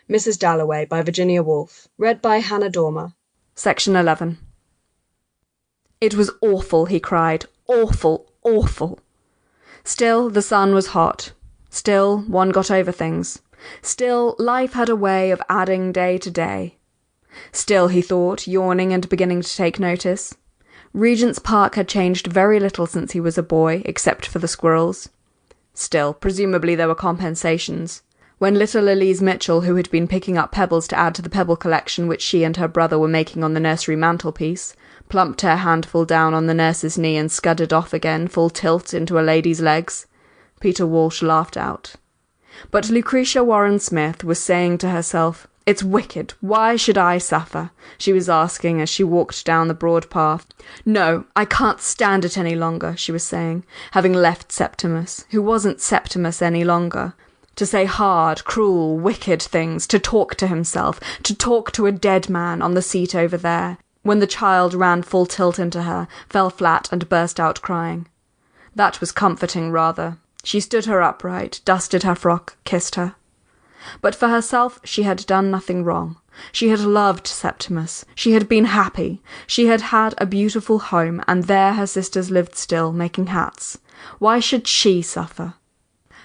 Mrs. Dalloway by Virginia Woolf. Read by Hannah Dormer. Section 11. It was awful, he cried. Awful, awful. Still, the sun was hot. Still, one got over things. Still, life had a way of adding day to day. Still, he thought, yawning and beginning to take notice. Regent's Park had changed very little since he was a boy, except for the squirrels. Still, presumably there were compensations. When little Elise Mitchell, who had been picking up pebbles to add to the pebble collection which she and her brother were making on the nursery mantelpiece, plumped her handful down on the nurse's knee and scudded off again, full tilt, into a lady's legs, Peter Walsh laughed out. But Lucretia Warren-Smith was saying to herself, "It's wicked. Why should I suffer?" she was asking as she walked down the broad path. "No, I can't stand it any longer," she was saying, having left Septimus, who wasn't Septimus any longer, to say hard, cruel, wicked things, to talk to himself, to talk to a dead man on the seat over there, when the child ran full tilt into her, fell flat and burst out crying. That was comforting, rather. She stood her upright, dusted her frock, kissed her. But for herself she had done nothing wrong. She had loved Septimus. She had been happy. She had had a beautiful home, and there her sisters lived still, making hats. Why should she suffer?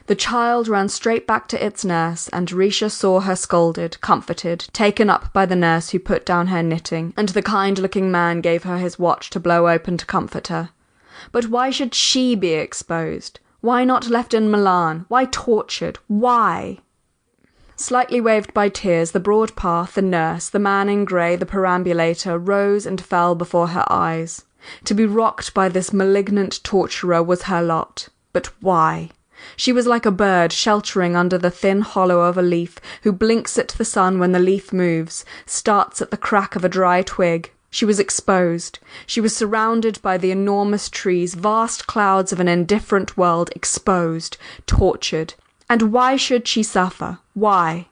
The child ran straight back to its nurse, and Risha saw her scolded, comforted, taken up by the nurse who put down her knitting, and the kind-looking man gave her his watch to blow open to comfort her. But why should she be exposed? Why not left in Milan? Why tortured? Why? Slightly waved by tears, the broad path, the nurse, the man in grey, the perambulator, rose and fell before her eyes. To be rocked by this malignant torturer was her lot. But why? She was like a bird sheltering under the thin hollow of a leaf, who blinks at the sun when the leaf moves, starts at the crack of a dry twig. She was exposed. She was surrounded by the enormous trees, vast clouds of an indifferent world, exposed, tortured. And why should she suffer? Why?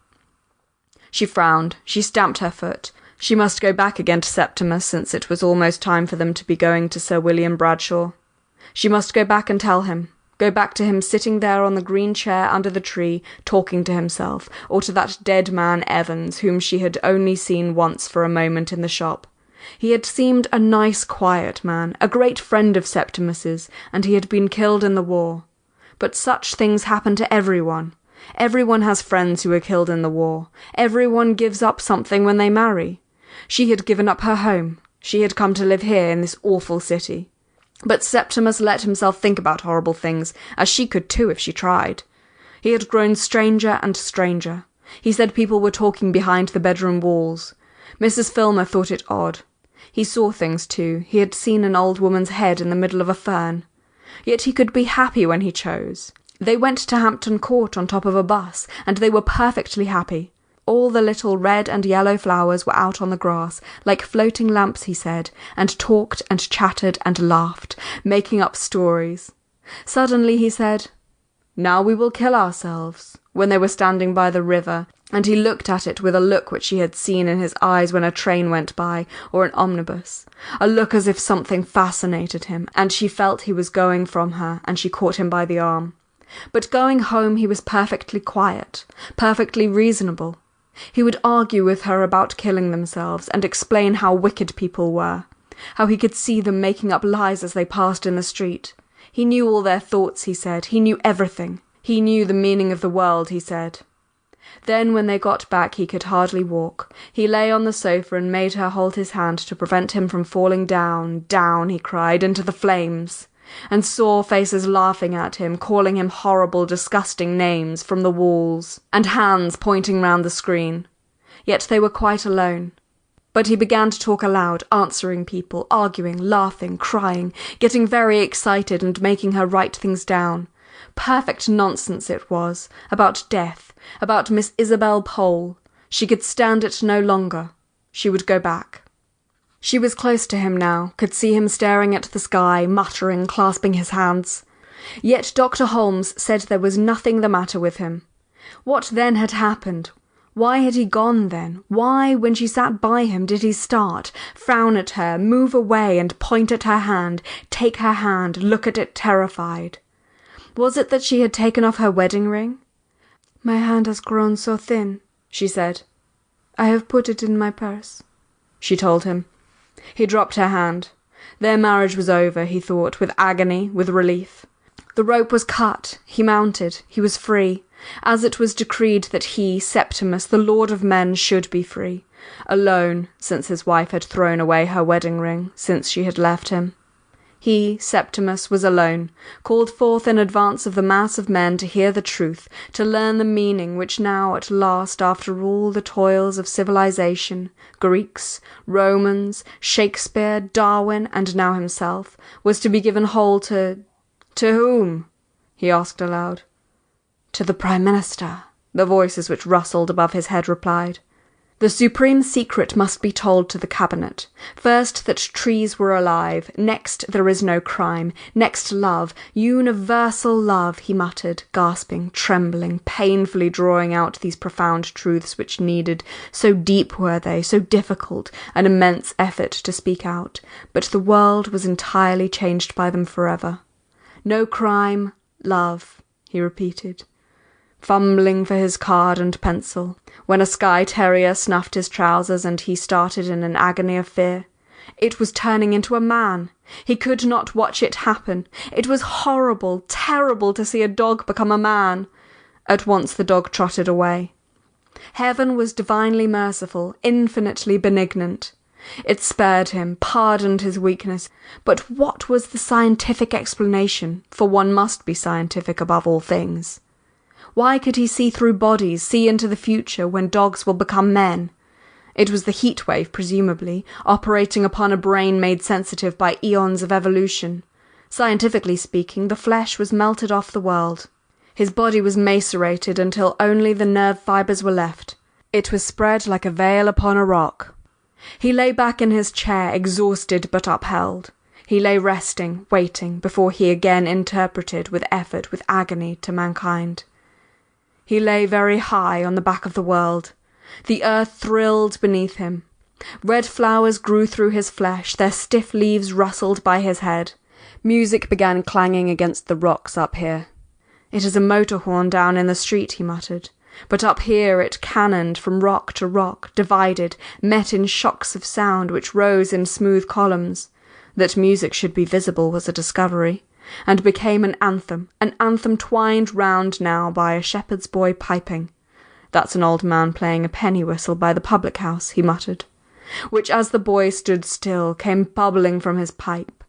She frowned. She stamped her foot. She must go back again to Septimus, since it was almost time for them to be going to Sir William Bradshaw. She must go back and tell him. Go back to him sitting there on the green chair under the tree, talking to himself, or to that dead man Evans, whom she had only seen once for a moment in the shop. He had seemed a nice, quiet man, a great friend of Septimus's, and he had been killed in the war. But such things happen to everyone. Everyone has friends who are killed in the war. Everyone gives up something when they marry. She had given up her home. She had come to live here in this awful city. But Septimus let himself think about horrible things, as she could too if she tried. He had grown stranger and stranger. He said people were talking behind the bedroom walls. Mrs. Filmer thought it odd. He saw things too. He had seen an old woman's head in the middle of a fern. Yet he could be happy when he chose. They went to Hampton Court on top of a bus, and they were perfectly happy. All the little red and yellow flowers were out on the grass, like floating lamps, he said, and talked and chattered and laughed, making up stories. Suddenly he said, "Now we will kill ourselves," when they were standing by the river, and he looked at it with a look which she had seen in his eyes when a train went by, or an omnibus, a look as if something fascinated him, and she felt he was going from her, and she caught him by the arm. But going home he was perfectly quiet, perfectly reasonable. He would argue with her about killing themselves, and explain how wicked people were, how he could see them making up lies as they passed in the street. He knew all their thoughts, he said. He knew everything. He knew the meaning of the world, he said. Then, when they got back, he could hardly walk. He lay on the sofa and made her hold his hand to prevent him from falling down, down, he cried, into the flames, and saw faces laughing at him, calling him horrible, disgusting names from the walls, and hands pointing round the screen. Yet they were quite alone. But he began to talk aloud, answering people, arguing, laughing, crying, getting very excited and making her write things down. Perfect nonsense it was, about death, about Miss Isabel Pole. She could stand it no longer. She would go back. She was close to him now, could see him staring at the sky, muttering, clasping his hands. Yet Dr. Holmes said there was nothing the matter with him. What then had happened? Why had he gone then? Why, when she sat by him, did he start, frown at her, move away and point at her hand, take her hand, look at it terrified? Was it that she had taken off her wedding ring? "My hand has grown so thin," she said. "I have put it in my purse," she told him. He dropped her hand. Their marriage was over, he thought, with agony, with relief. The rope was cut, he mounted, he was free, as it was decreed that he, Septimus, the lord of men, should be free, alone, since his wife had thrown away her wedding ring, since she had left him. He, Septimus, was alone, called forth in advance of the mass of men to hear the truth, to learn the meaning which now at last, after all the toils of civilization, Greeks, Romans, Shakespeare, Darwin, and now himself, was to be given whole to whom? He asked aloud. To the Prime Minister, the voices which rustled above his head replied. The supreme secret must be told to the cabinet. First, that trees were alive. Next, there is no crime. Next, love. Universal love, he muttered, gasping, trembling, painfully drawing out these profound truths which needed, so deep were they, so difficult, an immense effort to speak out. But the world was entirely changed by them forever. No crime, love, he repeated, fumbling for his card and pencil, when a Skye terrier snuffed his trousers and he started in an agony of fear. It was turning into a man. He could not watch it happen. It was horrible, terrible to see a dog become a man. At once the dog trotted away. Heaven was divinely merciful, infinitely benignant. It spared him, pardoned his weakness, but what was the scientific explanation, for one must be scientific above all things? Why could he see through bodies, see into the future when dogs will become men? It was the heat wave, presumably, operating upon a brain made sensitive by eons of evolution. Scientifically speaking, the flesh was melted off the world. His body was macerated until only the nerve fibres were left. It was spread like a veil upon a rock. He lay back in his chair, exhausted but upheld. He lay resting, waiting, before he again interpreted with effort, with agony, to mankind. He lay very high on the back of the world. The earth thrilled beneath him. Red flowers grew through his flesh, their stiff leaves rustled by his head. Music began clanging against the rocks up here. It is a motor horn down in the street, he muttered. But up here it cannoned from rock to rock, divided, met in shocks of sound which rose in smooth columns. That music should be visible was a discovery, and became an anthem twined round now by a shepherd's boy piping. That's an old man playing a penny whistle by the public house, he muttered, which as the boy stood still came bubbling from his pipe,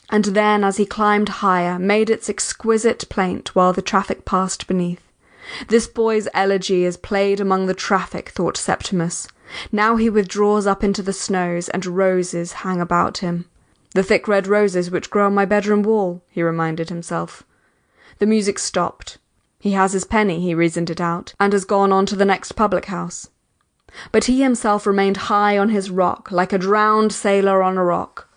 and then as he climbed higher made its exquisite plaint while the traffic passed beneath. This boy's elegy is played among the traffic, thought Septimus. Now he withdraws up into the snows, and roses hang about him. The thick red roses which grow on my bedroom wall, he reminded himself. The music stopped. He has his penny, he reasoned it out, and has gone on to the next public house. But he himself remained high on his rock, like a drowned sailor on a rock.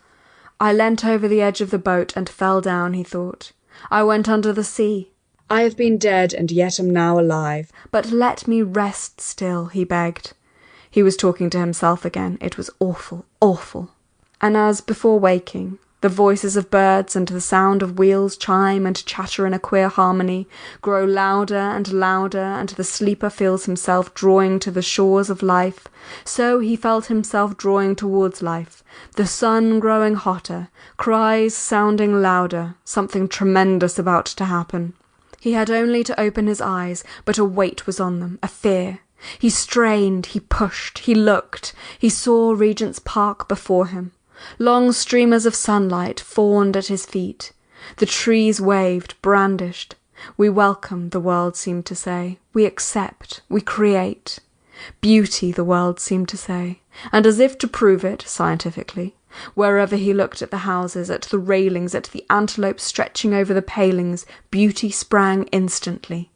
I leant over the edge of the boat and fell down, he thought. I went under the sea. I have been dead and yet am now alive. But let me rest still, he begged. He was talking to himself again. It was awful, awful. And as, before waking, the voices of birds and the sound of wheels chime and chatter in a queer harmony, grow louder and louder, and the sleeper feels himself drawing to the shores of life, so he felt himself drawing towards life, the sun growing hotter, cries sounding louder, something tremendous about to happen. He had only to open his eyes, but a weight was on them, a fear. He strained, he pushed, he looked. He saw Regent's Park before him. Long streamers of sunlight fawned at his feet. The trees waved, brandished. We welcome, the world seemed to say. We accept, we create. Beauty, the world seemed to say. And as if to prove it, scientifically, wherever he looked at the houses, at the railings, at the antelopes stretching over the palings, beauty sprang instantly.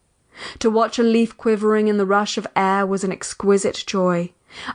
To watch a leaf quivering in the rush of air was an exquisite joy.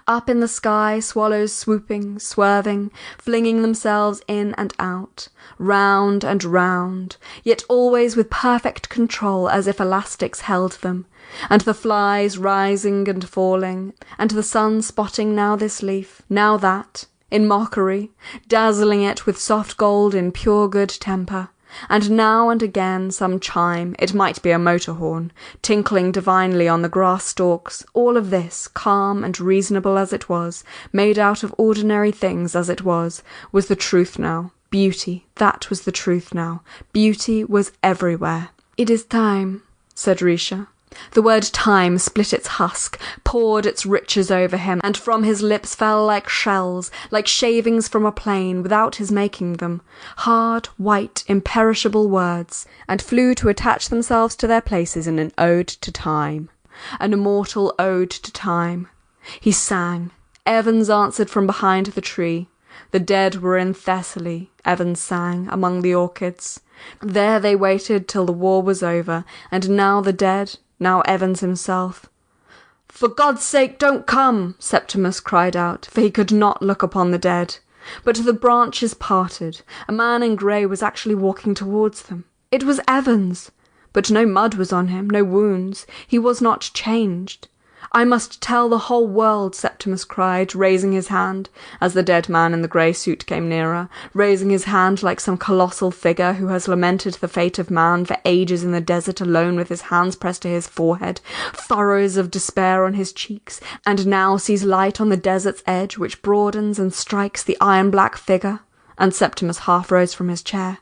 Up in the sky, swallows swooping, swerving, flinging themselves in and out, round and round, yet always with perfect control as if elastics held them, and the flies rising and falling, and the sun spotting now this leaf, now that, in mockery, dazzling it with soft gold in pure good temper, and now and again some chime, it might be a motor horn, tinkling divinely on the grass stalks, all of this, calm and reasonable as it was, made out of ordinary things as it was the truth now. Beauty, that was the truth now. Beauty was everywhere. "It is time," said Risha. The word time split its husk, poured its riches over him, and from his lips fell like shells, like shavings from a plane, without his making them, hard, white, imperishable words, and flew to attach themselves to their places in an ode to time, an immortal ode to time. He sang. Evans answered from behind the tree. The dead were in Thessaly, Evans sang, among the orchids. There they waited till the war was over, and now the dead, now Evans himself. "For God's sake, don't come!" Septimus cried out, for he could not look upon the dead. But the branches parted. A man in grey was actually walking towards them. It was Evans! But no mud was on him, no wounds. He was not changed. "I must tell the whole world," Septimus cried, raising his hand, as the dead man in the grey suit came nearer, raising his hand like some colossal figure who has lamented the fate of man for ages in the desert alone with his hands pressed to his forehead, furrows of despair on his cheeks, and now sees light on the desert's edge which broadens and strikes the iron-black figure. And Septimus half rose from his chair.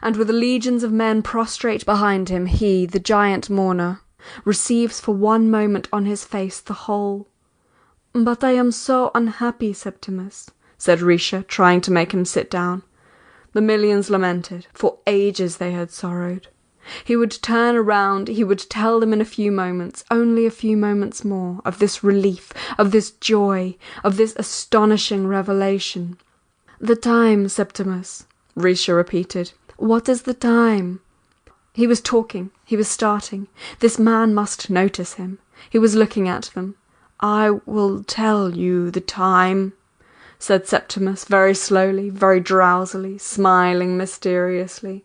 And with legions of men prostrate behind him, he, the giant mourner, receives for one moment on his face the whole. "But I am so unhappy, Septimus," said Risha, trying to make him sit down. The millions lamented. For ages they had sorrowed. He would turn around, he would tell them in a few moments, only a few moments more, of this relief, of this joy, of this astonishing revelation. "The time, Septimus," Risha repeated. "What is the time?" He was talking, he was starting. This man must notice him. He was looking at them. "I will tell you the time," said Septimus, very slowly, very drowsily, smiling mysteriously.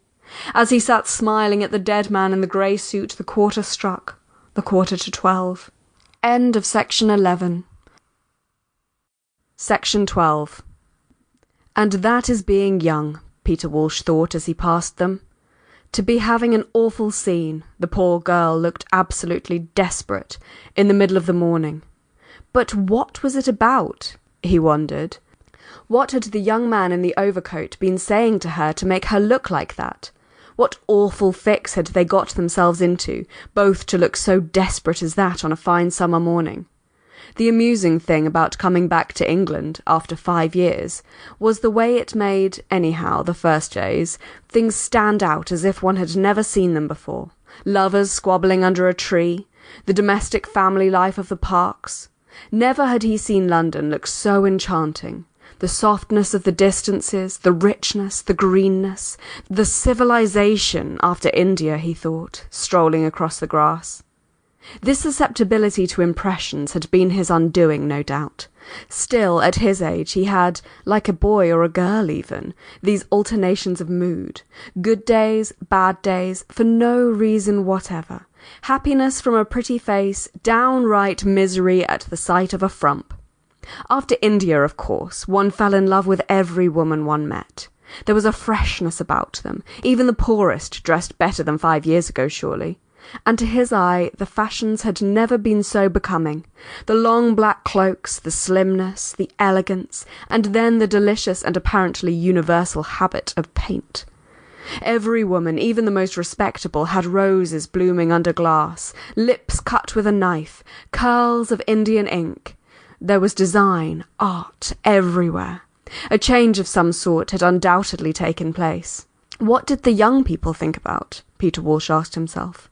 As he sat smiling at the dead man in the grey suit, the quarter struck, the 11:15. End of section 11. Section 12. "And that is being young," Peter Walsh thought as he passed them. To be having an awful scene, the poor girl looked absolutely desperate, in the middle of the morning. But what was it about? He wondered. What had the young man in the overcoat been saying to her to make her look like that? What awful fix had they got themselves into, both to look so desperate as that on a fine summer morning? The amusing thing about coming back to England after 5 years was the way it made, anyhow, the first days, things stand out as if one had never seen them before. Lovers squabbling under a tree, the domestic family life of the parks. Never had he seen London look so enchanting. The softness of the distances, the richness, the greenness, the civilization after India, he thought, strolling across the grass. This susceptibility to impressions had been his undoing, no doubt. Still, at his age, he had, like a boy or a girl even, these alternations of mood. Good days, bad days, for no reason whatever. Happiness from a pretty face, downright misery at the sight of a frump. After India, of course, one fell in love with every woman one met. There was a freshness about them. Even the poorest dressed better than 5 years ago, surely. And to his eye, the fashions had never been so becoming. The long black cloaks, the slimness, the elegance, and then the delicious and apparently universal habit of paint. Every woman, even the most respectable, had roses blooming under glass, lips cut with a knife, curls of Indian ink. There was design, art, everywhere. A change of some sort had undoubtedly taken place. What did the young people think about? Peter Walsh asked himself.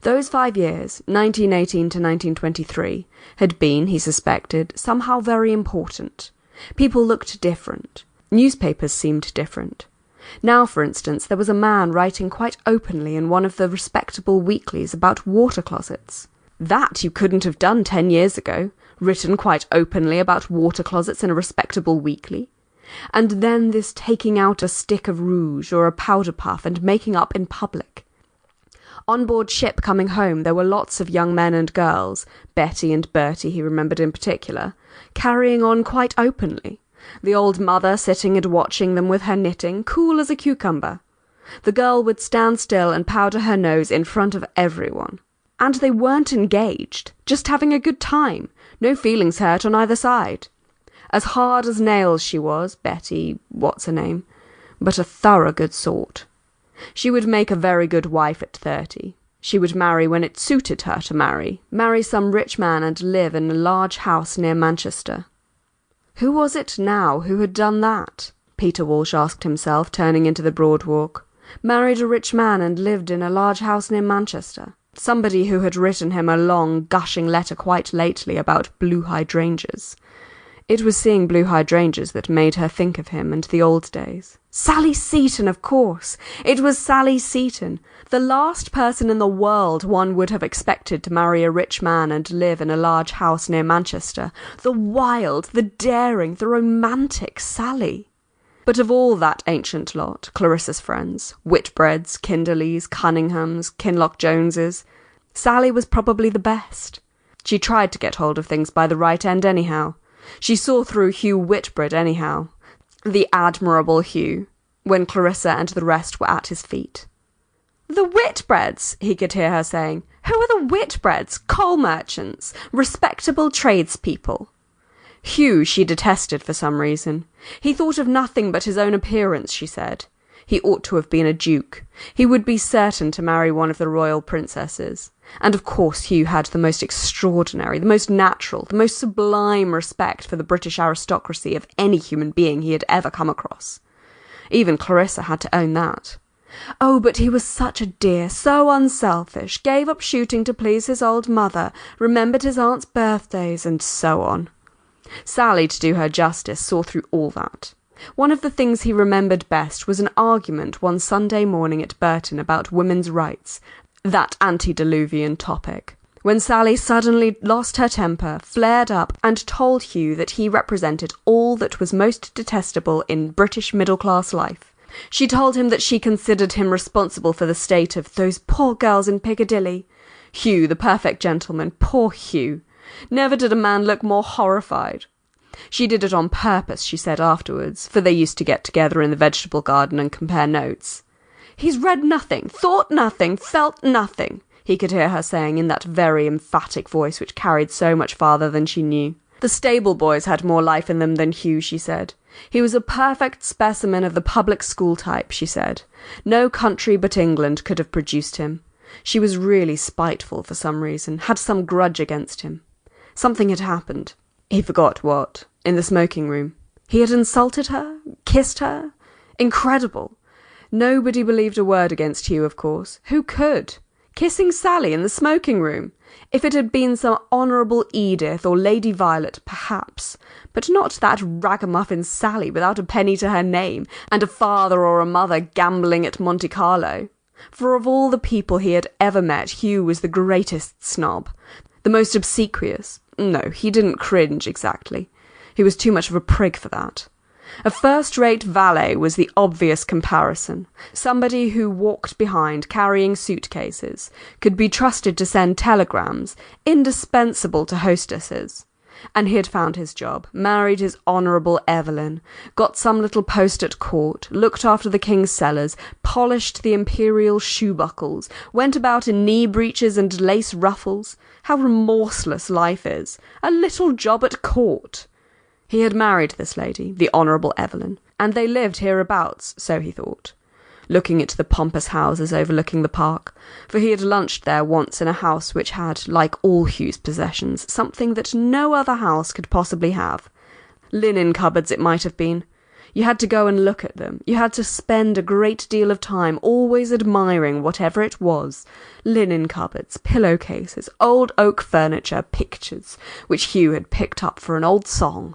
Those 5 years, 1918 to 1923, had been, he suspected, somehow very important. People looked different. Newspapers seemed different. Now, for instance, there was a man writing quite openly in one of the respectable weeklies about water closets. That you couldn't have done 10 years ago, written quite openly about water closets in a respectable weekly. And then this taking out a stick of rouge or a powder puff and making up in public. On board ship coming home there were lots of young men and girls, Betty and Bertie he remembered in particular, carrying on quite openly. The old mother sitting and watching them with her knitting, cool as a cucumber. The girl would stand still and powder her nose in front of everyone. And they weren't engaged, just having a good time, no feelings hurt on either side. As hard as nails she was, Betty, what's her name, but a thorough good sort. She would make a very good wife at 30. She would marry when it suited her to marry some rich man and live in a large house near Manchester. Who was it now who had done that? Peter Walsh asked himself, turning into the Broad Walk. Married a rich man and lived in a large house near Manchester. Somebody who had written him a long, gushing letter quite lately about blue hydrangeas. It was seeing blue hydrangeas that made her think of him and the old days. Sally Seton, of course! It was Sally Seton, the last person in the world one would have expected to marry a rich man and live in a large house near Manchester. The wild, the daring, the romantic Sally. But of all that ancient lot, Clarissa's friends, Whitbreads, Kinderleys, Cunninghams, Kinloch-Joneses, Sally was probably the best. She tried to get hold of things by the right end anyhow. She saw through Hugh Whitbread anyhow, the admirable Hugh, when Clarissa and the rest were at his feet. "The Whitbreads," he could hear her saying. "Who are the Whitbreads? Coal merchants, respectable tradespeople." Hugh she detested for some reason. He thought of nothing but his own appearance, she said. He ought to have been a duke. He would be certain to marry one of the royal princesses. And of course Hugh had the most extraordinary, the most natural, the most sublime respect for the British aristocracy of any human being he had ever come across. Even Clarissa had to own that. Oh, but he was such a dear, so unselfish, gave up shooting to please his old mother, remembered his aunt's birthdays, and so on. Sally, to do her justice, saw through all that. One of the things he remembered best was an argument one Sunday morning at Burton about women's rights, that antediluvian topic, when Sally suddenly lost her temper, flared up, and told Hugh that he represented all that was most detestable in British middle-class life. She told him that she considered him responsible for the state of those poor girls in Piccadilly. Hugh, the perfect gentleman, poor Hugh. Never did a man look more horrified. She did it on purpose, she said afterwards, for they used to get together in the vegetable garden and compare notes. "He's read nothing, thought nothing, felt nothing," he could hear her saying in that very emphatic voice which carried so much farther than she knew. The stable boys had more life in them than Hugh, she said. He was a perfect specimen of the public school type, she said. No country but England could have produced him. She was really spiteful for some reason, had some grudge against him. Something had happened. He forgot what. In the smoking room. He had insulted her? Kissed her? Incredible. Nobody believed a word against Hugh, of course. Who could? Kissing Sally in the smoking room. If it had been some Honourable Edith or Lady Violet, perhaps. But not that ragamuffin Sally without a penny to her name, and a father or a mother gambling at Monte Carlo. For of all the people he had ever met, Hugh was the greatest snob. The most obsequious. No, he didn't cringe exactly. He was too much of a prig for that. A first-rate valet was the obvious comparison. Somebody who walked behind carrying suitcases, could be trusted to send telegrams, indispensable to hostesses. And he had found his job, married his Honourable Evelyn, got some little post at court, looked after the king's cellars, polished the imperial shoe buckles, went about in knee breeches and lace ruffles. How remorseless life is! A little job at court! He had married this lady, the Honourable Evelyn, and they lived hereabouts, so he thought, looking at the pompous houses overlooking the park, for he had lunched there once in a house which had, like all Hugh's possessions, something that no other house could possibly have. Linen cupboards it might have been. You had to go and look at them. You had to spend a great deal of time always admiring whatever it was. Linen cupboards, pillowcases, old oak furniture, pictures, which Hugh had picked up for an old song.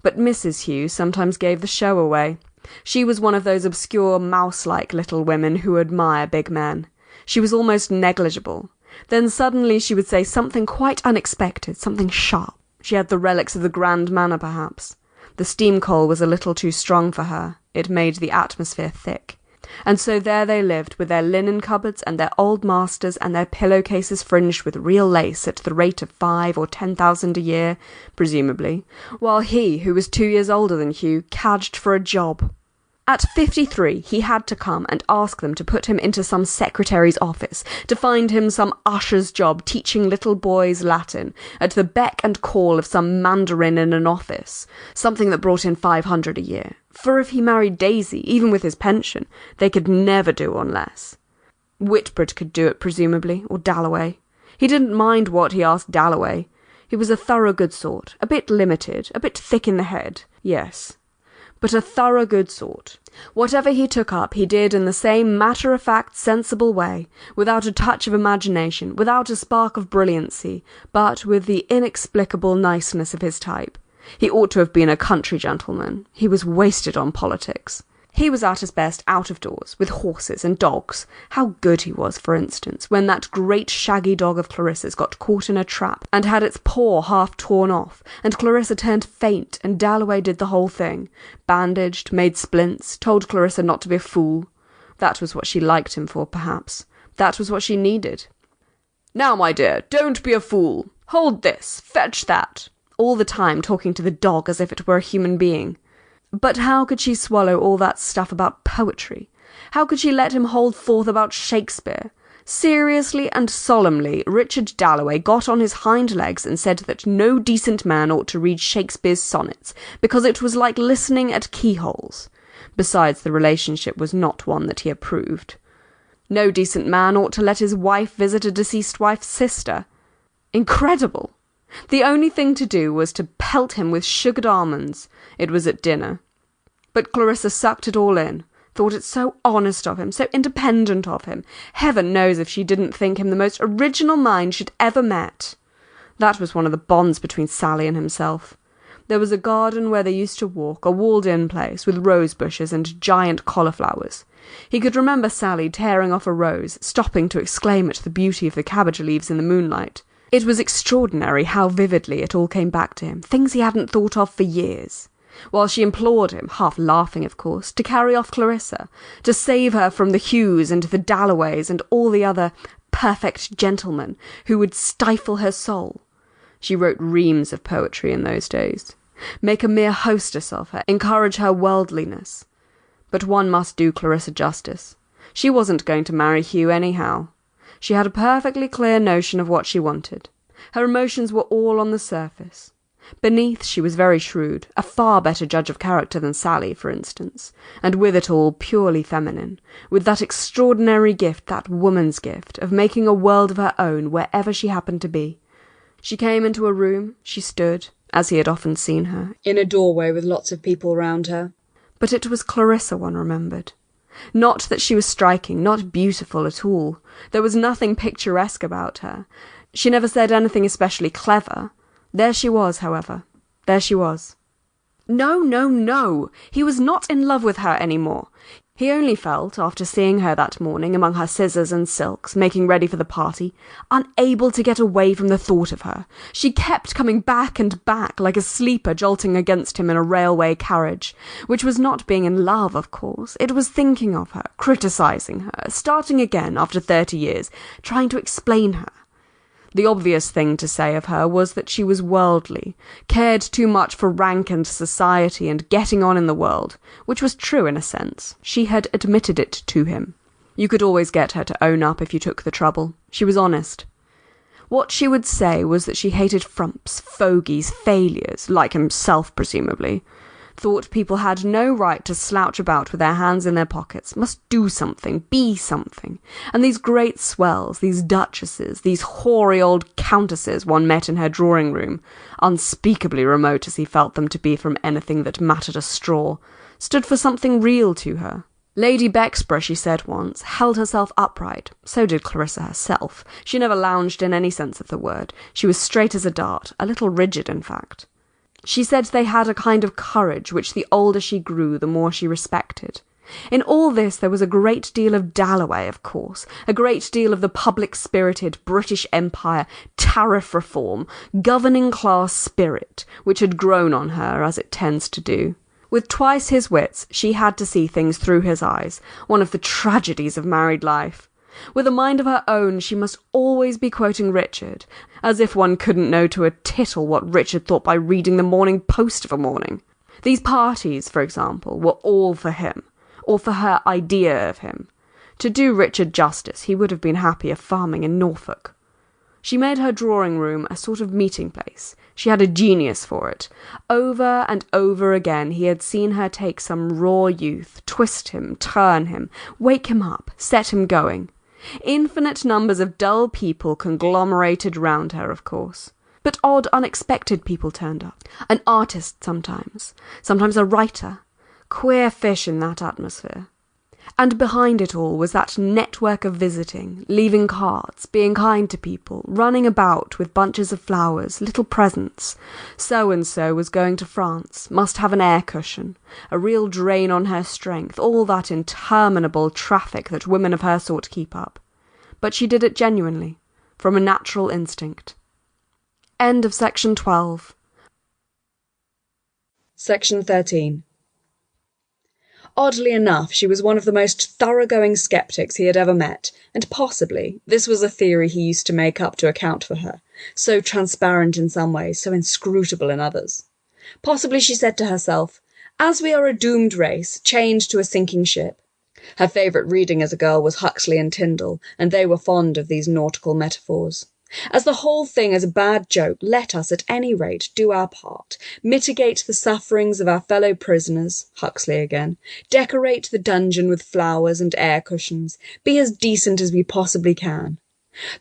But Mrs. Hugh sometimes gave the show away. She was one of those obscure, mouse-like little women who admire big men. She was almost negligible. Then suddenly she would say something quite unexpected, something sharp. She had the relics of the grand manner, perhaps. The steam coal was a little too strong for her. It made the atmosphere thick. And so there they lived, with their linen cupboards and their old masters and their pillowcases fringed with real lace at the rate of 5,000 or 10,000 a year, presumably, while he, who was 2 years older than Hugh, cadged for a job. At 53, he had to come and ask them to put him into some secretary's office, to find him some usher's job teaching little boys Latin, at the beck and call of some mandarin in an office, something that brought in $500 a year. For if he married Daisy, even with his pension, they could never do on less. Whitbread could do it, presumably, or Dalloway. He didn't mind what he asked Dalloway. He was a thorough good sort, a bit limited, a bit thick in the head, yes, but a thorough good sort. Whatever he took up, he did in the same matter-of-fact, sensible way, without a touch of imagination, without a spark of brilliancy, but with the inexplicable niceness of his type. He ought to have been a country gentleman. He was wasted on politics. He was at his best out of doors, with horses and dogs. How good he was, for instance, when that great shaggy dog of Clarissa's got caught in a trap and had its paw half torn off, and Clarissa turned faint, and Dalloway did the whole thing. Bandaged, made splints, told Clarissa not to be a fool. That was what she liked him for, perhaps. That was what she needed. "Now, my dear, don't be a fool. Hold this, fetch that." All the time talking to the dog as if it were a human being. But how could she swallow all that stuff about poetry? How could she let him hold forth about Shakespeare? Seriously and solemnly, Richard Dalloway got on his hind legs and said that no decent man ought to read Shakespeare's sonnets, because it was like listening at keyholes. Besides, the relationship was not one that he approved. No decent man ought to let his wife visit a deceased wife's sister. Incredible! The only thing to do was to pelt him with sugared almonds. It was at dinner. But Clarissa sucked it all in, thought it so honest of him, so independent of him. Heaven knows if she didn't think him the most original mind she'd ever met. That was one of the bonds between Sally and himself. There was a garden where they used to walk, a walled-in place, with rose bushes and giant cauliflowers. He could remember Sally tearing off a rose, stopping to exclaim at the beauty of the cabbage leaves in the moonlight. It was extraordinary how vividly it all came back to him, things he hadn't thought of for years. While she implored him, half laughing of course, to carry off Clarissa, to save her from the Hughs and the Dalloways and all the other perfect gentlemen who would stifle her soul. She wrote reams of poetry in those days. Make a mere hostess of her, encourage her worldliness. But one must do Clarissa justice. She wasn't going to marry Hugh anyhow. She had a perfectly clear notion of what she wanted. Her emotions were all on the surface. Beneath, she was very shrewd, a far better judge of character than Sally, for instance, and with it all purely feminine, with that extraordinary gift, that woman's gift, of making a world of her own wherever she happened to be. She came into a room, she stood, as he had often seen her, in a doorway with lots of people round her. But it was Clarissa one remembered. Not that she was striking, not beautiful at all. There was nothing picturesque about her. She never said anything especially clever. There she was, however. There she was. No, no, no! He was not in love with her any more. He only felt, after seeing her that morning among her scissors and silks, making ready for the party, unable to get away from the thought of her. She kept coming back and back, like a sleeper jolting against him in a railway carriage, which was not being in love, of course. It was thinking of her, criticising her, starting again after 30 years, trying to explain her. The obvious thing to say of her was that she was worldly, cared too much for rank and society and getting on in the world, which was true in a sense. She had admitted it to him. You could always get her to own up if you took the trouble. She was honest. What she would say was that she hated frumps, fogies, failures, like himself presumably. Thought people had no right to slouch about with their hands in their pockets, must do something, be something. And these great swells, these duchesses, these hoary old countesses one met in her drawing-room, unspeakably remote as he felt them to be from anything that mattered a straw, stood for something real to her. Lady Bexborough, she said once, held herself upright. So did Clarissa herself. She never lounged in any sense of the word. She was straight as a dart, a little rigid, in fact. She said they had a kind of courage which the older she grew, the more she respected. In all this there was a great deal of Dalloway, of course, a great deal of the public-spirited British Empire, tariff reform, governing-class spirit, which had grown on her, as it tends to do. With twice his wits, she had to see things through his eyes, one of the tragedies of married life. With a mind of her own, she must always be quoting Richard, as if one couldn't know to a tittle what Richard thought by reading the Morning Post of a morning. These parties, for example, were all for him. or for her idea of him. To do Richard justice, he would have been happier farming in Norfolk. She made her drawing room a sort of meeting place. She had a genius for it. Over and over again he had seen her take some raw youth, twist him, turn him, wake him up, set him going. Infinite numbers of dull people conglomerated round her, of course. But odd, unexpected people turned up. An artist sometimes a writer. Queer fish in that atmosphere. And behind it all was that network of visiting, leaving cards, being kind to people, running about with bunches of flowers, little presents. So-and-so was going to France, must have an air cushion, a real drain on her strength, all that interminable traffic that women of her sort keep up. But she did it genuinely, from a natural instinct. End of section 12. Section 13. Oddly enough, she was one of the most thoroughgoing sceptics he had ever met, and possibly this was a theory he used to make up to account for her, so transparent in some ways, so inscrutable in others. Possibly she said to herself, "As we are a doomed race, chained to a sinking ship." Her favourite reading as a girl was Huxley and Tyndall, and they were fond of these nautical metaphors. As the whole thing is a bad joke, let us, at any rate, do our part, mitigate the sufferings of our fellow prisoners, Huxley again, decorate the dungeon with flowers and air cushions, be as decent as we possibly can.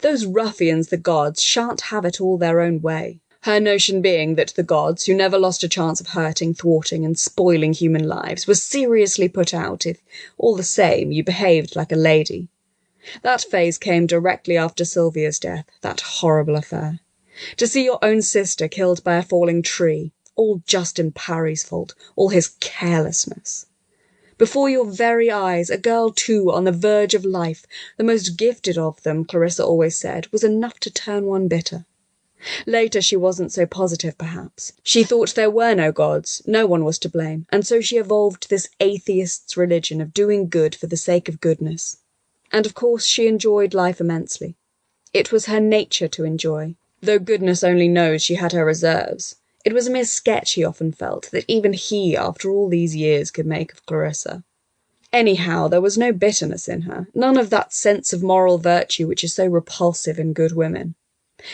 Those ruffians, the gods, shan't have it all their own way. Her notion being that the gods, who never lost a chance of hurting, thwarting, and spoiling human lives, were seriously put out if, all the same, you behaved like a lady. That phase came directly after Sylvia's death, that horrible affair. To see your own sister killed by a falling tree, all Justin Parry's fault, all his carelessness. Before your very eyes, a girl too on the verge of life, the most gifted of them, Clarissa always said, was enough to turn one bitter. Later she wasn't so positive, perhaps. She thought there were no gods, no one was to blame, and so she evolved this atheist's religion of doing good for the sake of goodness. And of course she enjoyed life immensely. It was her nature to enjoy, though goodness only knows she had her reserves. It was a mere sketch, he often felt, that even he, after all these years, could make of Clarissa. Anyhow, there was no bitterness in her, none of that sense of moral virtue which is so repulsive in good women.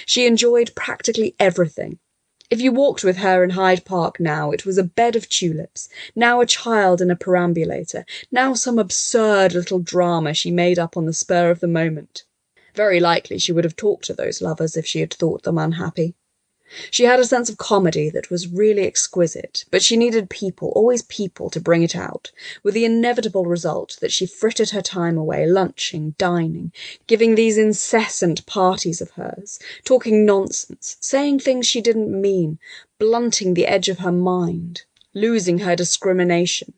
She enjoyed practically everything. If you walked with her in Hyde Park now, it was a bed of tulips, now a child in a perambulator, now some absurd little drama she made up on the spur of the moment. Very likely she would have talked to those lovers if she had thought them unhappy. She had a sense of comedy that was really exquisite, but she needed people, always people, to bring it out, with the inevitable result that she frittered her time away, lunching, dining, giving these incessant parties of hers, talking nonsense, saying things she didn't mean, blunting the edge of her mind, losing her discrimination.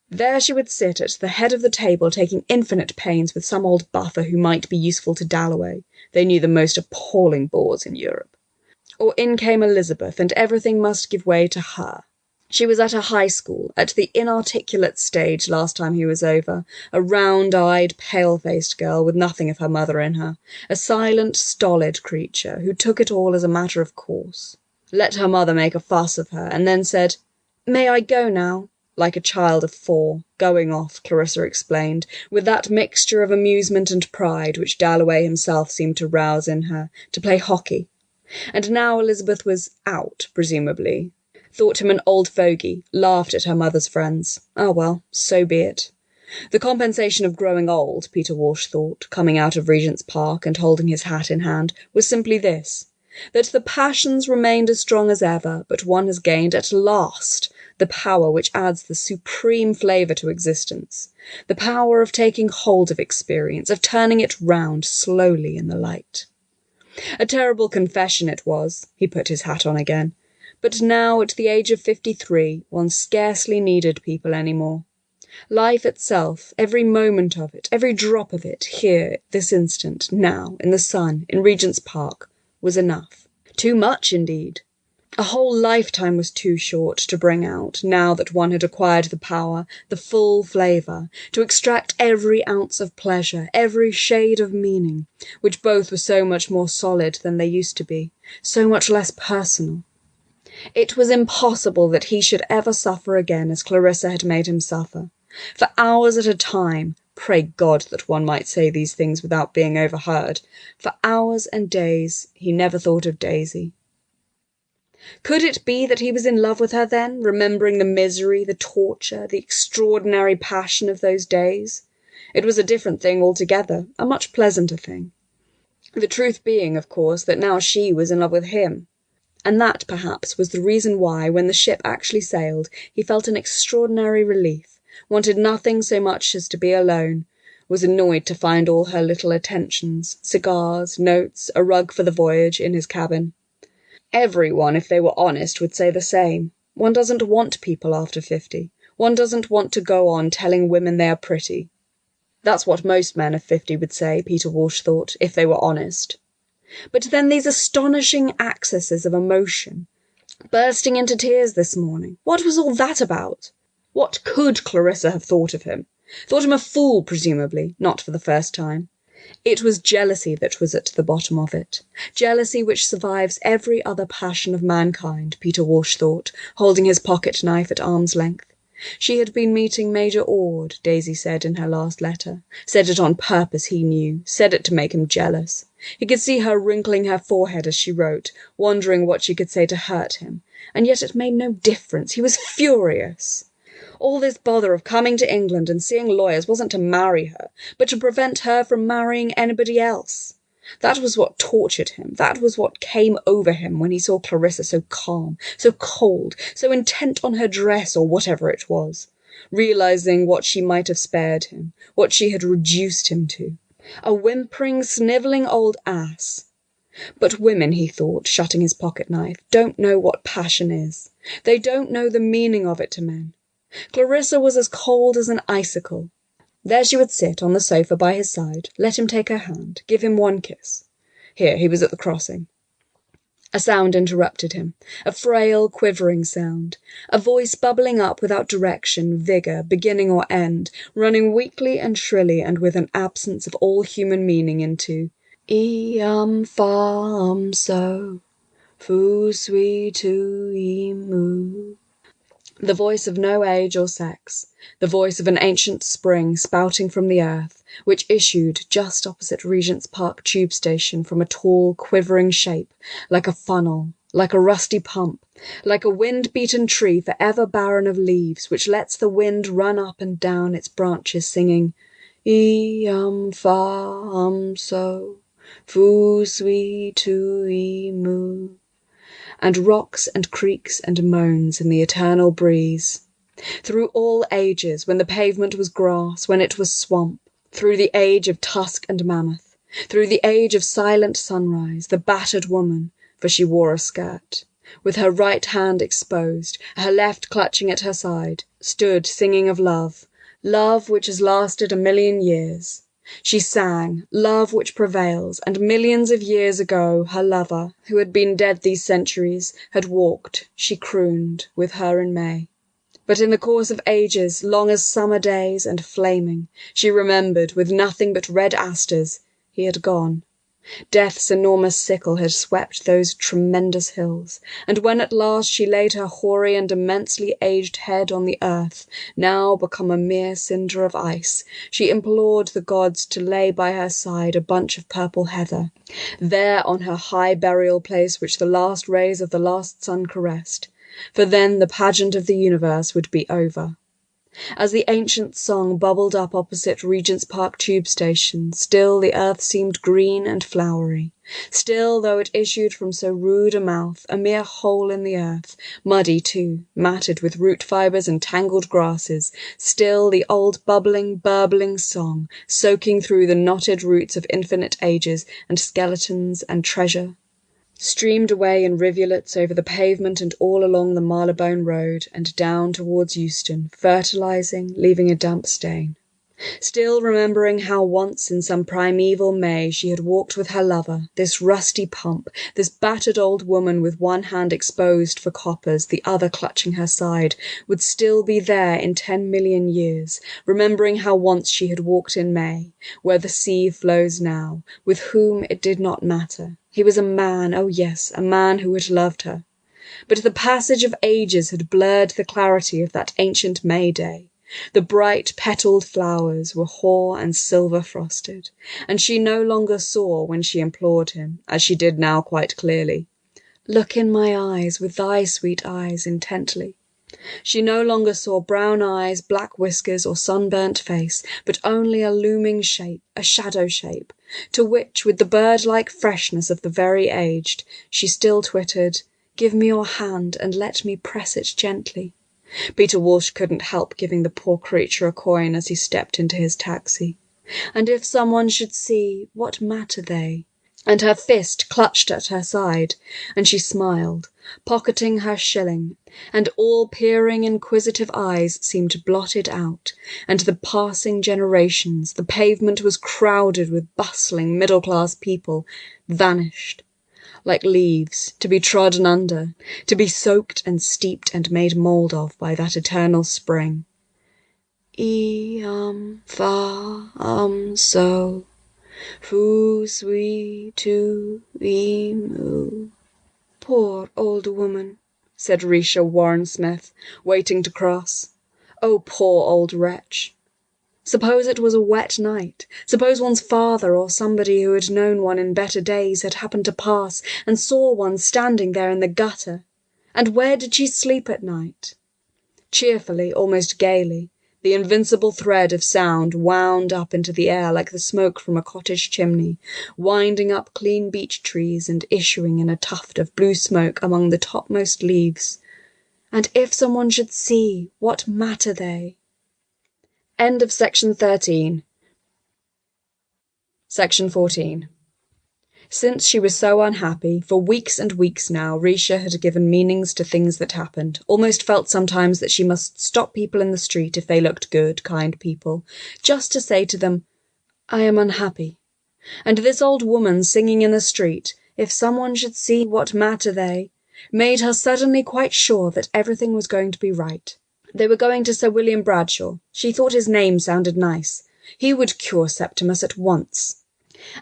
There she would sit at the head of the table taking infinite pains with some old buffer who might be useful to Dalloway. They knew the most appalling bores in Europe. Or in came Elizabeth, and everything must give way to her. She was at a high school, at the inarticulate stage last time he was over, a round-eyed, pale-faced girl with nothing of her mother in her, a silent, stolid creature who took it all as a matter of course. Let her mother make a fuss of her, and then said, "May I go now?" Like a child of 4, going off, Clarissa explained, with that mixture of amusement and pride which Dalloway himself seemed to rouse in her, to play hockey. And now Elizabeth was out, presumably, thought him an old fogey, laughed at her mother's friends. Ah, well, so be it. The compensation of growing old, Peter Walsh thought, coming out of Regent's Park and holding his hat in hand, was simply this, that the passions remained as strong as ever, but one has gained, at last, the power which adds the supreme flavour to existence, the power of taking hold of experience, of turning it round slowly in the light. A terrible confession it was. He put his hat on again. But now, at the age of 53, one scarcely needed people any more. Life itself, every moment of it, every drop of it, here, this instant, now, in the sun, in Regent's Park, was enough. Too much, indeed. A whole lifetime was too short to bring out, now that one had acquired the power, the full flavour, to extract every ounce of pleasure, every shade of meaning, which both were so much more solid than they used to be, so much less personal. It was impossible that he should ever suffer again as Clarissa had made him suffer. For hours at a time, pray God that one might say these things without being overheard, for hours and days he never thought of Daisy. Could it be that he was in love with her then, remembering the misery, the torture, the extraordinary passion of those days? It was a different thing altogether, a much pleasanter thing. The truth being, of course, that now she was in love with him. And that, perhaps, was the reason why, when the ship actually sailed, he felt an extraordinary relief, wanted nothing so much as to be alone, was annoyed to find all her little attentions, cigars, notes, a rug for the voyage, in his cabin. Everyone, if they were honest, would say the same. One doesn't want people after 50. One doesn't want to go on telling women they are pretty. That's what most men of 50 would say, Peter Walsh thought, if they were honest. But then these astonishing accesses of emotion, bursting into tears this morning, what was all that about? What could Clarissa have thought of him? Thought him a fool, presumably, not for the first time. It was jealousy that was at the bottom of it. Jealousy which survives every other passion of mankind, Peter Walsh thought, holding his pocket-knife at arm's length. She had been meeting Major Ord, Daisy said in her last letter. Said it on purpose, he knew. Said it to make him jealous. He could see her wrinkling her forehead as she wrote, wondering what she could say to hurt him. And yet it made no difference. He was furious. All this bother of coming to England and seeing lawyers wasn't to marry her, but to prevent her from marrying anybody else. That was what tortured him. That was what came over him when he saw Clarissa so calm, so cold, so intent on her dress or whatever it was, realizing what she might have spared him, what she had reduced him to. A whimpering, snivelling old ass. But women, he thought, shutting his pocket-knife, don't know what passion is. They don't know the meaning of it to men. Clarissa was as cold as an icicle. There she would sit on the sofa by his side, let him take her hand, give him one kiss. Here, he was at the crossing. A sound interrupted him, a frail, quivering sound, a voice bubbling up without direction, vigour, beginning or end, running weakly and shrilly and with an absence of all human meaning into Fam so, fu sui tu mu. The voice of no age or sex, the voice of an ancient spring spouting from the earth, which issued just opposite Regent's Park tube station from a tall, quivering shape, like a funnel, like a rusty pump, like a wind-beaten tree forever barren of leaves, which lets the wind run up and down its branches singing, Fam so, fu sui tu mu, and rocks and creaks and moans in the eternal breeze. Through all ages, when the pavement was grass, when it was swamp, through the age of tusk and mammoth, through the age of silent sunrise, the battered woman, for she wore a skirt, with her right hand exposed, her left clutching at her side, stood singing of love, love which has lasted 1,000,000 years. She sang, love which prevails, and millions of years ago her lover, who had been dead these centuries, had walked, she crooned, with her in May. But in the course of ages, long as summer days and flaming, she remembered, with nothing but red asters, he had gone. Death's enormous sickle had swept those tremendous hills, and when at last she laid her hoary and immensely aged head on the earth, now become a mere cinder of ice, she implored the gods to lay by her side a bunch of purple heather, there on her high burial place which the last rays of the last sun caressed, for then the pageant of the universe would be over. As the ancient song bubbled up opposite Regent's Park tube station, still the earth seemed green and flowery. Still, though it issued from so rude a mouth, a mere hole in the earth, muddy too, matted with root fibres and tangled grasses, still the old bubbling, burbling song, soaking through the knotted roots of infinite ages and skeletons and treasure, streamed away in rivulets over the pavement and all along the Marylebone Road and down towards Euston, fertilizing, leaving a damp stain. Still remembering how once in some primeval May she had walked with her lover, this rusty pump, this battered old woman with one hand exposed for coppers, the other clutching her side, would still be there in 10,000,000 years, remembering how once she had walked in May, where the sea flows now, with whom it did not matter. He was a man, oh yes, a man who had loved her. But the passage of ages had blurred the clarity of that ancient May day. The bright petalled flowers were hoar and silver frosted, and she no longer saw when she implored him, as she did now quite clearly, "Look in my eyes with thy sweet eyes intently." She no longer saw brown eyes, black whiskers, or sunburnt face, but only a looming shape, a shadow shape, to which, with the bird-like freshness of the very aged, she still twittered, "Give me your hand and let me press it gently." Peter Walsh couldn't help giving the poor creature a coin as he stepped into his taxi. And if someone should see, what matter they? And her fist clutched at her side, and she smiled, pocketing her shilling, and all peering inquisitive eyes seemed blotted out, and the passing generations, the pavement was crowded with bustling middle-class people, vanished, like leaves, to be trodden under, to be soaked and steeped and made mould of by that eternal spring. So, foo sweet to emu. Poor old woman, said Risha Warren-Smith, waiting to cross. Oh, poor old wretch. Suppose it was a wet night. Suppose one's father or somebody who had known one in better days had happened to pass and saw one standing there in the gutter. And where did she sleep at night? Cheerfully, almost gaily, the invincible thread of sound wound up into the air like the smoke from a cottage chimney, winding up clean beech trees and issuing in a tuft of blue smoke among the topmost leaves. And if someone should see, what matter they? End of section 13. Section 14. Since she was so unhappy, for weeks and weeks now, Risha had given meanings to things that happened, almost felt sometimes that she must stop people in the street if they looked good, kind people, just to say to them, "I am unhappy." And this old woman singing in the street, "If someone should see, what matter they," made her suddenly quite sure that everything was going to be right. They were going to Sir William Bradshaw. She thought his name sounded nice. He would cure Septimus at once.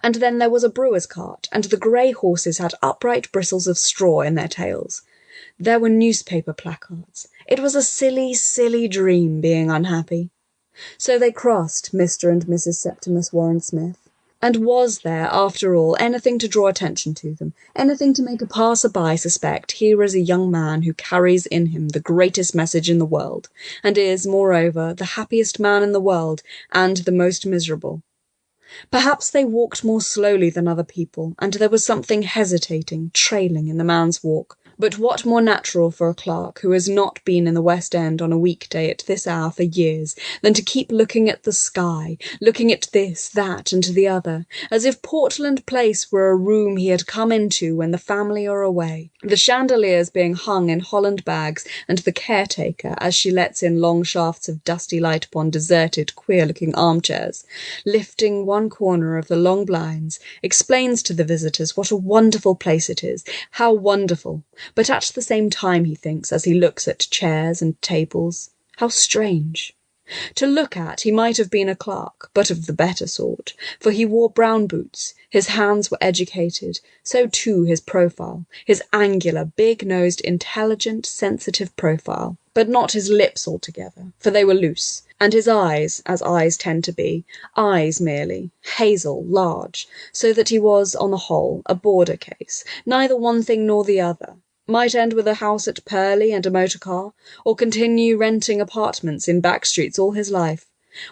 And then there was a brewer's cart, and the grey horses had upright bristles of straw in their tails. There were newspaper placards. It was a silly, silly dream, being unhappy. So they crossed Mr. and Mrs. Septimus Warren-Smith. And was there, after all, anything to draw attention to them, anything to make a passer-by suspect here is a young man who carries in him the greatest message in the world, and is, moreover, the happiest man in the world, and the most miserable? Perhaps they walked more slowly than other people, and there was something hesitating, trailing in the man's walk. But what more natural for a clerk who has not been in the West End on a weekday at this hour for years than to keep looking at the sky, looking at this, that, and the other, as if Portland Place were a room he had come into when the family are away, the chandeliers being hung in holland bags, and the caretaker, as she lets in long shafts of dusty light upon deserted, queer-looking armchairs, lifting one corner of the long blinds, explains to the visitors what a wonderful place it is, how wonderful, but at the same time he thinks, as he looks at chairs and tables, how strange. To look at, he might have been a clerk, but of the better sort, for he wore brown boots, his hands were educated, so too his profile, his angular, big-nosed, intelligent, sensitive profile, but not his lips altogether, for they were loose, and his eyes, as eyes tend to be, eyes merely, hazel, large, so that he was, on the whole, a border case, neither one thing nor the other. Might end with a house at Purley and a motor car, or continue renting apartments in back streets all his life.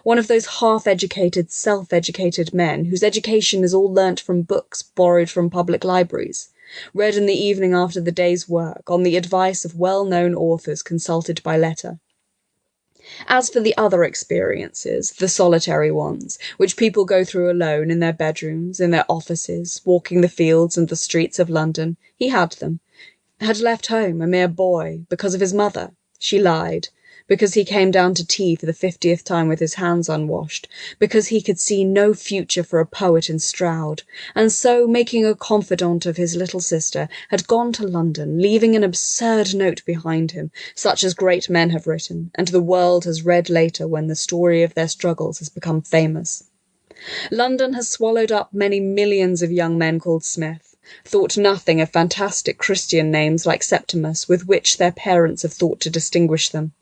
One of those half-educated, self-educated men whose education is all learnt from books borrowed from public libraries, read in the evening after the day's work, on the advice of well-known authors consulted by letter. As for the other experiences, the solitary ones, which people go through alone in their bedrooms, in their offices, walking the fields and the streets of London, he had them. Had left home a mere boy, because of his mother. She lied. Because he came down to tea for the 50th time with his hands unwashed. Because he could see no future for a poet in Stroud. And so, making a confidant of his little sister, had gone to London, leaving an absurd note behind him, such as great men have written, and the world has read later when the story of their struggles has become famous. London has swallowed up many millions of young men called Smith, thought nothing of fantastic Christian names like Septimus with which their parents have thought to distinguish them.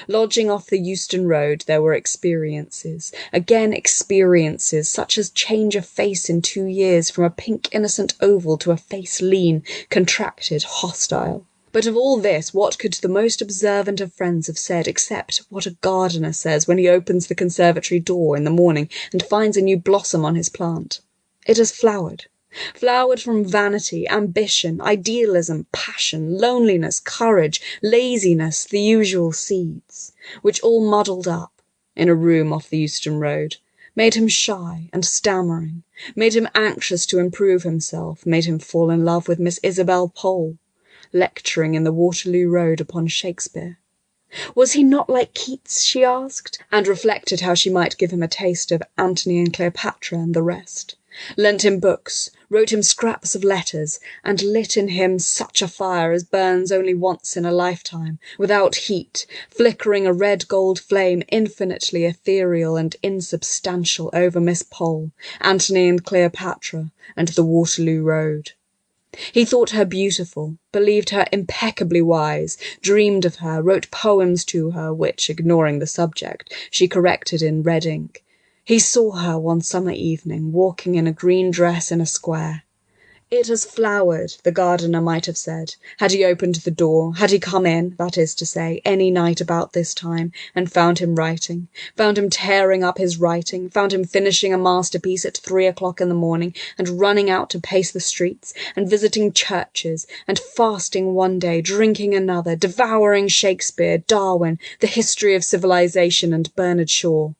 Lodging off the Euston Road, there were experiences, again experiences, such as change of face in 2 years from a pink innocent oval to a face lean, contracted, hostile. But of all this, what could the most observant of friends have said except what a gardener says when he opens the conservatory door in the morning and finds a new blossom on his plant? It has flowered. Flowered from vanity, ambition, idealism, passion, loneliness, courage, laziness, the usual seeds, which all muddled up, in a room off the Euston Road, made him shy and stammering, made him anxious to improve himself, made him fall in love with Miss Isabel Pole, lecturing in the Waterloo Road upon Shakespeare. Was he not like Keats, she asked, and reflected how she might give him a taste of Antony and Cleopatra and the rest, lent him books, wrote him scraps of letters, and lit in him such a fire as burns only once in a lifetime, without heat, flickering a red-gold flame infinitely ethereal and insubstantial over Miss Pole, Antony and Cleopatra, and the Waterloo Road. He thought her beautiful, believed her impeccably wise, dreamed of her, wrote poems to her, which, ignoring the subject, she corrected in red ink. He saw her one summer evening, walking in a green dress in a square. It has flowered, the gardener might have said, had he opened the door, had he come in, that is to say, any night about this time, and found him writing, found him tearing up his writing, found him finishing a masterpiece at 3 o'clock in the morning, and running out to pace the streets, and visiting churches, and fasting one day, drinking another, devouring Shakespeare, Darwin, the history of civilization, and Bernard Shaw.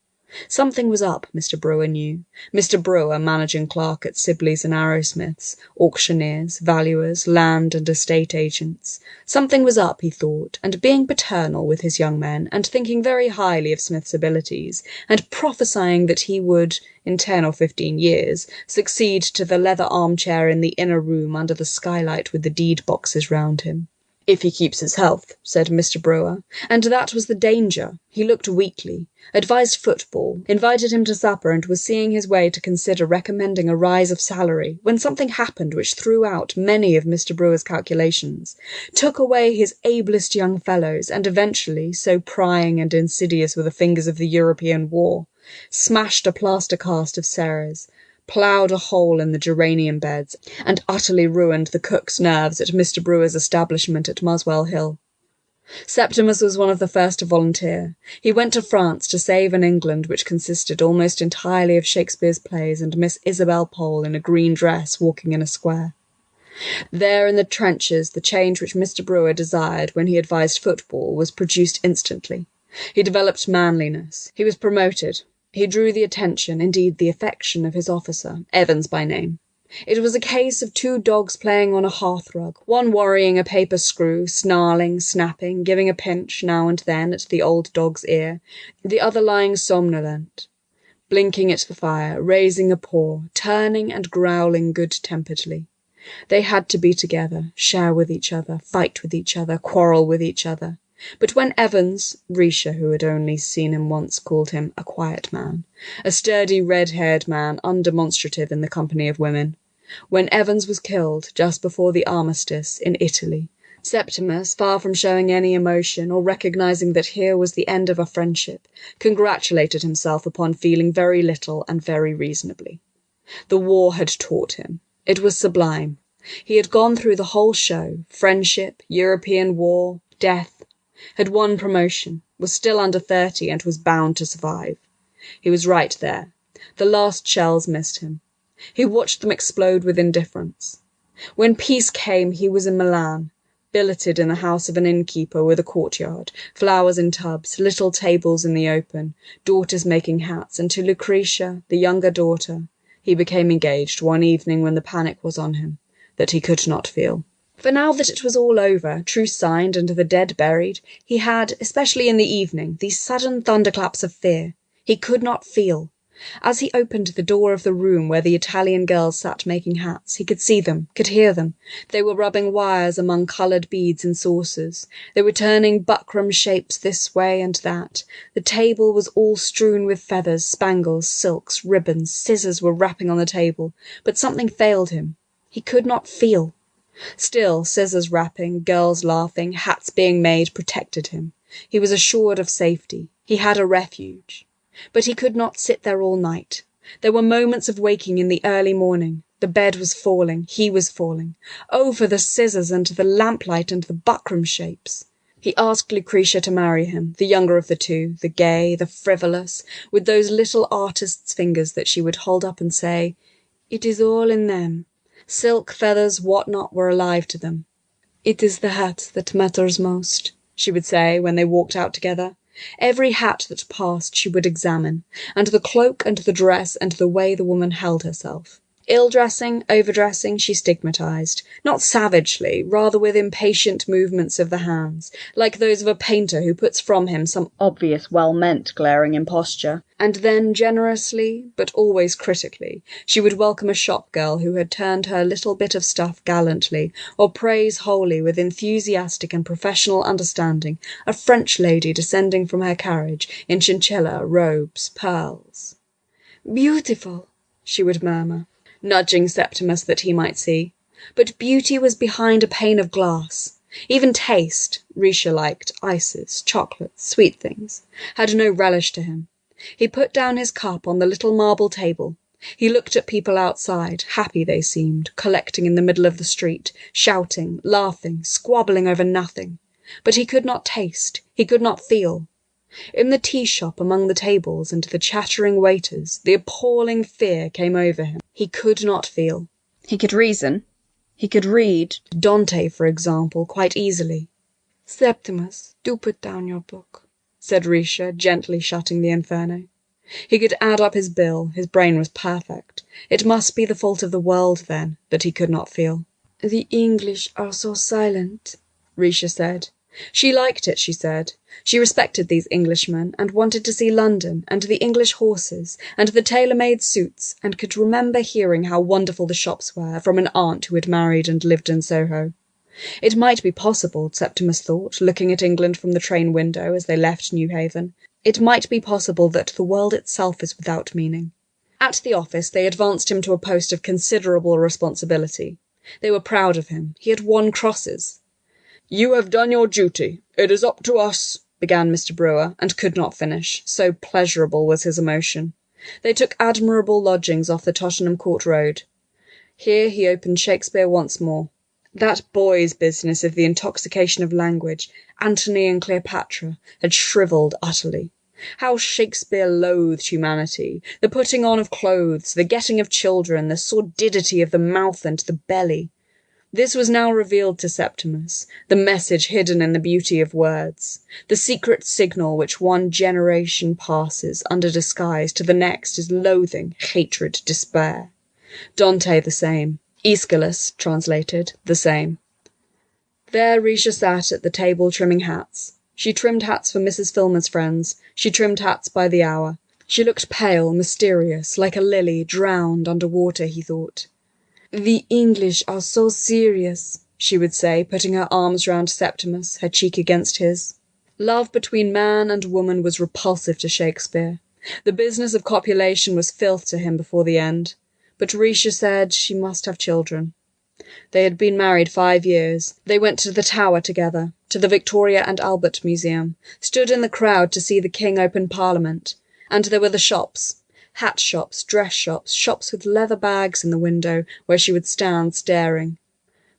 Something was up, Mr. Brewer knew. Mr. Brewer, managing clerk at Sibley's and Arrowsmith's, auctioneers, valuers, land and estate agents. Something was up, he thought, and being paternal with his young men, and thinking very highly of Smith's abilities, and prophesying that he would, in 10 or 15 years, succeed to the leather armchair in the inner room under the skylight with the deed boxes round him. "If he keeps his health," said Mr. Brewer, and that was the danger. He looked weakly, advised football, invited him to supper, and was seeing his way to consider recommending a rise of salary, when something happened which threw out many of Mr. Brewer's calculations, took away his ablest young fellows, and eventually, so prying and insidious were the fingers of the European war, smashed a plaster cast of Sarah's, ploughed a hole in the geranium beds, and utterly ruined the cook's nerves at Mr. Brewer's establishment at Muswell Hill. Septimus was one of the first to volunteer. He went to France to save an England which consisted almost entirely of Shakespeare's plays and Miss Isabel Pole in a green dress walking in a square. There in the trenches the change which Mr. Brewer desired when he advised football was produced instantly. He developed manliness. He was promoted. He drew the attention, indeed the affection, of his officer, Evans by name. It was a case of 2 dogs playing on a hearthrug, one worrying a paper screw, snarling, snapping, giving a pinch now and then at the old dog's ear, the other lying somnolent, blinking at the fire, raising a paw, turning and growling good-temperedly. They had to be together, share with each other, fight with each other, quarrel with each other. But when Evans, Risha, who had only seen him once, called him a quiet man, a sturdy red-haired man, undemonstrative in the company of women, when Evans was killed just before the armistice in Italy, Septimus, far from showing any emotion or recognising that here was the end of a friendship, congratulated himself upon feeling very little and very reasonably. The war had taught him. It was sublime. He had gone through the whole show, friendship, European war, death, had won promotion, was still under 30 and was bound to survive. He was right there. The last shells missed him. He watched them explode with indifference. When peace came, he was in Milan, billeted in the house of an innkeeper with a courtyard, flowers in tubs, little tables in the open, daughters making hats, and to Lucretia, the younger daughter, he became engaged one evening when the panic was on him, that he could not feel. For now that it was all over, truce signed and the dead buried, he had, especially in the evening, these sudden thunderclaps of fear. He could not feel. As he opened the door of the room where the Italian girls sat making hats, he could see them, could hear them. They were rubbing wires among coloured beads in saucers. They were turning buckram shapes this way and that. The table was all strewn with feathers, spangles, silks, ribbons. Scissors were rapping on the table, but something failed him. He could not feel. Still, scissors rapping, girls laughing, hats being made protected him. He was assured of safety. He had a refuge. But he could not sit there all night. There were moments of waking in the early morning. The bed was falling. He was falling. Oh, for the scissors and the lamplight and the buckram shapes! He asked Lucretia to marry him, the younger of the two, the gay, the frivolous, with those little artist's fingers that she would hold up and say, "It is all in them. Silk, feathers, what not were alive to them. It is the hat that matters most," she would say when they walked out together. Every hat that passed she would examine, and the cloak and the dress and the way the woman held herself. Ill-dressing, overdressing, she stigmatized, not savagely, rather with impatient movements of the hands, like those of a painter who puts from him some obvious well-meant glaring imposture. And then generously, but always critically, she would welcome a shop-girl who had turned her little bit of stuff gallantly, or praise wholly with enthusiastic and professional understanding a French lady descending from her carriage in chinchilla, robes, pearls. "Beautiful," she would murmur, nudging Septimus that he might see. But beauty was behind a pane of glass. Even taste, Risha liked, ices, chocolates, sweet things, had no relish to him. He put down his cup on the little marble table. He looked at people outside, happy they seemed, collecting in the middle of the street, shouting, laughing, squabbling over nothing. But he could not taste, he could not feel. In the tea-shop among the tables and the chattering waiters, the appalling fear came over him. He could not feel. He could reason. He could read Dante, for example, quite easily. "Septimus, do put down your book," said Risha, gently shutting the Inferno. He could add up his bill. His brain was perfect. It must be the fault of the world, then, that he could not feel. "The English are so silent," Risha said. She liked it, she said. She respected these Englishmen, and wanted to see London, and the English horses, and the tailor-made suits, and could remember hearing how wonderful the shops were from an aunt who had married and lived in Soho. It might be possible, Septimus thought, looking at England from the train window as they left Newhaven, it might be possible that the world itself is without meaning. At the office they advanced him to a post of considerable responsibility. They were proud of him. He had won crosses. "You have done your duty. It is up to us," began Mr. Brewer, and could not finish, so pleasurable was his emotion. They took admirable lodgings off the Tottenham Court Road. Here he opened Shakespeare once more. That boy's business of the intoxication of language, Antony and Cleopatra, had shrivelled utterly. How Shakespeare loathed humanity, the putting on of clothes, the getting of children, the sordidity of the mouth and the belly. This was now revealed to Septimus, the message hidden in the beauty of words, the secret signal which one generation passes under disguise to the next is loathing, hatred, despair. Dante the same. Aeschylus, translated, the same. There Risha sat at the table trimming hats. She trimmed hats for Mrs. Filmer's friends. She trimmed hats by the hour. She looked pale, mysterious, like a lily drowned under water, he thought. "The English are so serious," she would say, putting her arms round Septimus, her cheek against his. Love between man and woman was repulsive to Shakespeare. The business of copulation was filth to him before the end. But Risha said she must have children. They had been married 5 years. They went to the Tower together, to the Victoria and Albert Museum, stood in the crowd to see the King open Parliament. And there were the shops. Hat shops, dress shops, shops with leather bags in the window where she would stand staring.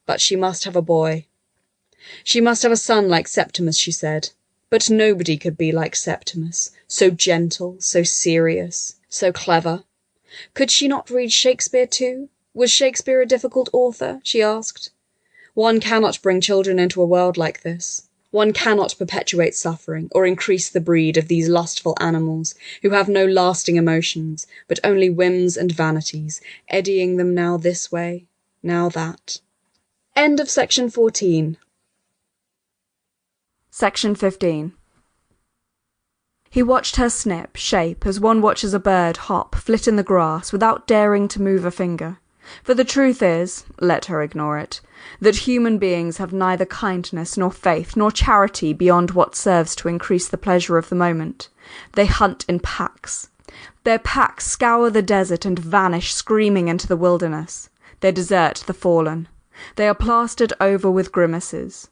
But she must have a boy. She must have a son like Septimus, she said. But nobody could be like Septimus, so gentle, so serious, so clever. Could she not read Shakespeare too? Was Shakespeare a difficult author? She asked. One cannot bring children into a world like this. One cannot perpetuate suffering or increase the breed of these lustful animals who have no lasting emotions, but only whims and vanities, eddying them now this way, now that. End of section 14. Section 15. He watched her snip, shape, as one watches a bird hop, flit in the grass, without daring to move a finger. For the truth is, let her ignore it, that human beings have neither kindness nor faith nor charity beyond what serves to increase the pleasure of the moment. They hunt in packs. Their packs scour the desert and vanish screaming into the wilderness. They desert the fallen. They are plastered over with grimaces.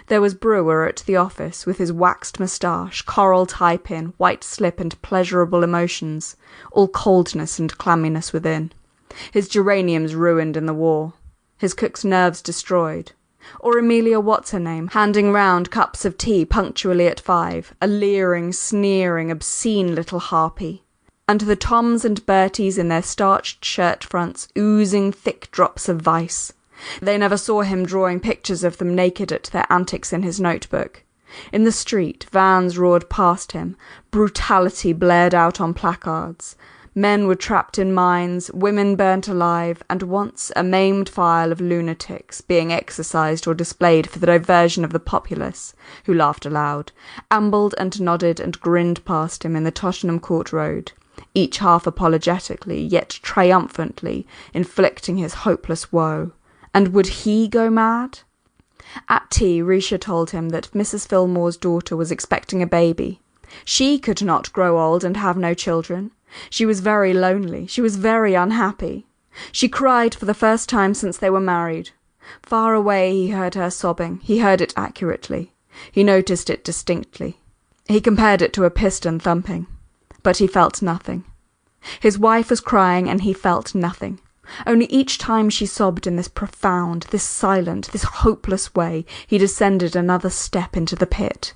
There was Brewer at the office, with his waxed moustache, coral tie-pin, white slip and pleasurable emotions, all coldness and clamminess within. His geraniums ruined in the war. His cook's nerves destroyed. Or Amelia What's-her-name, handing round cups of tea punctually at 5, a leering, sneering, obscene little harpy. And the Toms and Berties in their starched shirt fronts oozing thick drops of vice. They never saw him drawing pictures of them naked at their antics in his notebook. In the street, vans roared past him, brutality blared out on placards. Men were trapped in mines, women burnt alive, and once a maimed file of lunatics being exercised or displayed for the diversion of the populace, who laughed aloud, ambled and nodded and grinned past him in the Tottenham Court Road, each half apologetically, yet triumphantly, inflicting his hopeless woe. And would he go mad? At tea, Risha told him that Mrs. Fillmore's daughter was expecting a baby. She could not grow old and have no children. She was very lonely. She was very unhappy. She cried for the first time since they were married. Far away he heard her sobbing. He heard it accurately. He noticed it distinctly. He compared it to a piston thumping. But he felt nothing. His wife was crying and he felt nothing. Only each time she sobbed in this profound, this silent, this hopeless way, he descended another step into the pit.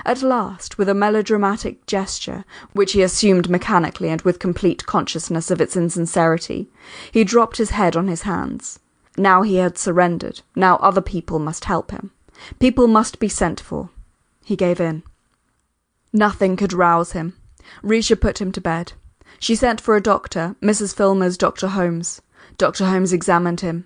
At last, with a melodramatic gesture, which he assumed mechanically and with complete consciousness of its insincerity, he dropped his head on his hands. Now he had surrendered. Now other people must help him. People must be sent for. He gave in. Nothing could rouse him. Risha put him to bed. She sent for a doctor, Mrs. Filmer's Dr. Holmes. Dr. Holmes examined him.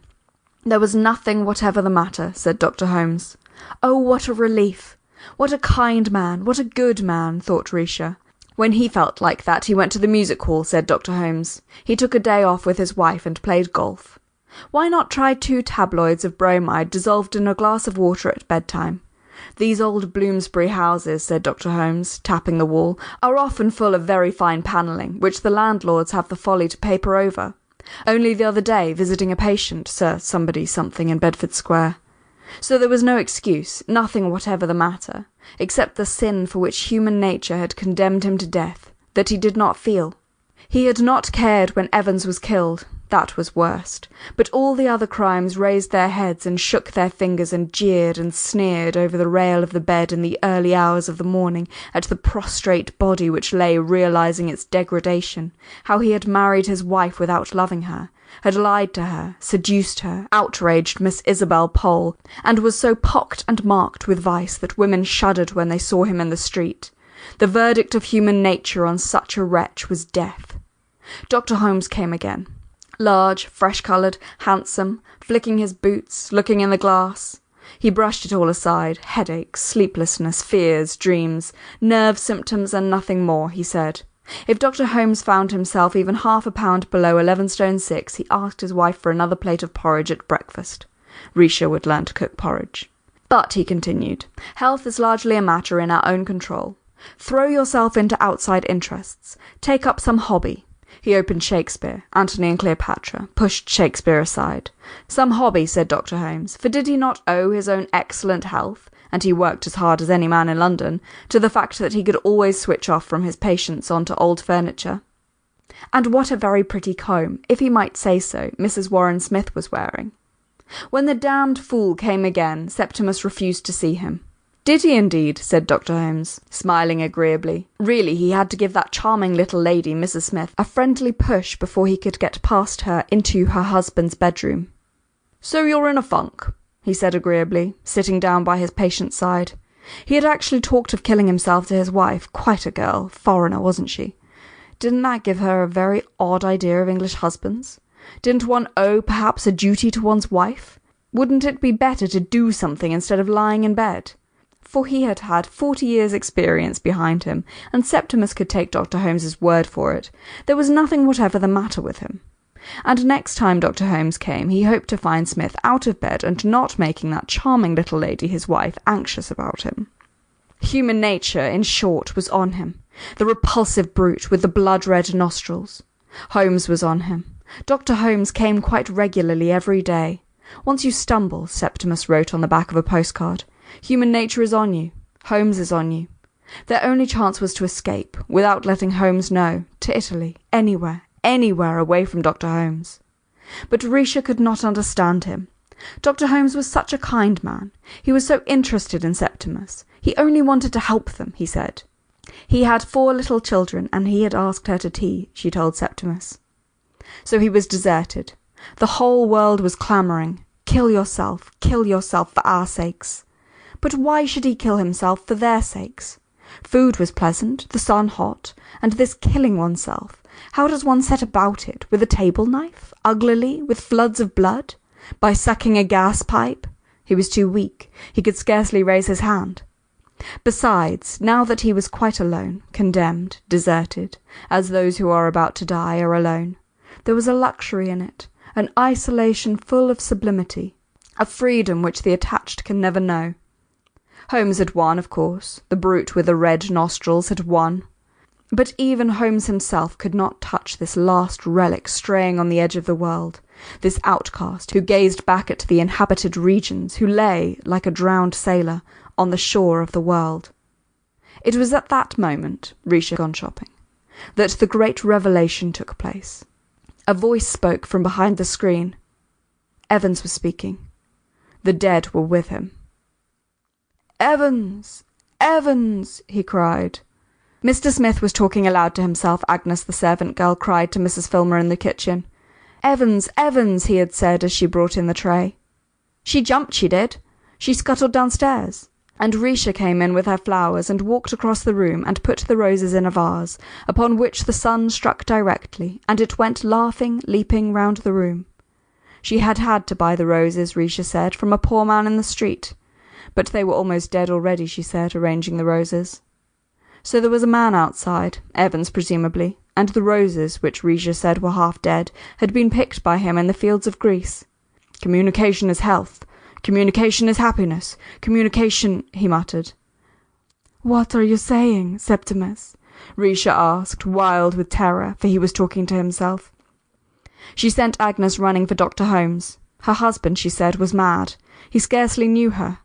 There was nothing whatever the matter, said Dr. Holmes. Oh, what a relief! What a kind man, what a good man, thought Risha. When he felt like that, he went to the music hall, said Dr. Holmes. He took a day off with his wife and played golf. Why not try 2 tabloids of bromide dissolved in a glass of water at bedtime? These old Bloomsbury houses, said Dr. Holmes, tapping the wall, are often full of very fine panelling, which the landlords have the folly to paper over. Only the other day, visiting a patient, Sir Somebody something in Bedford Square. So there was no excuse, nothing whatever the matter, except the sin for which human nature had condemned him to death, that he did not feel. He had not cared when Evans was killed. That was worst. But all the other crimes raised their heads and shook their fingers and jeered and sneered over the rail of the bed in the early hours of the morning at the prostrate body which lay realizing its degradation, how he had married his wife without loving her, had lied to her, seduced her, outraged Miss Isabel Pole, and was so pocked and marked with vice that women shuddered when they saw him in the street. The verdict of human nature on such a wretch was death. Dr. Holmes came again. Large, fresh-coloured, handsome, flicking his boots, looking in the glass. He brushed it all aside. Headaches, sleeplessness, fears, dreams, nerve symptoms and nothing more, he said. If Dr. Holmes found himself even half a pound below 11 stone 6, he asked his wife for another plate of porridge at breakfast. Risha would learn to cook porridge. But, he continued, health is largely a matter in our own control. Throw yourself into outside interests. Take up some hobby. He opened Shakespeare, Antony and Cleopatra, pushed Shakespeare aside. Some hobby, said Dr. Holmes, for did he not owe his own excellent health, and he worked as hard as any man in London, to the fact that he could always switch off from his patients onto old furniture? And what a very pretty comb, if he might say so, Mrs. Warren Smith was wearing. When the damned fool came again, Septimus refused to see him. Did he indeed? Said Dr. Holmes, smiling agreeably. Really, he had to give that charming little lady, Mrs. Smith, a friendly push before he could get past her into her husband's bedroom. So you're in a funk, he said agreeably, sitting down by his patient's side. He had actually talked of killing himself to his wife, quite a girl, foreigner, wasn't she? Didn't that give her a very odd idea of English husbands? Didn't one owe perhaps a duty to one's wife? Wouldn't it be better to do something instead of lying in bed? For he had had 40 years' experience behind him, and Septimus could take Dr. Holmes's word for it. There was nothing whatever the matter with him. And next time Dr. Holmes came, he hoped to find Smith out of bed and not making that charming little lady, his wife, anxious about him. Human nature, in short, was on him. The repulsive brute with the blood-red nostrils. Holmes was on him. Dr. Holmes came quite regularly every day. Once you stumble, Septimus wrote on the back of a postcard, Human nature is on you. Holmes is on you. Their only chance was to escape, without letting Holmes know, to Italy, anywhere away from Dr. Holmes. But Risha could not understand him. Dr. Holmes was such a kind man. He was so interested in Septimus. He only wanted to help them, he said. He had 4 little children, and he had asked her to tea, she told Septimus. So he was deserted. The whole world was clamouring, kill yourself for our sakes. But why should he kill himself for their sakes? Food was pleasant, the sun hot, and this killing oneself, how does one set about it? With a table knife? Uglily? With floods of blood? By sucking a gas pipe? He was too weak. He could scarcely raise his hand. Besides, now that he was quite alone, condemned, deserted, as those who are about to die are alone, there was a luxury in it, an isolation full of sublimity, a freedom which the attached can never know. Holmes had won, of course. The brute with the red nostrils had won. But even Holmes himself could not touch this last relic straying on the edge of the world, this outcast who gazed back at the inhabited regions, who lay, like a drowned sailor, on the shore of the world. It was at that moment, Risha had gone shopping, that the great revelation took place. A voice spoke from behind the screen. Evans was speaking. The dead were with him. "Evans! Evans!" he cried. Mr. Smith was talking aloud to himself. Agnes, the servant girl, cried to Mrs. Filmer in the kitchen. "Evans! Evans!" he had said as she brought in the tray. "She jumped, she did. She scuttled downstairs." And Risha came in with her flowers and walked across the room and put the roses in a vase, upon which the sun struck directly, and it went laughing, leaping round the room. She had had to buy the roses, Risha said, from a poor man in the street. But they were almost dead already, she said, arranging the roses. So there was a man outside, Evans presumably, and the roses, which Risha said were half dead, had been picked by him in the fields of Greece. "Communication is health. Communication is happiness. Communication," he muttered. "What are you saying, Septimus?" Risha asked, wild with terror, for he was talking to himself. She sent Agnes running for Dr. Holmes. Her husband, she said, was mad. He scarcely knew her.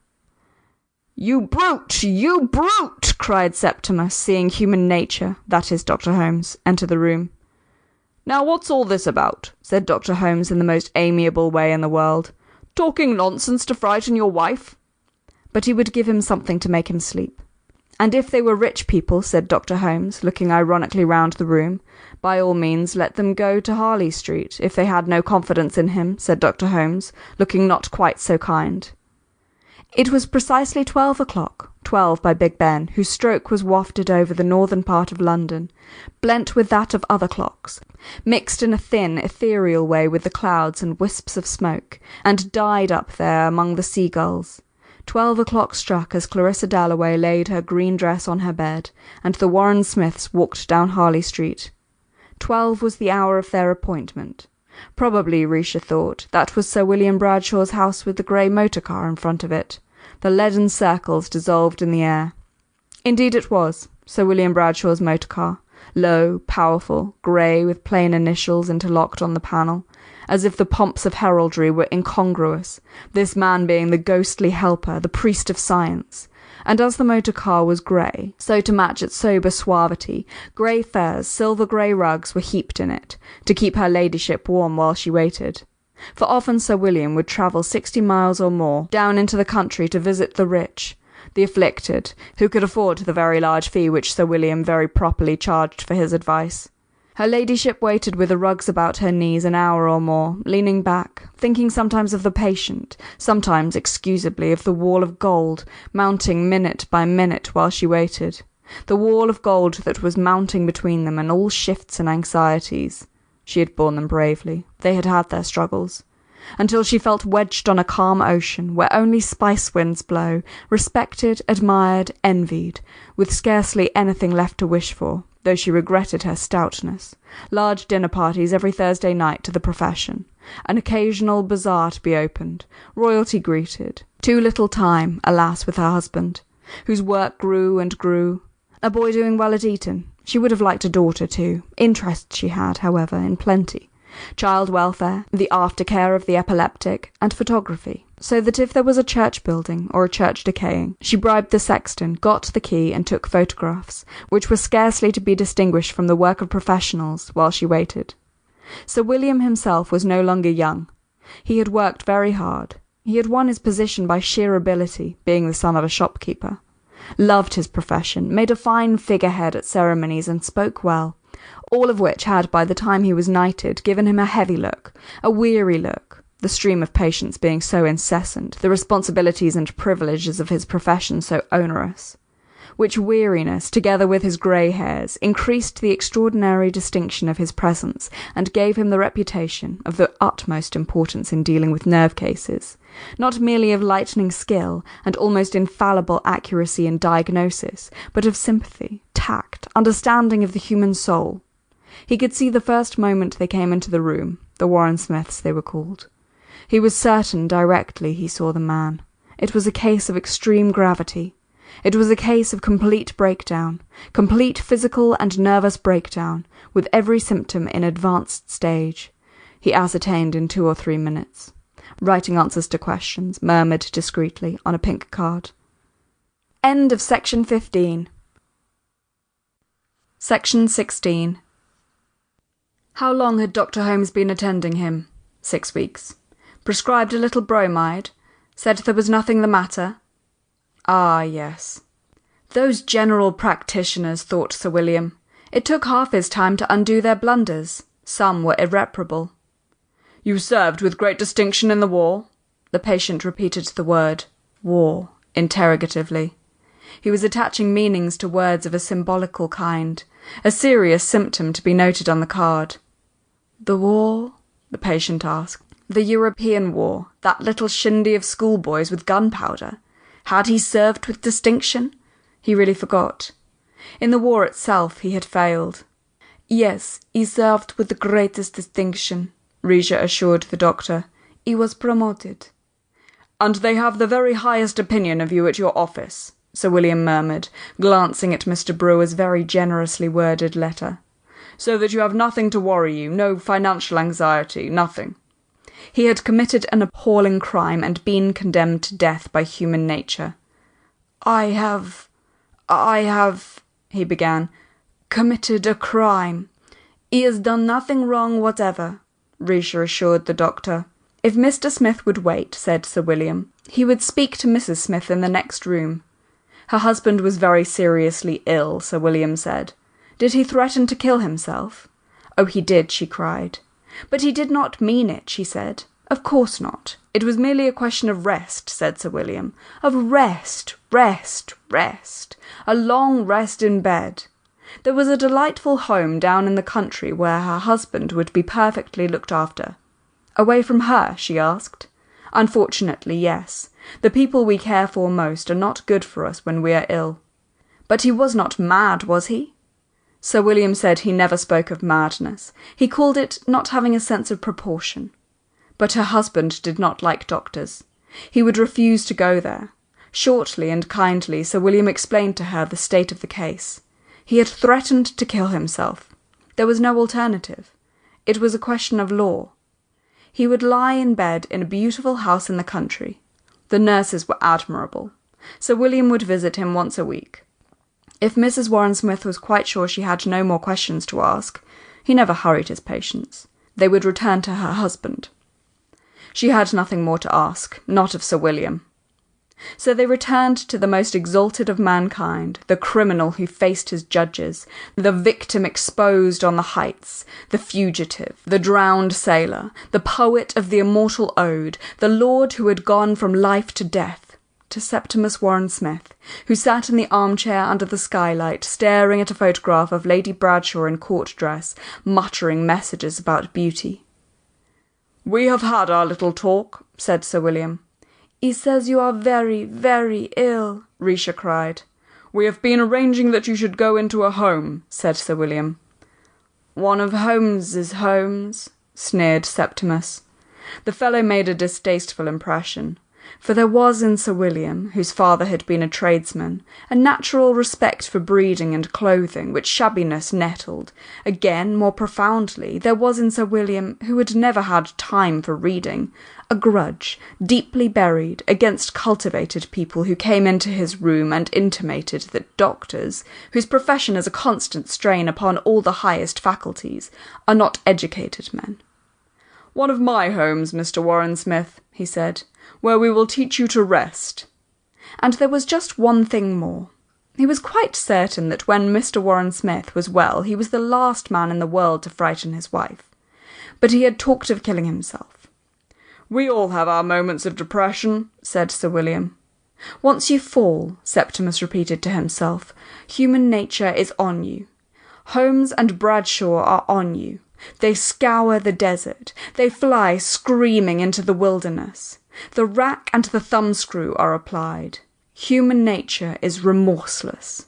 "You brute! You brute!" cried Septimus, seeing human nature, that is Dr. Holmes, enter the room. "Now what's all this about?" said Dr. Holmes in the most amiable way in the world. "Talking nonsense to frighten your wife?" But he would give him something to make him sleep. And if they were rich people, said Dr. Holmes, looking ironically round the room, by all means let them go to Harley Street. If they had no confidence in him, said Dr. Holmes, looking not quite so kind. It was precisely 12 o'clock, 12 by Big Ben, whose stroke was wafted over the northern part of London, blent with that of other clocks, mixed in a thin, ethereal way with the clouds and wisps of smoke, and died up there among the seagulls. 12 o'clock struck as Clarissa Dalloway laid her green dress on her bed, and the Warren Smiths walked down Harley Street. 12 was the hour of their appointment. Probably, Risha thought, that was Sir William Bradshaw's house with the grey motor car in front of it. The leaden circles dissolved in the air. Indeed it was, Sir William Bradshaw's motor car, low, powerful, grey, with plain initials interlocked on the panel, as if the pomps of heraldry were incongruous, this man being the ghostly helper, the priest of science. And as the motor car was grey, so to match its sober suavity, grey furs, silver grey rugs were heaped in it, to keep her ladyship warm while she waited. For often Sir William would travel 60 miles or more, down into the country to visit the rich, the afflicted, who could afford the very large fee which Sir William very properly charged for his advice. Her ladyship waited with the rugs about her knees an hour or more, leaning back, thinking sometimes of the patient, sometimes, excusably, of the wall of gold, mounting minute by minute while she waited. The wall of gold that was mounting between them and all shifts and anxieties. She had borne them bravely. They had had their struggles. Until she felt wedged on a calm ocean, where only spice winds blow, respected, admired, envied, with scarcely anything left to wish for, though she regretted her stoutness, large dinner parties every Thursday night to the profession, an occasional bazaar to be opened, royalty greeted, too little time, alas, with her husband, whose work grew and grew, a boy doing well at Eton. She would have liked a daughter too. Interests she had, however, in plenty. Child welfare, the aftercare of the epileptic, and photography. so that if there was a church building or a church decaying, she bribed the sexton, got the key, and took photographs, which were scarcely to be distinguished from the work of professionals, while she waited. Sir William himself was no longer young. He had worked very hard. He had won his position by sheer ability, being the son of a shopkeeper, loved his profession, made a fine figurehead at ceremonies, and spoke well, all of which had, by the time he was knighted, given him a heavy look, a weary look, the stream of patients being so incessant, the responsibilities and privileges of his profession so onerous, which weariness, together with his grey hairs, increased the extraordinary distinction of his presence, and gave him the reputation of the utmost importance in dealing with nerve cases, not merely of lightning skill and almost infallible accuracy in diagnosis, but of sympathy, tact, understanding of the human soul. He could see the first moment they came into the room, the Warren Smiths they were called. He was certain directly he saw the man. It was a case of extreme gravity. It was a case of complete breakdown, complete physical and nervous breakdown, with every symptom in advanced stage, he ascertained in 2 or 3 minutes, writing answers to questions, murmured discreetly, on a pink card. End of section 15. Section 16. How long had Dr. Holmes been attending him? 6 weeks. Prescribed a little bromide. Said there was nothing the matter. Ah, yes. Those general practitioners, thought Sir William. It took half his time to undo their blunders. Some were irreparable. You served with great distinction in the war? The patient repeated the word, war, interrogatively. He was attaching meanings to words of a symbolical kind, a serious symptom to be noted on the card. The war? The patient asked. The European war, that little shindy of schoolboys with gunpowder. Had he served with distinction? He really forgot. In the war itself he had failed. Yes, he served with the greatest distinction, Risha assured the doctor. He was promoted. And they have the very highest opinion of you at your office, Sir William murmured, glancing at Mr. Brewer's very generously worded letter. So that you have nothing to worry you, no financial anxiety, nothing. He had committed an appalling crime and been condemned to death by human nature. I have, he began, committed a crime. He has done nothing wrong whatever, Risha assured the doctor. If Mr. Smith would wait, said Sir William, he would speak to Mrs. Smith in the next room. Her husband was very seriously ill, Sir William said. Did he threaten to kill himself? Oh, he did, she cried. But he did not mean it, she said. Of course not. It was merely a question of rest, said Sir William. Of rest, rest, rest. A long rest in bed. There was a delightful home down in the country where her husband would be perfectly looked after. Away from her, she asked. Unfortunately, yes. The people we care for most are not good for us when we are ill. But he was not mad, was he? Sir William said he never spoke of madness. He called it not having a sense of proportion. But her husband did not like doctors. He would refuse to go there. Shortly and kindly, Sir William explained to her the state of the case. He had threatened to kill himself. There was no alternative. It was a question of law. He would lie in bed in a beautiful house in the country. The nurses were admirable. Sir William would visit him once a week. If Mrs. Warren Smith was quite sure she had no more questions to ask, he never hurried his patients. They would return to her husband. She had nothing more to ask, not of Sir William. So they returned to the most exalted of mankind, the criminal who faced his judges, the victim exposed on the heights, the fugitive, the drowned sailor, the poet of the immortal ode, the lord who had gone from life to death, to Septimus Warren Smith, who sat in the armchair under the skylight, staring at a photograph of Lady Bradshaw in court dress, muttering messages about beauty. "We have had our little talk," said Sir William. "He says you are very, very ill," Risha cried. "We have been arranging that you should go into a home," said Sir William. "One of Holmes's homes," sneered Septimus. The fellow made a distasteful impression. for there was in Sir William, whose father had been a tradesman, a natural respect for breeding and clothing which shabbiness nettled. Again, more profoundly, there was in Sir William, who had never had time for reading, a grudge, deeply buried, against cultivated people who came into his room and intimated that doctors, whose profession is a constant strain upon all the highest faculties, are not educated men. "One of my homes, Mr. Warren Smith," he said, "where we will teach you to rest." And there was just one thing more. He was quite certain that when Mr. Warren Smith was well he was the last man in the world to frighten his wife. But he had talked of killing himself. "We all have our moments of depression," said Sir William. "Once you fall," Septimus repeated to himself, "human nature is on you. Holmes and Bradshaw are on you. They scour the desert. They fly screaming into the wilderness. The rack and the thumbscrew are applied. Human nature is remorseless."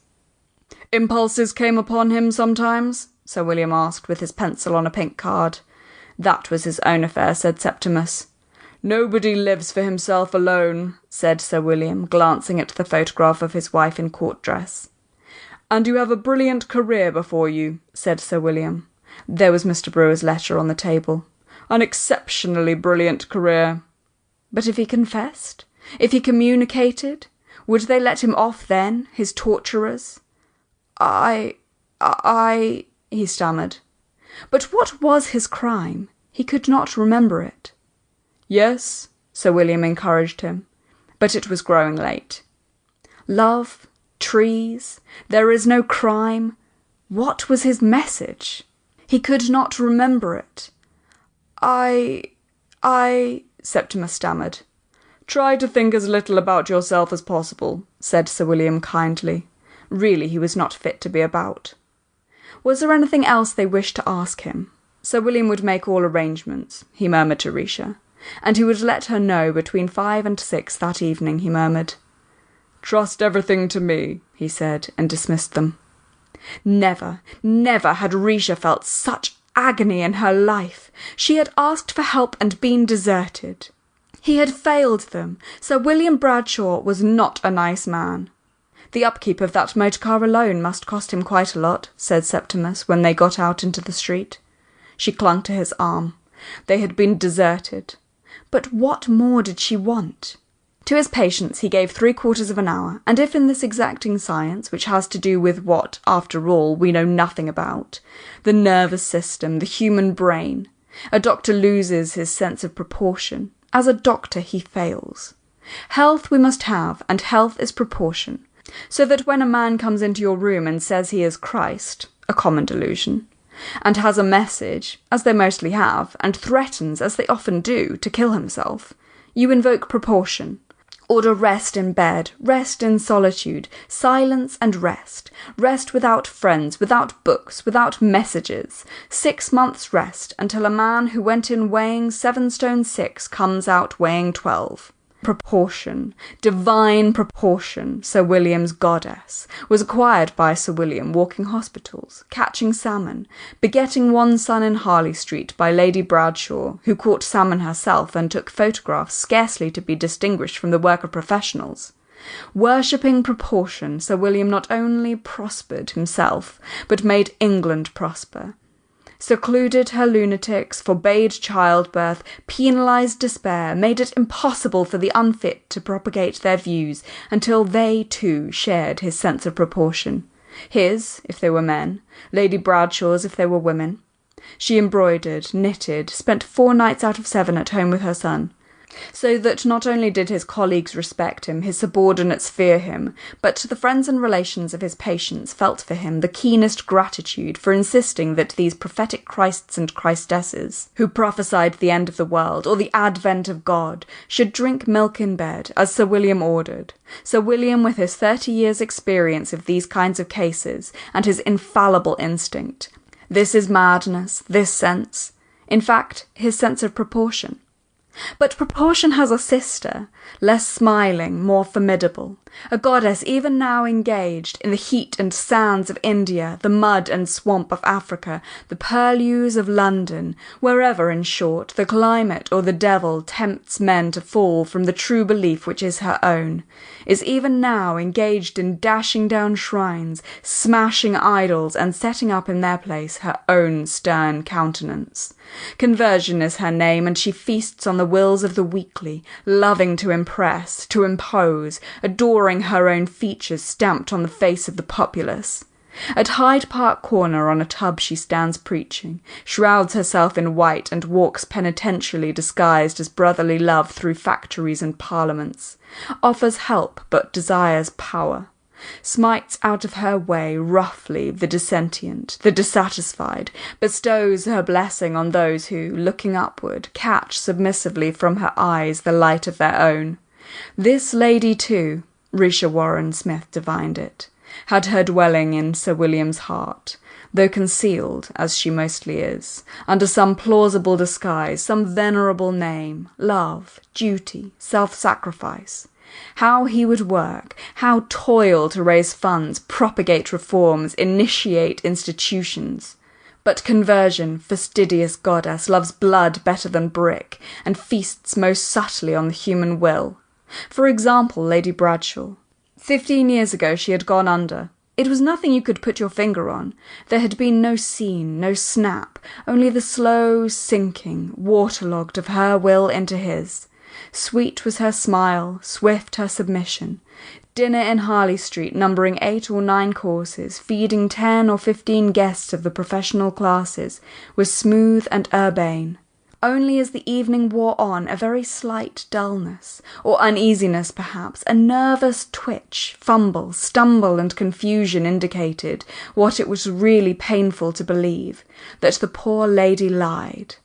"Impulses came upon him sometimes?" Sir William asked, with his pencil on a pink card. "That was his own affair," said Septimus. "Nobody lives for himself alone," said Sir William, glancing at the photograph of his wife in court dress. "And you have a brilliant career before you," said Sir William. There was Mr. Brewer's letter on the table. "An exceptionally brilliant career." But if he confessed? If he communicated? Would they let him off then, his torturers? I, he stammered. But what was his crime? He could not remember it. "Yes," Sir William encouraged him, but it was growing late. Love, trees, there is no crime. What was his message? He could not remember it. I, Septimus stammered. "Try to think as little about yourself as possible," said Sir William kindly. Really, he was not fit to be about. Was there anything else they wished to ask him? Sir William would make all arrangements, he murmured to Risha, and he would let her know between 5 and 6 that evening, he murmured. "Trust everything to me," he said, and dismissed them. Never, never had Risha felt such agony in her life. She had asked for help and been deserted. He had failed them. Sir William Bradshaw was not a nice man. "The upkeep of that motor car alone must cost him quite a lot," said Septimus when they got out into the street. She clung to his arm. They had been deserted. But what more did she want? To his patients he gave 3/4 of an hour, and if in this exacting science, which has to do with what, after all, we know nothing about, the nervous system, the human brain, a doctor loses his sense of proportion, as a doctor he fails. Health we must have, and health is proportion, so that when a man comes into your room and says he is Christ, a common delusion, and has a message, as they mostly have, and threatens, as they often do, to kill himself, you invoke proportion. Order rest in bed, rest in solitude, silence and rest, rest without friends, without books, without messages, 6 months' rest until a man who went in weighing 7 stone 6 comes out weighing 12. Proportion, divine proportion, Sir William's goddess, was acquired by Sir William walking hospitals, catching salmon, begetting one son in Harley Street by Lady Bradshaw, who caught salmon herself and took photographs scarcely to be distinguished from the work of professionals. Worshipping proportion, Sir William not only prospered himself, but made England prosper. Secluded her lunatics, forbade childbirth, penalised despair, made it impossible for the unfit to propagate their views, until they, too, shared his sense of proportion. His, if they were men, Lady Bradshaw's, if they were women. She embroidered, knitted, spent 4 nights out of 7 at home with her son, so that not only did his colleagues respect him, his subordinates fear him, but the friends and relations of his patients felt for him the keenest gratitude for insisting that these prophetic Christs and Christesses, who prophesied the end of the world, or the advent of God, should drink milk in bed, as Sir William ordered. Sir William, with his 30 years' experience of these kinds of cases, and his infallible instinct. This is madness, this sense. In fact, his sense of proportion. But proportion has a sister, less smiling, more formidable, A goddess even now engaged in the heat and sands of India, the mud and swamp of Africa, the purlieus of London, wherever, in short, the climate or the devil tempts men to fall from the true belief which is her own, is even now engaged in dashing down shrines, smashing idols, and setting up in their place her own stern countenance. Conversion is her name, and she feasts on the wills of the weakly, loving to impress, to impose, adoring her own features stamped on the face of the populace. At Hyde Park Corner on a tub she stands preaching, shrouds herself in white and walks penitentially disguised as brotherly love through factories and parliaments, offers help but desires power, smites out of her way roughly the dissentient, the dissatisfied, bestows her blessing on those who, looking upward, catch submissively from her eyes the light of their own. This lady, too, Risha Warren Smith divined it, had her dwelling in Sir William's heart, though concealed, as she mostly is, under some plausible disguise, some venerable name, love, duty, self-sacrifice. How he would work, how toil to raise funds, propagate reforms, initiate institutions. But conversion, fastidious goddess, loves blood better than brick, and feasts most subtly on the human will. For example, Lady Bradshaw. 15 years ago she had gone under. It was nothing you could put your finger on. There had been no scene, no snap, only the slow sinking, waterlogged of her will into his. Sweet was her smile, swift her submission. Dinner in Harley Street, numbering 8 or 9 courses, feeding 10 or 15 guests of the professional classes, was smooth and urbane. Only as the evening wore on, a very slight dullness, or uneasiness perhaps, a nervous twitch, fumble, stumble, and confusion indicated what it was really painful to believe, that the poor lady lied.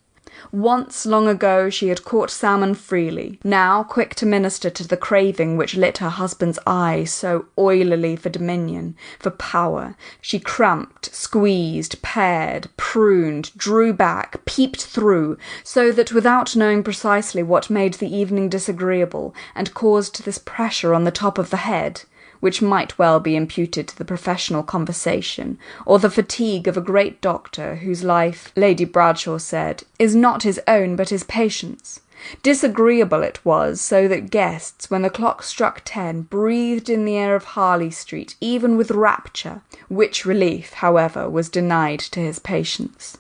Once, long ago, she had caught salmon freely, now, quick to minister to the craving which lit her husband's eye so oilily for dominion, for power, she cramped, squeezed, pared, pruned, drew back, peeped through, so that without knowing precisely what made the evening disagreeable, and caused this pressure on the top of the head, which might well be imputed to the professional conversation, or the fatigue of a great doctor whose life, Lady Bradshaw said, is not his own but his patient's. Disagreeable it was, so that guests, when the clock struck 10, breathed in the air of Harley Street, even with rapture, which relief, however, was denied to his patients.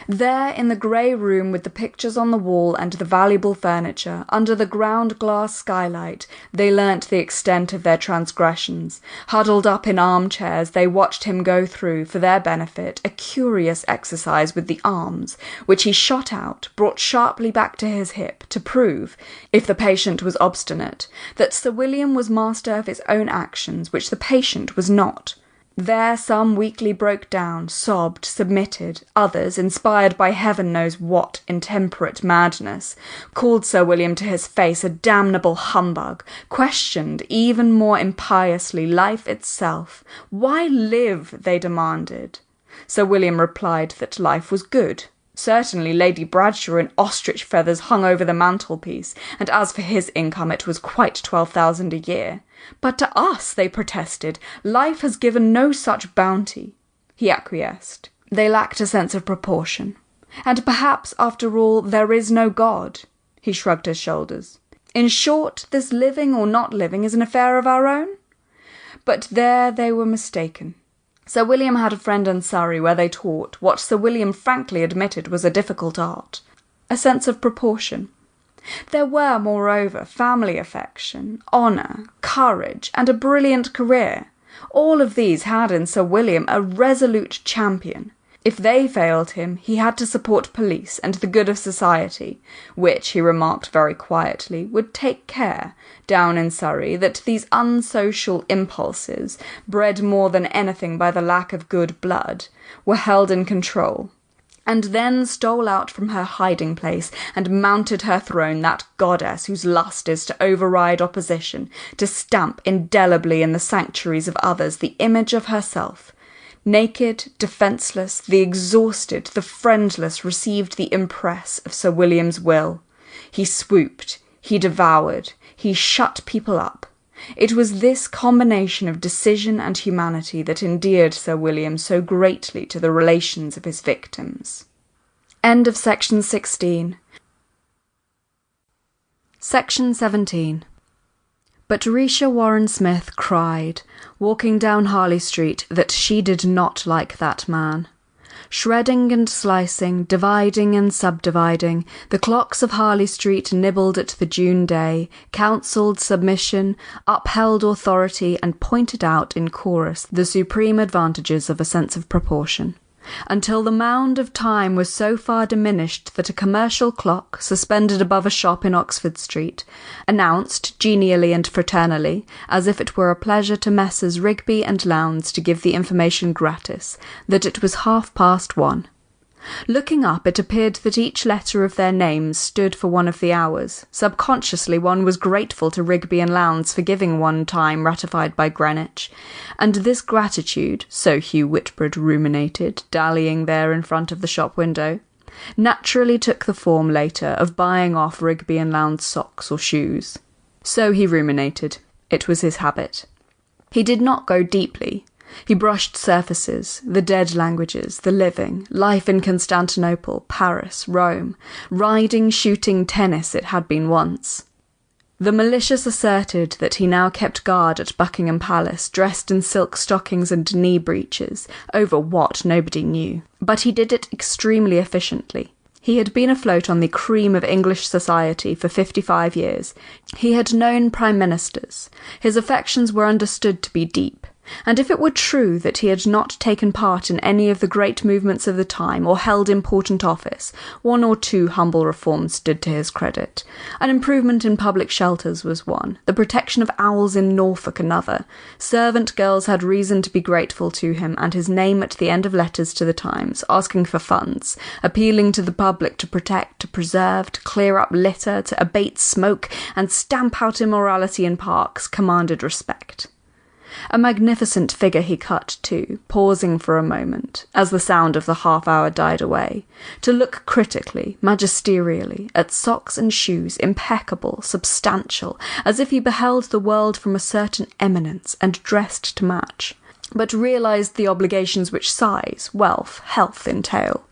There, in the grey room with the pictures on the wall and the valuable furniture, under the ground-glass skylight, they learnt the extent of their transgressions. Huddled up in armchairs, they watched him go through, for their benefit, a curious exercise with the arms, which he shot out, brought sharply back to his hip, to prove, if the patient was obstinate, that Sir William was master of his own actions, which the patient was not. There some weakly broke down, sobbed, submitted. Others, inspired by heaven knows what intemperate madness, called Sir William to his face a damnable humbug, questioned, even more impiously, life itself. Why live, they demanded. Sir William replied that life was good. Certainly Lady Bradshaw in ostrich feathers hung over the mantelpiece, and as for his income it was quite 12,000 a year. But to us, they protested, life has given no such bounty. He acquiesced. They lacked a sense of proportion. And perhaps, after all, there is no God. He shrugged his shoulders. In short, this living or not living is an affair of our own. But there they were mistaken. Sir William had a friend in Surrey where they taught what Sir William frankly admitted was a difficult art, a sense of proportion. There were, moreover, family affection, honour, courage, and a brilliant career. All of these had in Sir William a resolute champion. If they failed him, he had to support police and the good of society, which, he remarked very quietly, would take care, down in Surrey, that these unsocial impulses, bred more than anything by the lack of good blood, were held in control. And then stole out from her hiding-place and mounted her throne that goddess whose lust is to override opposition, to stamp indelibly in the sanctuaries of others the image of herself. Naked, defenceless, the exhausted, the friendless received the impress of Sir William's will. He swooped, he devoured, he shut people up. It was this combination of decision and humanity that endeared Sir William so greatly to the relations of his victims. End of section 16. Section 17. But Risha Warren Smith cried, walking down Harley Street, that she did not like that man. Shredding and slicing, dividing and subdividing, the clocks of Harley Street nibbled at the June day, counselled submission, upheld authority, and pointed out in chorus the supreme advantages of a sense of proportion, until the mound of time was so far diminished that a commercial clock, suspended above a shop in Oxford Street, announced, genially and fraternally, as if it were a pleasure to Messrs. Rigby and Lowndes to give the information gratis, that it was 1:30. Looking up, it appeared that each letter of their names stood for one of the hours. Subconsciously, one was grateful to Rigby and Lowndes for giving one time ratified by Greenwich, and this gratitude, so Hugh Whitbread ruminated, dallying there in front of the shop window, naturally took the form later of buying off Rigby and Lowndes' socks or shoes. So he ruminated. It was his habit. He did not go deeply. He brushed surfaces, the dead languages, the living, life in Constantinople, Paris, Rome, riding, shooting, tennis it had been once. The malicious asserted that he now kept guard at Buckingham Palace, dressed in silk stockings and knee breeches, over what nobody knew. But he did it extremely efficiently. He had been afloat on the cream of English society for 55 years. He had known prime ministers. His affections were understood to be deep. And if it were true that he had not taken part in any of the great movements of the time or held important office, one or two humble reforms stood to his credit. An improvement in public shelters was one, the protection of owls in Norfolk another. Servant girls had reason to be grateful to him, and his name at the end of letters to the Times, asking for funds, appealing to the public to protect, to preserve, to clear up litter, to abate smoke, and stamp out immorality in parks, commanded respect. A magnificent figure he cut, too, pausing for a moment, as the sound of the half-hour died away, to look critically, magisterially, at socks and shoes, impeccable, substantial, as if he beheld the world from a certain eminence and dressed to match, but realised the obligations which size, wealth, health entail,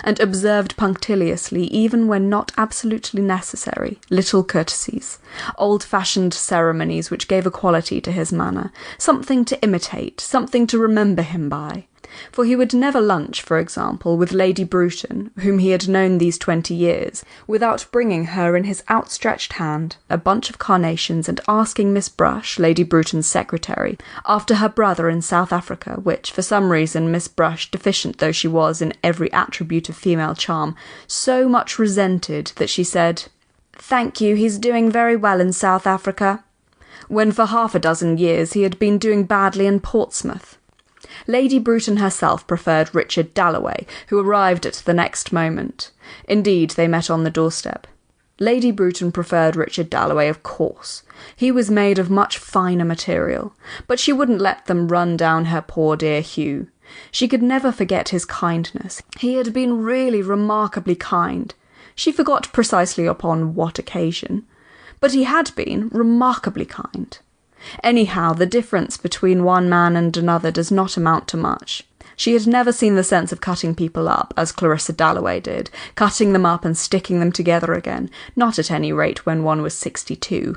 and observed punctiliously, even when not absolutely necessary, little courtesies, old-fashioned ceremonies which gave a quality to his manner, something to imitate, something to remember him by. For he would never lunch, for example, with Lady Bruton, whom he had known these 20 years, without bringing her in his outstretched hand a bunch of carnations and asking Miss Brush, Lady Bruton's secretary, after her brother in South Africa, which, for some reason, Miss Brush, deficient though she was in every attribute of female charm, so much resented that she said, "Thank you, he's doing very well in South Africa," when for 6 years he had been doing badly in Portsmouth. Lady Bruton herself preferred Richard Dalloway, who arrived at the next moment. Indeed, they met on the doorstep. Lady Bruton preferred Richard Dalloway, of course. He was made of much finer material, but she wouldn't let them run down her poor dear Hugh. She could never forget his kindness. He had been really remarkably kind. She forgot precisely upon what occasion, but he had been remarkably kind. Anyhow, the difference between one man and another does not amount to much. She had never seen the sense of cutting people up, as Clarissa Dalloway did, cutting them up and sticking them together again, not at any rate when one was 62.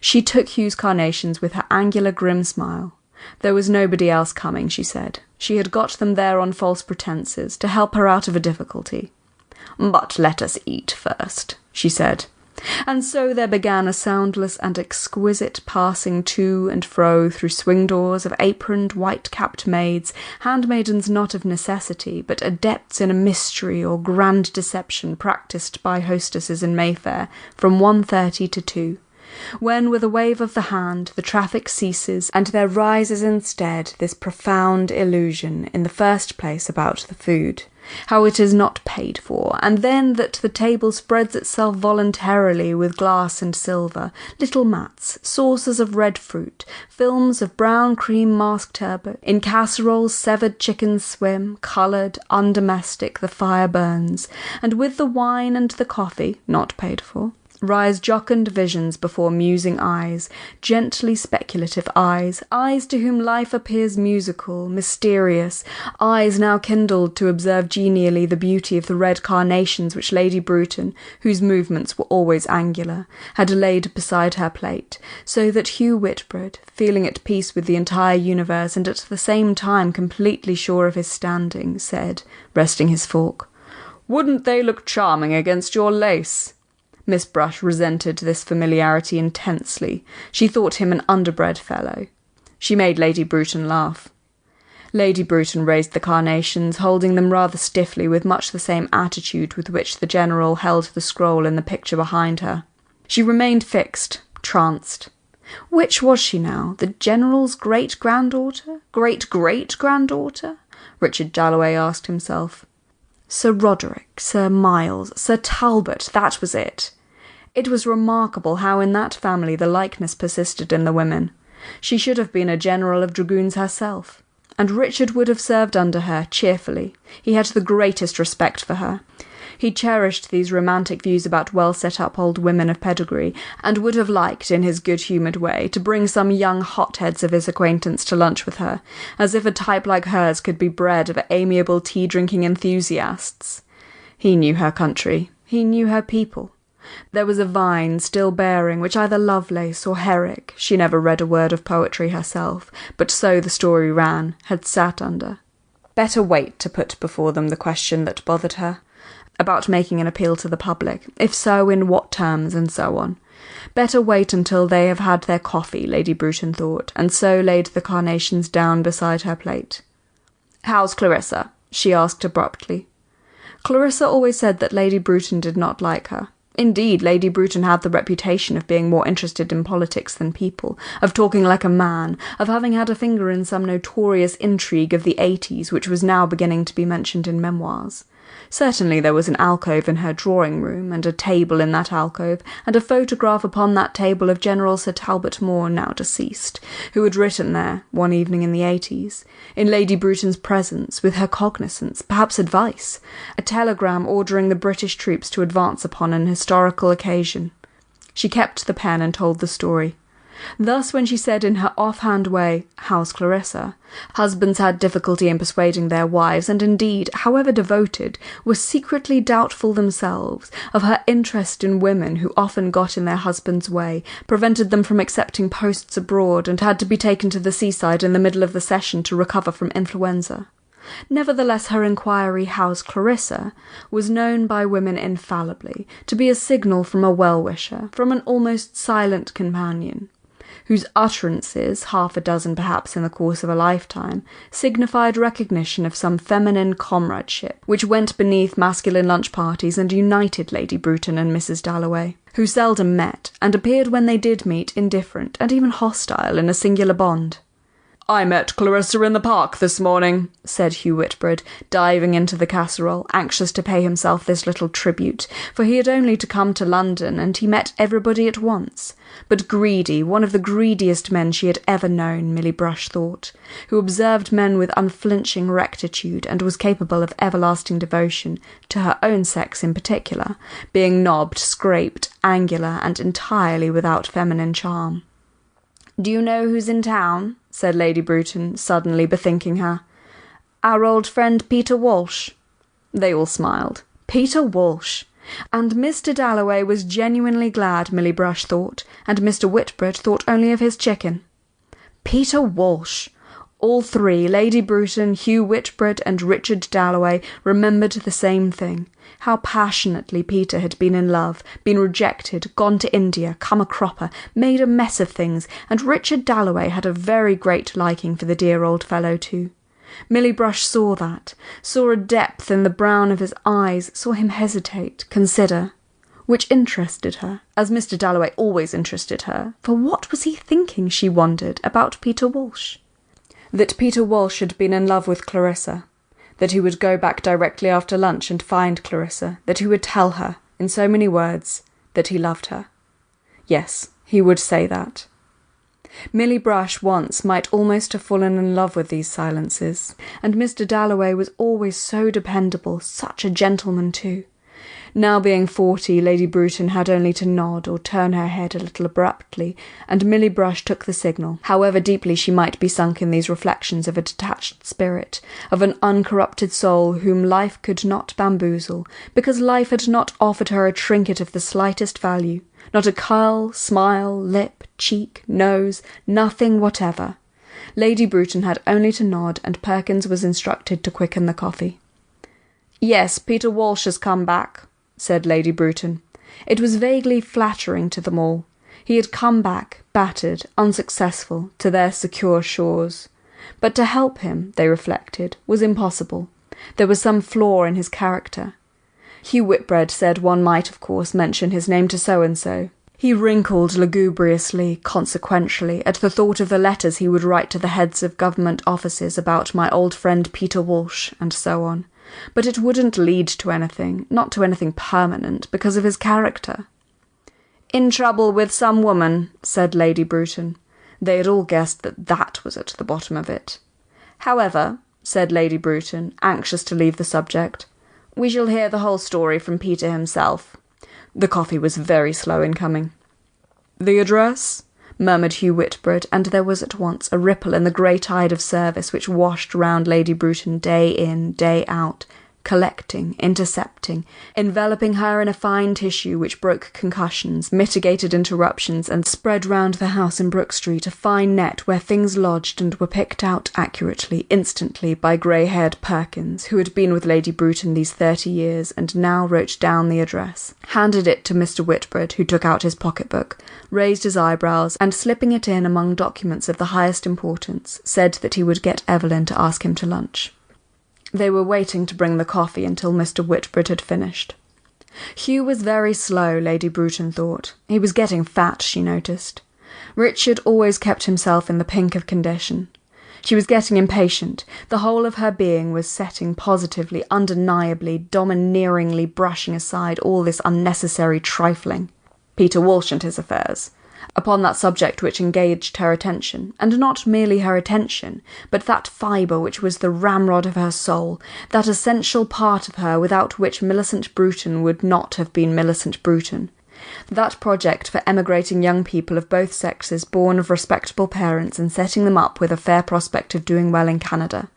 She took Hugh's carnations with her angular grim smile. There was nobody else coming, she said. She had got them there on false pretences, to help her out of a difficulty. "But let us eat first," she said. And so there began a soundless and exquisite passing to and fro through swing doors of aproned, white-capped maids, handmaidens not of necessity, but adepts in a mystery or grand deception practised by hostesses in Mayfair, from 1:30 to 2. When, with a wave of the hand, the traffic ceases, and there rises instead this profound illusion, in the first place about the food, how it is not paid for, and then that the table spreads itself voluntarily with glass and silver, little mats, saucers of red fruit, films of brown cream masked turbot, in casseroles severed chickens swim, coloured, undomestic, the fire burns, and with the wine and the coffee, not paid for, rise jocund visions before musing eyes, gently speculative eyes, eyes to whom life appears musical, mysterious, eyes now kindled to observe genially the beauty of the red carnations which Lady Bruton, whose movements were always angular, had laid beside her plate, so that Hugh Whitbread, feeling at peace with the entire universe and at the same time completely sure of his standing, said, resting his fork, "Wouldn't they look charming against your lace?" Miss Brush resented this familiarity intensely. She thought him an underbred fellow. She made Lady Bruton laugh. Lady Bruton raised the carnations, holding them rather stiffly with much the same attitude with which the General held the scroll in the picture behind her. She remained fixed, tranced. Which was she now? The General's great-granddaughter? Great-great-granddaughter? Richard Dalloway asked himself. Sir Roderick, Sir Miles, Sir Talbot, that was it. It was remarkable how in that family the likeness persisted in the women. She should have been a general of dragoons herself, and Richard would have served under her cheerfully. He had the greatest respect for her. He cherished these romantic views about well-set-up old women of pedigree, and would have liked, in his good-humoured way, to bring some young hotheads of his acquaintance to lunch with her, as if a type like hers could be bred of amiable tea-drinking enthusiasts. He knew her country. He knew her people. There was a vine still bearing which either Lovelace or Herrick, she never read a word of poetry herself, but so the story ran, had sat under. Better wait to put before them the question that bothered her, about making an appeal to the public, if so, in what terms, and so on. Better wait until they have had their coffee, Lady Bruton thought, and so laid the carnations down beside her plate. "How's Clarissa?" she asked abruptly. Clarissa always said that Lady Bruton did not like her. Indeed, Lady Bruton had the reputation of being more interested in politics than people, of talking like a man, of having had a finger in some notorious intrigue of the 80s which was now beginning to be mentioned in memoirs. Certainly there was an alcove in her drawing-room, and a table in that alcove, and a photograph upon that table of General Sir Talbot Moore, now deceased, who had written there, one evening in the 80s, in Lady Bruton's presence, with her cognizance, perhaps advice, a telegram ordering the British troops to advance upon an historical occasion. She kept the pen and told the story. Thus, when she said in her off-hand way, "How's Clarissa?" husbands had difficulty in persuading their wives, and indeed, however devoted, were secretly doubtful themselves of her interest in women who often got in their husbands' way, prevented them from accepting posts abroad, and had to be taken to the seaside in the middle of the session to recover from influenza. Nevertheless, her inquiry, "How's Clarissa?" was known by women infallibly to be a signal from a well-wisher, from an almost silent companion, whose utterances, half a dozen perhaps in the course of a lifetime, signified recognition of some feminine comradeship, which went beneath masculine lunch-parties and united Lady Bruton and Mrs. Dalloway, who seldom met, and appeared when they did meet indifferent and even hostile in a singular bond. "I met Clarissa in the park this morning," said Hugh Whitbread, diving into the casserole, anxious to pay himself this little tribute, for he had only to come to London, and he met everybody at once, but greedy, one of the greediest men she had ever known, Milly Brush thought, who observed men with unflinching rectitude, and was capable of everlasting devotion, to her own sex in particular, being knobbed, scraped, angular, and entirely without feminine charm. "Do you know who's in town?" said Lady Bruton, suddenly bethinking her. "Our old friend Peter Walsh." They all smiled. Peter Walsh! And Mr. Dalloway was genuinely glad, Milly Brush thought, and Mr. Whitbread thought only of his chicken. Peter Walsh! All three, Lady Bruton, Hugh Whitbread, and Richard Dalloway, remembered the same thing. How passionately Peter had been in love, been rejected, gone to India, come a cropper, made a mess of things, and Richard Dalloway had a very great liking for the dear old fellow too. Milly Brush saw that, saw a depth in the brown of his eyes, saw him hesitate, consider, which interested her, as Mr. Dalloway always interested her, for what was he thinking, she wondered, about Peter Walsh? That Peter Walsh had been in love with Clarissa, that he would go back directly after lunch and find Clarissa, that he would tell her, in so many words, that he loved her. Yes, he would say that. Milly Brush once might almost have fallen in love with these silences, and Mr. Dalloway was always so dependable, such a gentleman too. Now being 40, Lady Bruton had only to nod or turn her head a little abruptly, and Millie Brush took the signal, however deeply she might be sunk in these reflections of a detached spirit, of an uncorrupted soul whom life could not bamboozle, because life had not offered her a trinket of the slightest value, not a curl, smile, lip, cheek, nose, nothing whatever. Lady Bruton had only to nod, and Perkins was instructed to quicken the coffee. "Yes, Peter Walsh has come back," said Lady Bruton. It was vaguely flattering to them all. He had come back, battered, unsuccessful, to their secure shores. But to help him, they reflected, was impossible. There was some flaw in his character. Hugh Whitbread said one might, of course, mention his name to so-and-so. He wrinkled lugubriously, consequentially, at the thought of the letters he would write to the heads of government offices about my old friend Peter Walsh, and so on. But it wouldn't lead to anything, not to anything permanent, because of his character. "In trouble with some woman," said Lady Bruton. They had all guessed that that was at the bottom of it. "However," said Lady Bruton, anxious to leave the subject, "we shall hear the whole story from Peter himself." The coffee was very slow in coming. "The address?" murmured Hugh Whitbread, and there was at once a ripple in the grey tide of service which washed round Lady Bruton day in, day out, collecting, intercepting, enveloping her in a fine tissue which broke concussions, mitigated interruptions, and spread round the house in Brook Street a fine net where things lodged and were picked out accurately, instantly, by grey-haired Perkins, who had been with Lady Bruton these 30 years, and now wrote down the address, handed it to Mr. Whitbread, who took out his pocket-book, raised his eyebrows, and slipping it in among documents of the highest importance, said that he would get Evelyn to ask him to lunch. They were waiting to bring the coffee until Mr. Whitbread had finished. Hugh was very slow, Lady Bruton thought. He was getting fat, she noticed. Richard always kept himself in the pink of condition. She was getting impatient. The whole of her being was setting positively, undeniably, domineeringly brushing aside all this unnecessary trifling. Peter Walsh and his affairs. Upon that subject which engaged her attention, and not merely her attention, but that fibre which was the ramrod of her soul, that essential part of her without which Millicent Bruton would not have been Millicent Bruton. That project for emigrating young people of both sexes born of respectable parents and setting them up with a fair prospect of doing well in Canada.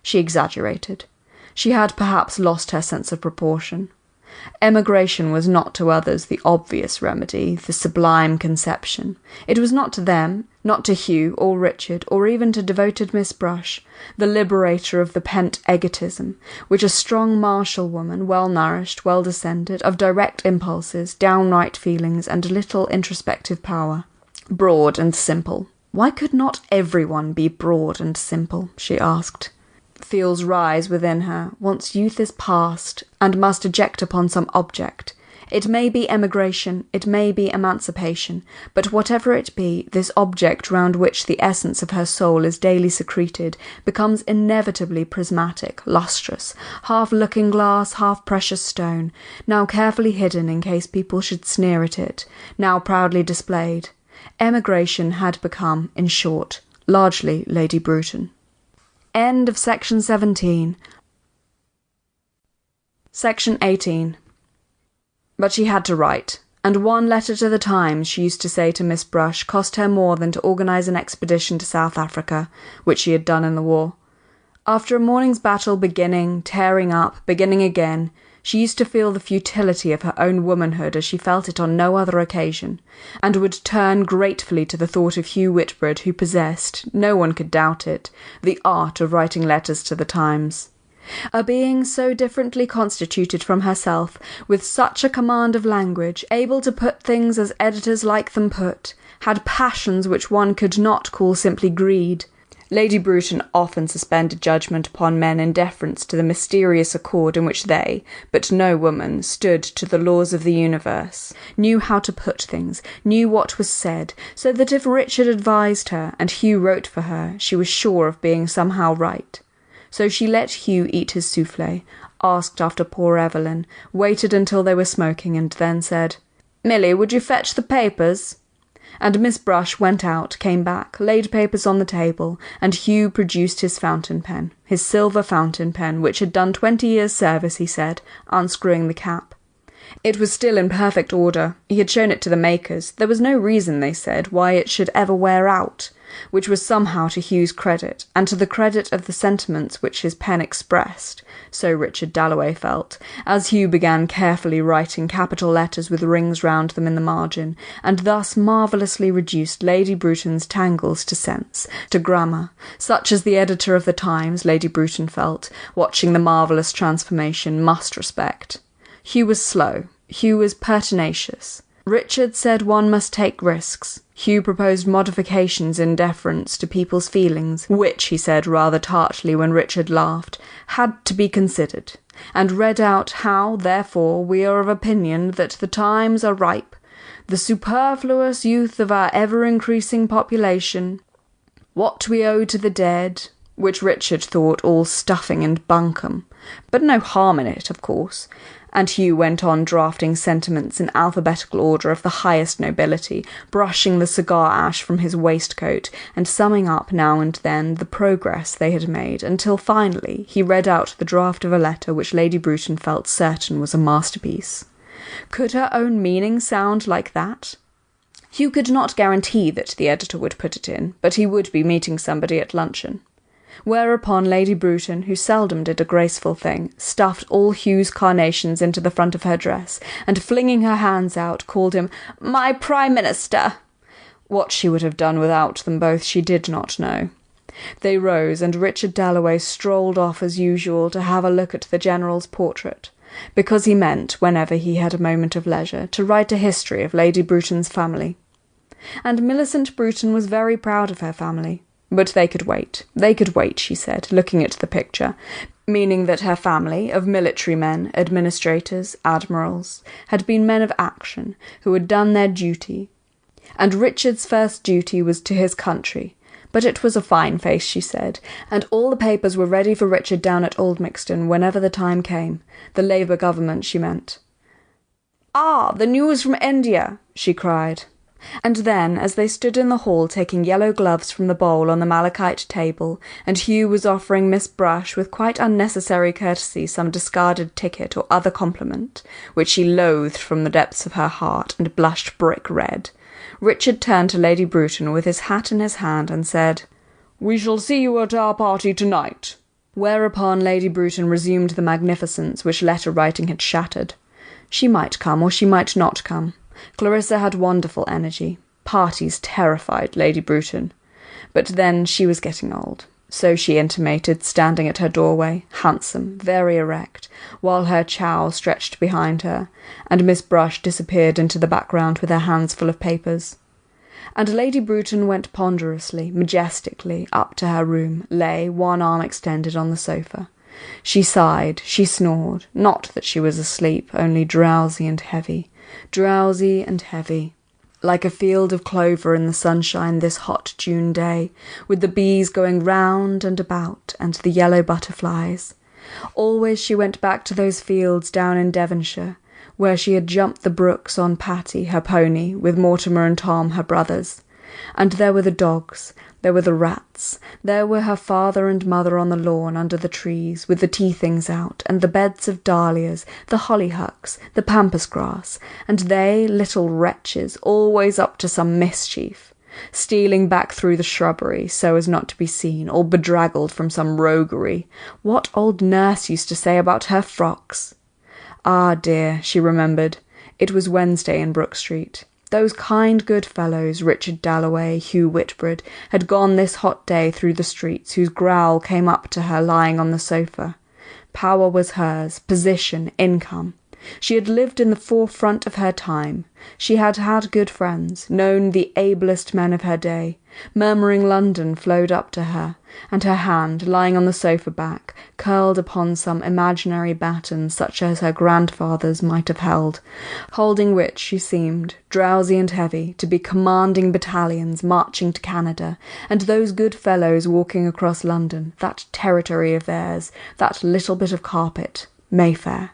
She exaggerated. She had perhaps lost her sense of proportion. Emigration was not to others the obvious remedy, the sublime conception. It was not to them, not to Hugh or Richard, or even to devoted Miss Brush, the liberator of the pent egotism, which a strong martial woman, well-nourished, well-descended, of direct impulses, downright feelings, and little introspective power. Broad and simple. Why could not everyone be broad and simple, she asked. Feels rise within her, once youth is past, and must eject upon some object. It may be emigration, it may be emancipation, but whatever it be, this object round which the essence of her soul is daily secreted becomes inevitably prismatic, lustrous, half looking-glass, half precious stone, now carefully hidden in case people should sneer at it, now proudly displayed. Emigration had become, in short, largely Lady Bruton. End of section 17. Section 18. But she had to write, and one letter to the Times, she used to say to Miss Brush, cost her more than to organise an expedition to South Africa, which she had done in the war. After a morning's battle beginning, tearing up, beginning again, she used to feel the futility of her own womanhood as she felt it on no other occasion, and would turn gratefully to the thought of Hugh Whitbread, who possessed, no one could doubt it, the art of writing letters to the Times. A being so differently constituted from herself, with such a command of language, able to put things as editors like them put, had passions which one could not call simply greed. Lady Bruton often suspended judgment upon men in deference to the mysterious accord in which they, but no woman, stood to the laws of the universe, knew how to put things, knew what was said, so that if Richard advised her, and Hugh wrote for her, she was sure of being somehow right. So she let Hugh eat his souffle, asked after poor Evelyn, waited until they were smoking, and then said, "Milly, would you fetch the papers?" And Miss Brush went out, came back, laid papers on the table, and Hugh produced his fountain pen, his silver fountain pen, which had done 20 years' service, he said, unscrewing the cap. It was still in perfect order. He had shown it to the makers. There was no reason, they said, why it should ever wear out, which was somehow to Hugh's credit, and to the credit of the sentiments which his pen expressed, so Richard Dalloway felt, as Hugh began carefully writing capital letters with rings round them in the margin, and thus marvellously reduced Lady Bruton's tangles to sense, to grammar, such as the editor of the Times, Lady Bruton felt, watching the marvellous transformation, must respect. Hugh was slow. Hugh was pertinacious. Richard said one must take risks. Hugh proposed modifications in deference to people's feelings, which, he said rather tartly when Richard laughed, had to be considered, and read out how, therefore, we are of opinion that the times are ripe, the superfluous youth of our ever-increasing population, what we owe to the dead, which Richard thought all stuffing and bunkum, but no harm in it, of course, and Hugh went on drafting sentiments in alphabetical order of the highest nobility, brushing the cigar ash from his waistcoat, and summing up now and then the progress they had made, until finally he read out the draft of a letter which Lady Bruton felt certain was a masterpiece. Could her own meaning sound like that? Hugh could not guarantee that the editor would put it in, but he would be meeting somebody at luncheon. Whereupon Lady Bruton, who seldom did a graceful thing, stuffed all Hugh's carnations into the front of her dress, and flinging her hands out, called him "My Prime Minister." What she would have done without them both she did not know. They rose, and Richard Dalloway strolled off as usual to have a look at the General's portrait, because he meant, whenever he had a moment of leisure, to write a history of Lady Bruton's family. And Millicent Bruton was very proud of her family. But they could wait, she said, looking at the picture, meaning that her family, of military men, administrators, admirals, had been men of action, who had done their duty. And Richard's first duty was to his country. But it was a fine face, she said, and all the papers were ready for Richard down at Aldmixton whenever the time came. The Labour government, she meant. "Ah, the news from India!" she cried. And then, as they stood in the hall taking yellow gloves from the bowl on the malachite table, and Hugh was offering Miss Brush with quite unnecessary courtesy some discarded ticket or other compliment, which she loathed from the depths of her heart and blushed brick red, Richard turned to Lady Bruton with his hat in his hand and said, "We shall see you at our party tonight." Whereupon Lady Bruton resumed the magnificence which letter-writing had shattered. She might come or she might not come. Clarissa had wonderful energy. Parties terrified Lady Bruton. But then she was getting old. So she intimated, standing at her doorway, handsome, very erect, while her chow stretched behind her, and Miss Brush disappeared into the background with her hands full of papers. And Lady Bruton went ponderously, majestically, up to her room, lay, one arm extended on the sofa. She sighed, she snored, not that she was asleep, only drowsy and heavy, like a field of clover in the sunshine this hot June day, with the bees going round and about, and the yellow butterflies. Always she went back to those fields down in Devonshire, where she had jumped the brooks on Patty, her pony, with Mortimer and Tom, her brothers. And there were the dogs, there were the rats, there were her father and mother on the lawn under the trees, with the tea-things out, and the beds of dahlias, the hollyhocks, the pampas grass, and they, little wretches, always up to some mischief, stealing back through the shrubbery so as not to be seen, or bedraggled from some roguery. What old nurse used to say about her frocks? Ah, dear, she remembered, it was Wednesday in Brook Street. Those kind good fellows, Richard Dalloway, Hugh Whitbread, had gone this hot day through the streets, whose growl came up to her lying on the sofa. Power was hers, position, income. She had lived in the forefront of her time. She had had good friends, known the ablest men of her day. Murmuring London flowed up to her, and her hand, lying on the sofa back, curled upon some imaginary baton such as her grandfather's might have held, holding which she seemed, drowsy and heavy, to be commanding battalions marching to Canada, and those good fellows walking across London, that territory of theirs, that little bit of carpet, Mayfair.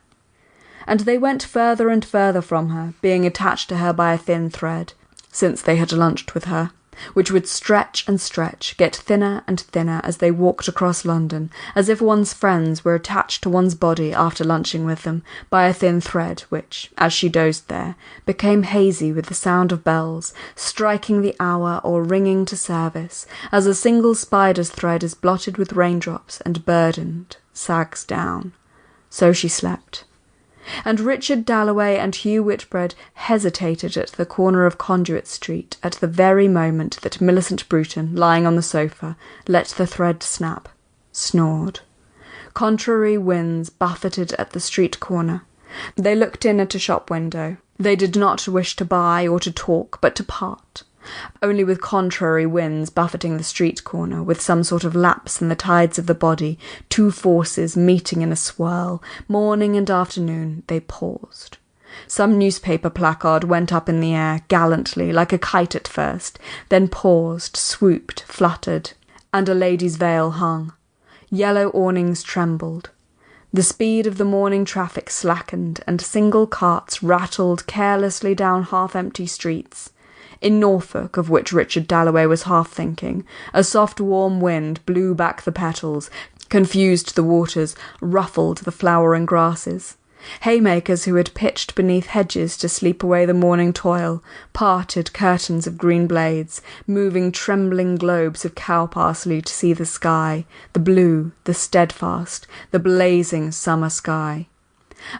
And they went further and further from her, being attached to her by a thin thread, since they had lunched with her. which would stretch and stretch, get thinner and thinner as they walked across London, as if one's friends were attached to one's body after lunching with them by a thin thread which, as she dozed there, became hazy with the sound of bells, striking the hour or ringing to service, as a single spider's thread is blotted with raindrops and burdened, sags down. So she slept. And Richard Dalloway and Hugh Whitbread hesitated at the corner of Conduit Street at the very moment that Millicent Bruton, lying on the sofa, let the thread snap, snored. Contrary winds buffeted at the street corner. They looked in at a shop window. They did not wish to buy or to talk, but to part. Only with contrary winds buffeting the street corner, with some sort of lapse in the tides of the body, two forces meeting in a swirl, morning and afternoon, they paused. Some newspaper placard went up in the air, gallantly, like a kite at first, then paused, swooped, fluttered, and a lady's veil hung. Yellow awnings trembled. The speed of the morning traffic slackened, and single carts rattled carelessly down half-empty streets. In Norfolk, of which Richard Dalloway was half thinking, a soft warm wind blew back the petals, confused the waters, ruffled the flowering grasses. Haymakers who had pitched beneath hedges to sleep away the morning toil parted curtains of green blades, moving trembling globes of cow parsley to see the sky, the blue, the steadfast, the blazing summer sky.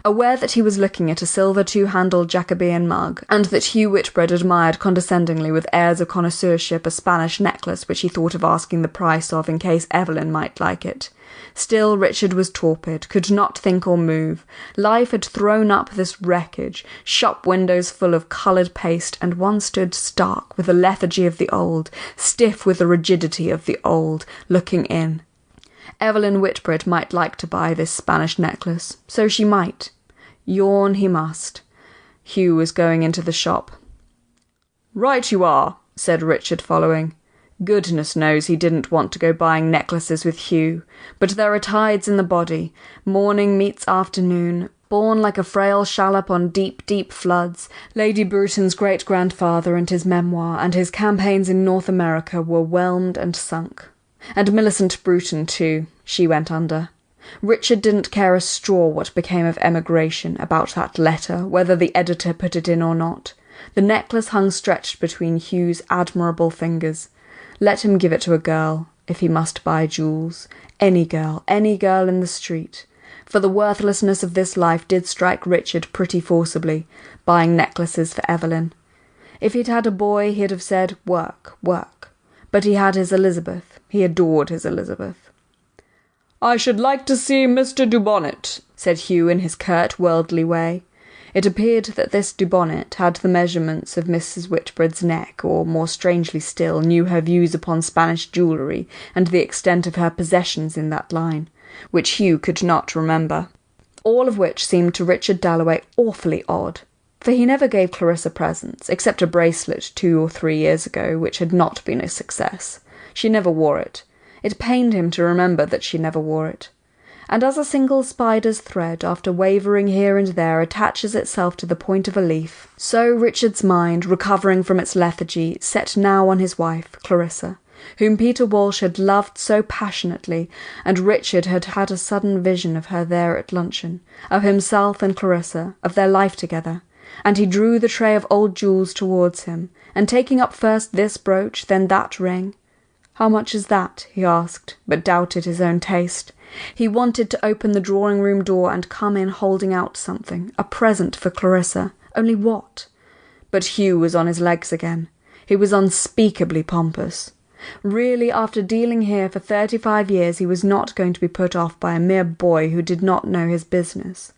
Aware that he was looking at a silver two-handled Jacobean mug, and that Hugh Whitbread admired condescendingly with airs of connoisseurship a Spanish necklace which he thought of asking the price of in case Evelyn might like it. Still Richard was torpid, could not think or move. Life had thrown up this wreckage, shop windows full of coloured paste, and one stood stark with the lethargy of the old, stiff with the rigidity of the old, looking in. Evelyn Whitbread might like to buy this Spanish necklace, so she might. Yawn he must. Hugh was going into the shop. "Right you are," said Richard, following. Goodness knows he didn't want to go buying necklaces with Hugh, but there are tides in the body. Morning meets afternoon, born like a frail shallop on deep, deep floods. Lady Bruton's great-grandfather and his memoir and his campaigns in North America were whelmed and sunk. And Millicent Bruton, too, she went under. Richard didn't care a straw what became of emigration, about that letter, whether the editor put it in or not. The necklace hung stretched between Hugh's admirable fingers. Let him give it to a girl, if he must buy jewels. Any girl in the street. For the worthlessness of this life did strike Richard pretty forcibly, buying necklaces for Evelyn. If he'd had a boy, he'd have said, work, work. But he had his Elizabeth. He adored his Elizabeth. "I should like to see Mr. Dubonnet," said Hugh in his curt, worldly way. It appeared that this Dubonnet had the measurements of Mrs. Whitbread's neck, or, more strangely still, knew her views upon Spanish jewellery and the extent of her possessions in that line, which Hugh could not remember. All of which seemed to Richard Dalloway awfully odd, for he never gave Clarissa presents, except a bracelet 2 or 3 years ago, which had not been a success. She never wore it. It pained him to remember that she never wore it. And as a single spider's thread, after wavering here and there, attaches itself to the point of a leaf, so Richard's mind, recovering from its lethargy, set now on his wife, Clarissa, whom Peter Walsh had loved so passionately, and Richard had had a sudden vision of her there at luncheon, of himself and Clarissa, of their life together. And he drew the tray of old jewels towards him, and taking up first this brooch, then that ring. "How much is that?" he asked, but doubted his own taste. He wanted to open the drawing-room door and come in holding out something, a present for Clarissa. Only what? But Hugh was on his legs again. He was unspeakably pompous. Really, after dealing here for 35 years, he was not going to be put off by a mere boy who did not know his business.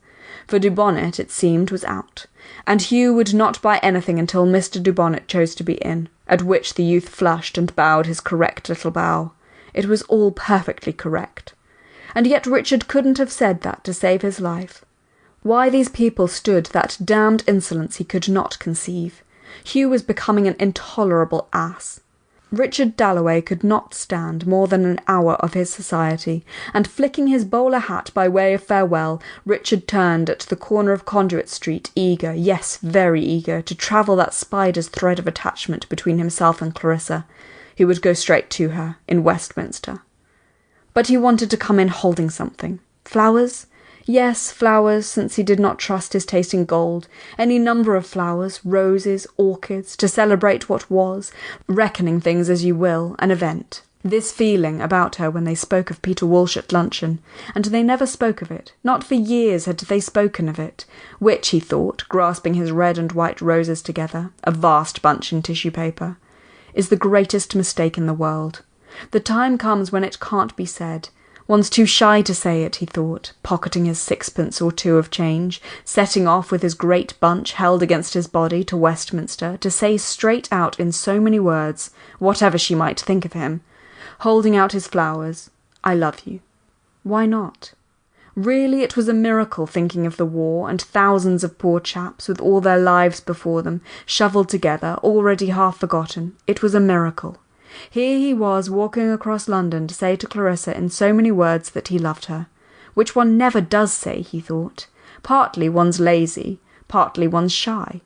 For Dubonnet, it seemed, was out, and Hugh would not buy anything until Mr. Dubonnet chose to be in, at which the youth flushed and bowed his correct little bow. It was all perfectly correct. And yet Richard couldn't have said that to save his life. Why these people stood that damned insolence he could not conceive. Hugh was becoming an intolerable ass. Richard Dalloway could not stand more than an hour of his society, and flicking his bowler hat by way of farewell, Richard turned at the corner of Conduit Street, eager, yes, very eager, to travel that spider's thread of attachment between himself and Clarissa. He would go straight to her, in Westminster. But he wanted to come in holding something. Flowers? Yes, flowers, since he did not trust his taste in gold. Any number of flowers, roses, orchids, to celebrate what was, reckoning things as you will, an event. This feeling about her when they spoke of Peter Walsh at luncheon, and they never spoke of it, not for years had they spoken of it, which, he thought, grasping his red and white roses together, a vast bunch in tissue paper, is the greatest mistake in the world. The time comes when it can't be said. One's too shy to say it, he thought, pocketing his sixpence or two of change, setting off with his great bunch held against his body to Westminster, to say straight out in so many words, whatever she might think of him, holding out his flowers, "I love you." Why not? Really, it was a miracle, thinking of the war, and thousands of poor chaps, with all their lives before them, shovelled together, already half forgotten. It was a miracle. Here he was walking across London to say to Clarissa in so many words that he loved her, which one never does say, he thought. Partly one's lazy, partly one's shy.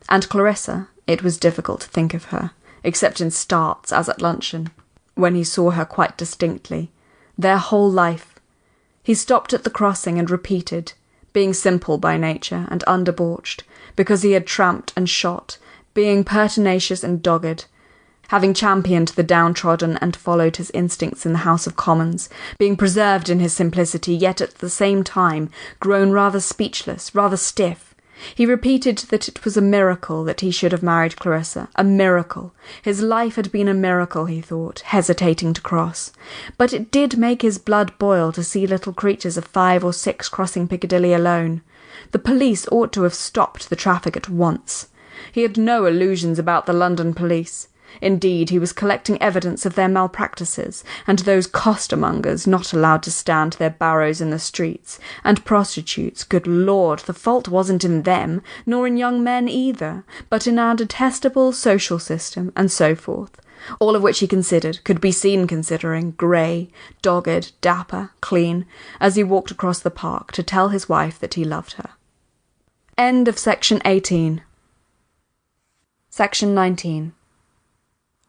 And Clarissa, it was difficult to think of her, except in starts, as at luncheon, when he saw her quite distinctly. Their whole life. He stopped at the crossing and repeated, being simple by nature and undebauched, because he had tramped and shot, being pertinacious and dogged, having championed the downtrodden and followed his instincts in the House of Commons, being preserved in his simplicity, yet at the same time grown rather speechless, rather stiff. He repeated that it was a miracle that he should have married Clarissa, a miracle. His life had been a miracle, he thought, hesitating to cross. But it did make his blood boil to see little creatures of 5 or 6 crossing Piccadilly alone. The police ought to have stopped the traffic at once. He had no illusions about the London police. Indeed, he was collecting evidence of their malpractices, and those costermongers not allowed to stand their barrows in the streets, and prostitutes, good Lord, the fault wasn't in them, nor in young men either, but in our detestable social system, and so forth, all of which he considered, could be seen considering, grey, dogged, dapper, clean, as he walked across the park to tell his wife that he loved her. End of section 18. Section 19.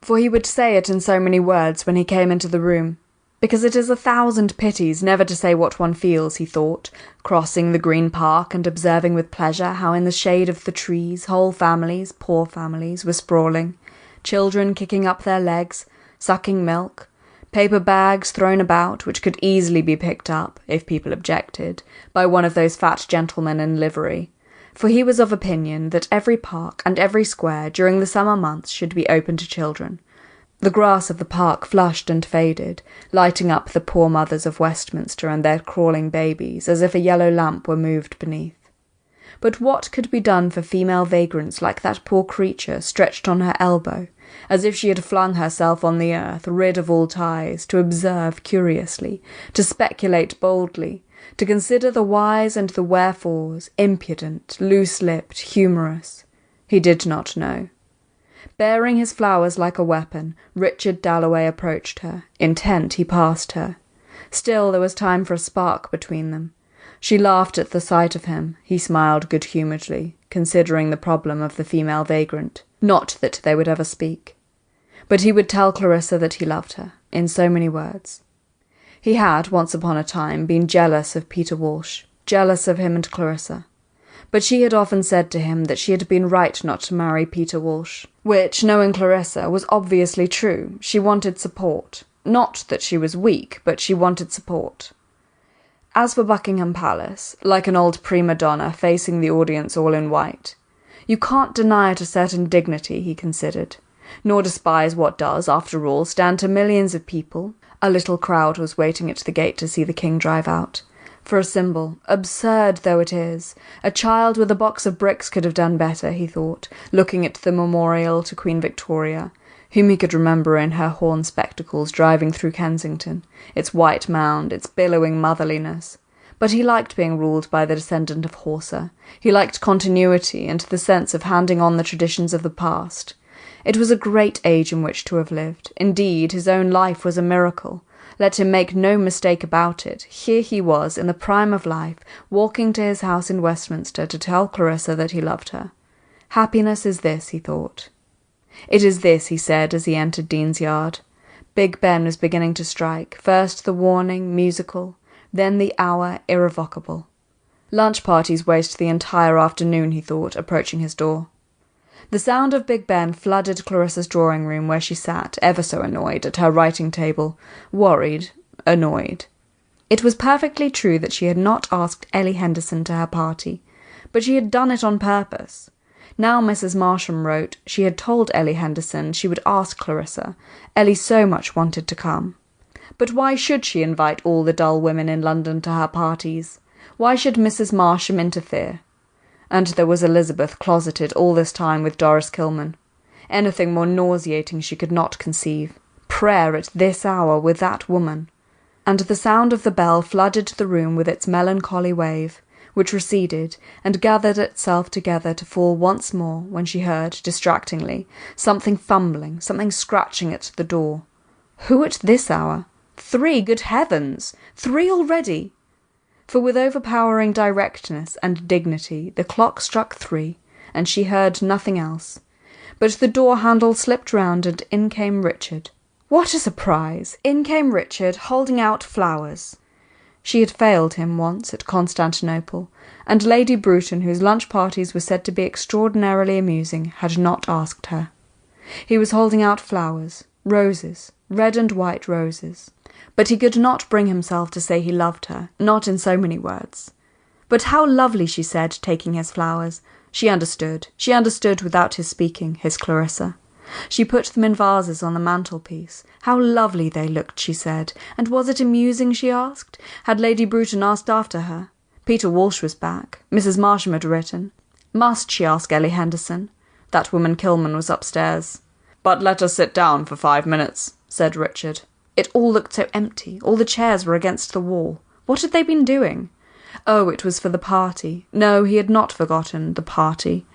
For he would say it in so many words when he came into the room, because it is 1,000 pities never to say what one feels, he thought, crossing the Green Park and observing with pleasure how in the shade of the trees whole families, poor families, were sprawling, children kicking up their legs, sucking milk, paper bags thrown about which could easily be picked up, if people objected, by one of those fat gentlemen in livery. For he was of opinion that every park and every square during the summer months should be open to children. The grass of the park flushed and faded, lighting up the poor mothers of Westminster and their crawling babies, as if a yellow lamp were moved beneath. But what could be done for female vagrants like that poor creature stretched on her elbow, as if she had flung herself on the earth, rid of all ties, to observe curiously, to speculate boldly, to consider the whys and the wherefores, impudent, loose-lipped, humorous? He did not know. Bearing his flowers like a weapon, Richard Dalloway approached her. Intent, he passed her. Still there was time for a spark between them. She laughed at the sight of him. He smiled good-humouredly, considering the problem of the female vagrant. Not that they would ever speak. But he would tell Clarissa that he loved her, in so many words. He had, once upon a time, been jealous of Peter Walsh, jealous of him and Clarissa. But she had often said to him that she had been right not to marry Peter Walsh, which, knowing Clarissa, was obviously true. She wanted support. Not that she was weak, but she wanted support. As for Buckingham Palace, like an old prima donna facing the audience all in white, you can't deny it a certain dignity, he considered, nor despise what does, after all, stand to millions of people. A little crowd was waiting at the gate to see the king drive out. For a symbol, absurd though it is, a child with a box of bricks could have done better, he thought, looking at the memorial to Queen Victoria, whom he could remember in her horn spectacles driving through Kensington, its white mound, its billowing motherliness. But he liked being ruled by the descendant of Horsa. He liked continuity and the sense of handing on the traditions of the past. It was a great age in which to have lived. Indeed, his own life was a miracle. Let him make no mistake about it. Here he was, in the prime of life, walking to his house in Westminster to tell Clarissa that he loved her. Happiness is this, he thought. It is this, he said as he entered Dean's Yard. Big Ben was beginning to strike, first the warning, musical, then the hour, irrevocable. Lunch parties waste the entire afternoon, he thought, approaching his door. The sound of Big Ben flooded Clarissa's drawing-room where she sat, ever so annoyed, at her writing-table, worried, annoyed. It was perfectly true that she had not asked Ellie Henderson to her party, but she had done it on purpose. Now Mrs. Marsham wrote she had told Ellie Henderson she would ask Clarissa. Ellie so much wanted to come. But why should she invite all the dull women in London to her parties? Why should Mrs. Marsham interfere? And there was Elizabeth closeted all this time with Doris Kilman. Anything more nauseating she could not conceive. Prayer at this hour with that woman. And the sound of the bell flooded the room with its melancholy wave, which receded and gathered itself together to fall once more when she heard, distractingly, something fumbling, something scratching at the door. Who at this hour? 3, good heavens! 3 already! For with overpowering directness and dignity the clock struck 3, and she heard nothing else. But the door-handle slipped round, and in came Richard. What a surprise! In came Richard, holding out flowers. She had failed him once at Constantinople, and Lady Bruton, whose lunch parties were said to be extraordinarily amusing, had not asked her. He was holding out flowers, roses, red and white roses. But he could not bring himself to say he loved her, not in so many words. But how lovely, she said, taking his flowers. She understood without his speaking, his Clarissa. She put them in vases on the mantelpiece. How lovely they looked, she said. And was it amusing, she asked? Had Lady Bruton asked after her? Peter Walsh was back. Mrs. Marsham had written. Must she ask Ellie Henderson? That woman Kilman was upstairs. But let us sit down for 5 minutes, said Richard. It all looked so empty. All the chairs were against the wall. What had they been doing? Oh, it was for the party. No, he had not forgotten the party.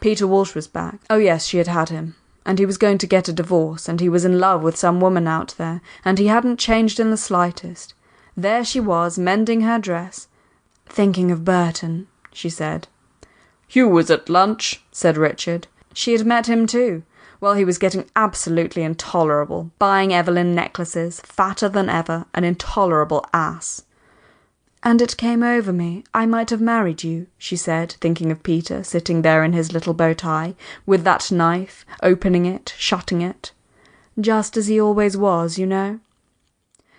Peter Walsh was back. Oh yes, she had had him. And he was going to get a divorce, and he was in love with some woman out there, and he hadn't changed in the slightest. There she was, mending her dress. Thinking of Burton, she said. Hugh was at lunch, said Richard. She had met him too. Well, he was getting absolutely intolerable, buying Evelyn necklaces, fatter than ever, an intolerable ass. And it came over me, I might have married you, she said, thinking of Peter, sitting there in his little bow tie, with that knife, opening it, shutting it. Just as he always was, you know.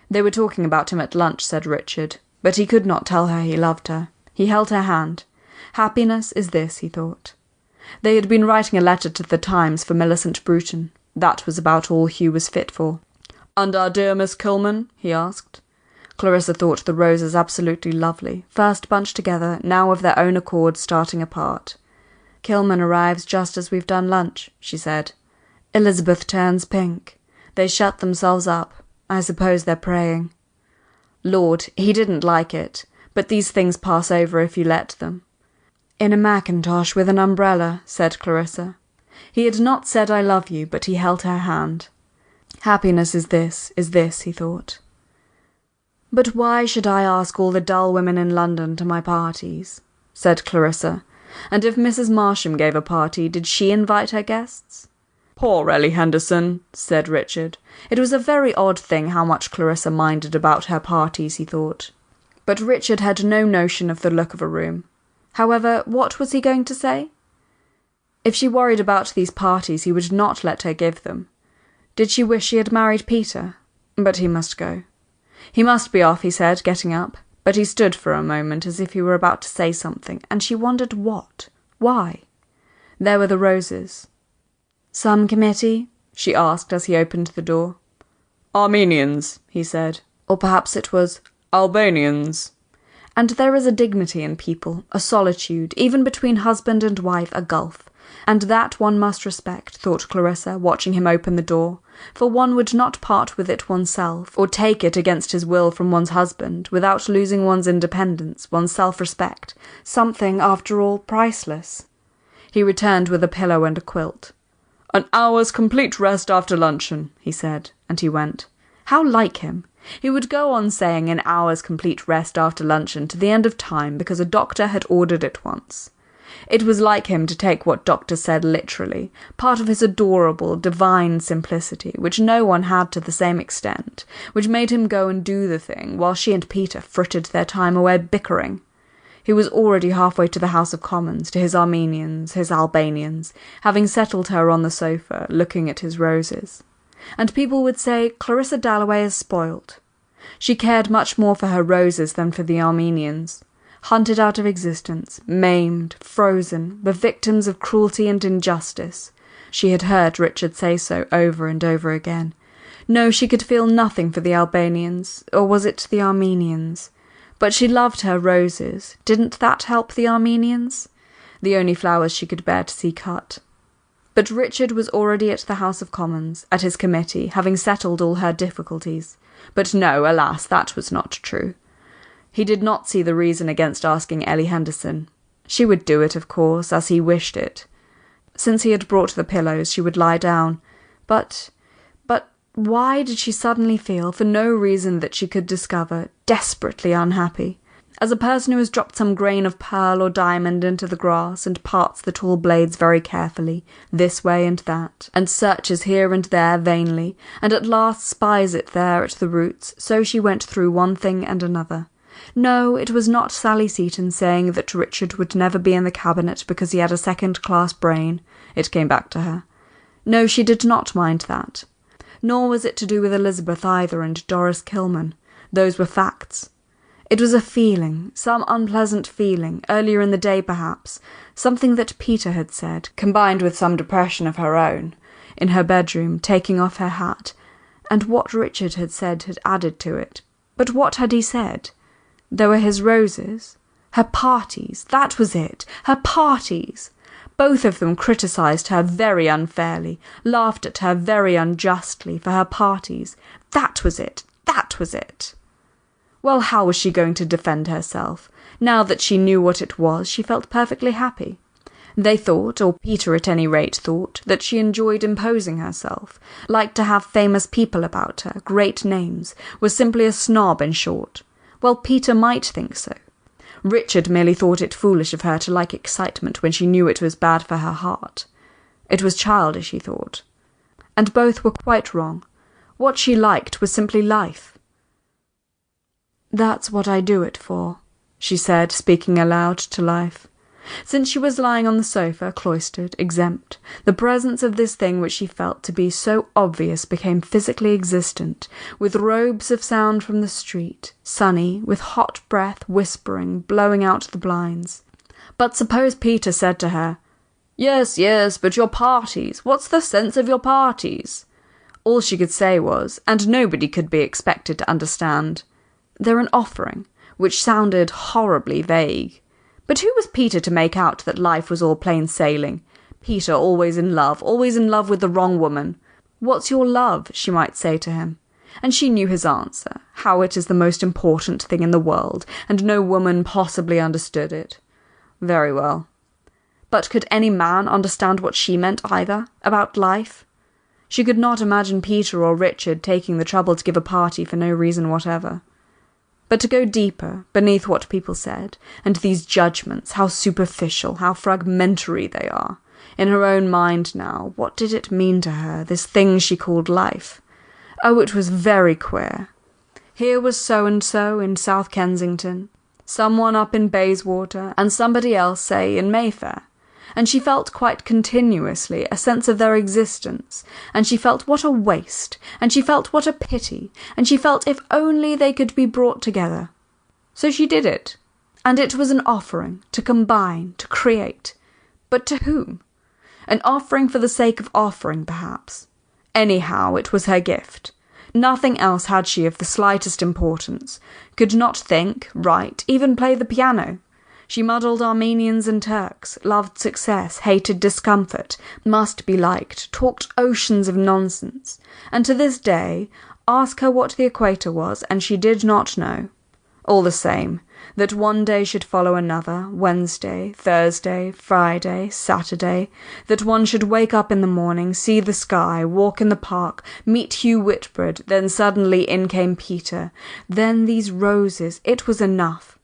They were talking about him at lunch, said Richard, but he could not tell her he loved her. He held her hand. Happiness is this, he thought. They had been writing a letter to the Times for Millicent Bruton. That was about all Hugh was fit for. And our dear Miss Kilman? He asked. Clarissa thought the roses absolutely lovely, first bunched together, now of their own accord starting apart. Kilman arrives just as we've done lunch, she said. Elizabeth turns pink. They shut themselves up. I suppose they're praying. Lord, he didn't like it, but these things pass over if you let them. In a mackintosh with an umbrella, said Clarissa. He had not said I love you, but he held her hand. Happiness is this, he thought. But why should I ask all the dull women in London to my parties? Said Clarissa. And if Mrs. Marsham gave a party, did she invite her guests? Poor Ellie Henderson, said Richard. It was a very odd thing how much Clarissa minded about her parties, he thought. But Richard had no notion of the look of a room. However, what was he going to say? If she worried about these parties, he would not let her give them. Did she wish she had married Peter? But he must go. He must be off, he said, getting up. But he stood for a moment as if he were about to say something, and she wondered what? Why? There were the roses. Some committee? She asked as he opened the door. Armenians, he said. Or perhaps it was Albanians. And there is a dignity in people, a solitude, even between husband and wife, a gulf. And that one must respect, thought Clarissa, watching him open the door, for one would not part with it oneself, or take it against his will from one's husband, without losing one's independence, one's self-respect, something, after all, priceless. He returned with a pillow and a quilt. "An hour's complete rest after luncheon," he said, and he went. How like him! He would go on saying an hour's complete rest after luncheon to the end of time because a doctor had ordered it once. It was like him to take what doctors said literally, part of his adorable, divine simplicity, which no one had to the same extent, which made him go and do the thing, while she and Peter frittered their time away bickering. He was already halfway to the House of Commons, to his Armenians, his Albanians, having settled her on the sofa, looking at his roses. And people would say, Clarissa Dalloway is spoilt. She cared much more for her roses than for the Armenians. Hunted out of existence, maimed, frozen, the victims of cruelty and injustice. She had heard Richard say so over and over again. No, she could feel nothing for the Albanians, or was it the Armenians? But she loved her roses. Didn't that help the Armenians? The only flowers she could bear to see cut. But Richard was already at the House of Commons, at his committee, having settled all her difficulties. But no, alas, that was not true. He did not see the reason against asking Ellie Henderson. She would do it, of course, as he wished it. Since he had brought the pillows, she would lie down. But why did she suddenly feel, for no reason that she could discover, desperately unhappy? As a person who has dropped some grain of pearl or diamond into the grass and parts the tall blades very carefully, this way and that, and searches here and there vainly, and at last spies it there at the roots, so she went through one thing and another. No, it was not Sally Seton saying that Richard would never be in the cabinet because he had a second-class brain. It came back to her. No, she did not mind that. Nor was it to do with Elizabeth either and Doris Kilman. Those were facts. It was a feeling, some unpleasant feeling, earlier in the day perhaps, something that Peter had said, combined with some depression of her own, in her bedroom, taking off her hat, and what Richard had said had added to it. But what had he said? There were his roses. Her parties, that was it, her parties. Both of them criticised her very unfairly, laughed at her very unjustly for her parties. That was it, that was it. Well, how was she going to defend herself? Now that she knew what it was, she felt perfectly happy. They thought, or Peter at any rate thought, that she enjoyed imposing herself, liked to have famous people about her, great names, was simply a snob in short. Well, Peter might think so. Richard merely thought it foolish of her to like excitement when she knew it was bad for her heart. It was childish, he thought. And both were quite wrong. What she liked was simply life. "That's what I do it for," she said, speaking aloud to life. Since she was lying on the sofa, cloistered, exempt, the presence of this thing which she felt to be so obvious became physically existent, with robes of sound from the street, sunny, with hot breath whispering, blowing out the blinds. But suppose Peter said to her, "Yes, yes, but your parties, what's the sense of your parties?" All she could say was, and nobody could be expected to understand, "They're an offering," which sounded horribly vague. But who was Peter to make out that life was all plain sailing? Peter always in love with the wrong woman. "What's your love?" she might say to him. And she knew his answer, how it is the most important thing in the world, and no woman possibly understood it. Very well. But could any man understand what she meant either, about life? She could not imagine Peter or Richard taking the trouble to give a party for no reason whatever. But to go deeper, beneath what people said, and these judgments, how superficial, how fragmentary they are. In her own mind now, what did it mean to her, this thing she called life? Oh, it was very queer. Here was so-and-so in South Kensington, someone up in Bayswater, and somebody else, say, in Mayfair. And she felt quite continuously a sense of their existence, and she felt what a waste, and she felt what a pity, and she felt if only they could be brought together. So she did it, and it was an offering, to combine, to create. But to whom? An offering for the sake of offering, perhaps. Anyhow, it was her gift. Nothing else had she of the slightest importance, could not think, write, even play the piano. She muddled Armenians and Turks, loved success, hated discomfort, must be liked, talked oceans of nonsense, and to this day, ask her what the equator was, and she did not know. All the same, that one day should follow another, Wednesday, Thursday, Friday, Saturday, that one should wake up in the morning, see the sky, walk in the park, meet Hugh Whitbread, then suddenly in came Peter, then these roses, it was enough.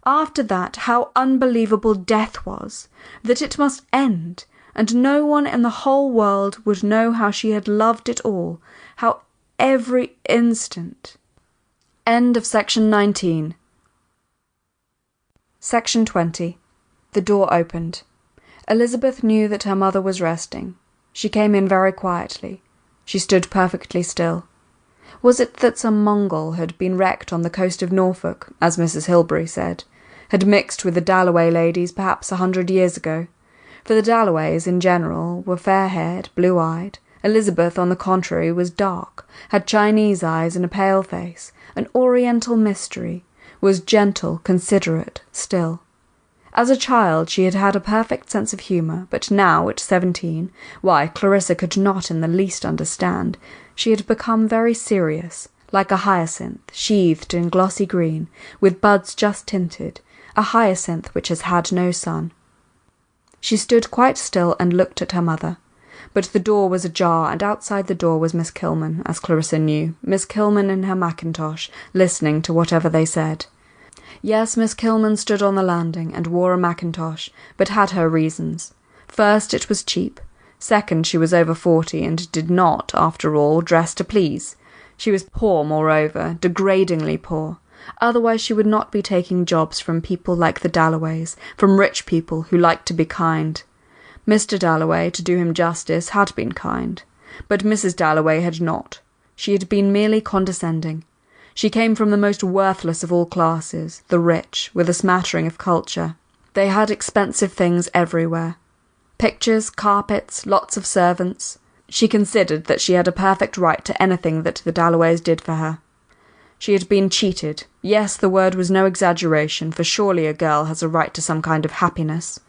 After that, how unbelievable death was, that it must end, and no one in the whole world would know how she had loved it all, how every instant. End of section 19. Section 20. The door opened. Elizabeth knew that her mother was resting. She came in very quietly. She stood perfectly still. Was it that some Mongol had been wrecked on the coast of Norfolk, as Mrs. Hilbery said, had mixed with the Dalloway ladies perhaps 100 years ago? For the Dalloways, in general, were fair-haired, blue-eyed. Elizabeth, on the contrary, was dark, had Chinese eyes and a pale face, an oriental mystery, was gentle, considerate, still. As a child she had had a perfect sense of humour, but now, at 17, why, Clarissa could not in the least understand, she had become very serious, like a hyacinth, sheathed in glossy green, with buds just tinted, a hyacinth which has had no sun. She stood quite still and looked at her mother. But the door was ajar, and outside the door was Miss Kilman, as Clarissa knew, Miss Kilman in her mackintosh, listening to whatever they said. Yes, Miss Kilman stood on the landing, and wore a mackintosh, but had her reasons. First, it was cheap. Second, she was over 40, and did not, after all, dress to please. She was poor, moreover, degradingly poor. Otherwise she would not be taking jobs from people like the Dalloways, from rich people who liked to be kind. Mr. Dalloway, to do him justice, had been kind, but Mrs. Dalloway had not. She had been merely condescending. She came from the most worthless of all classes, the rich, with a smattering of culture. They had expensive things everywhere. Pictures, carpets, lots of servants. She considered that she had a perfect right to anything that the Dalloways did for her. She had been cheated. Yes, the word was no exaggeration, for surely a girl has a right to some kind of happiness.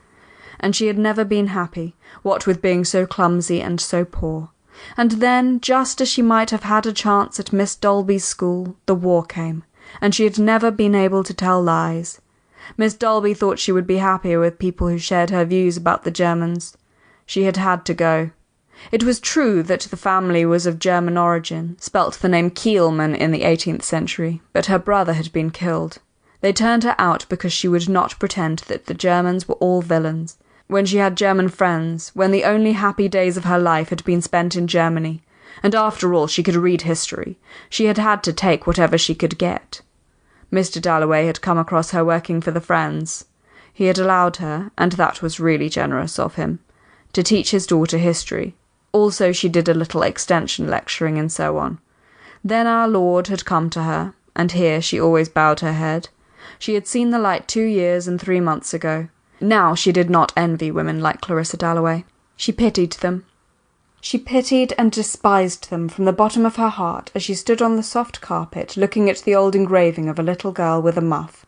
And she had never been happy, what with being so clumsy and so poor. And then, just as she might have had a chance at Miss Dolby's school, the war came, and she had never been able to tell lies. Miss Dolby thought she would be happier with people who shared her views about the Germans. She had had to go. It was true that the family was of German origin, spelt the name Kielman in the 18th century, but her brother had been killed. They turned her out because she would not pretend that the Germans were all villains. When she had German friends, when the only happy days of her life had been spent in Germany, and after all she could read history, she had had to take whatever she could get. Mr. Dalloway had come across her working for the Friends. He had allowed her, and that was really generous of him, to teach his daughter history. Also she did a little extension lecturing and so on. Then our Lord had come to her, and here she always bowed her head. She had seen the light 2 years and 3 months ago. Now she did not envy women like Clarissa Dalloway. She pitied them. She pitied and despised them from the bottom of her heart as she stood on the soft carpet looking at the old engraving of a little girl with a muff.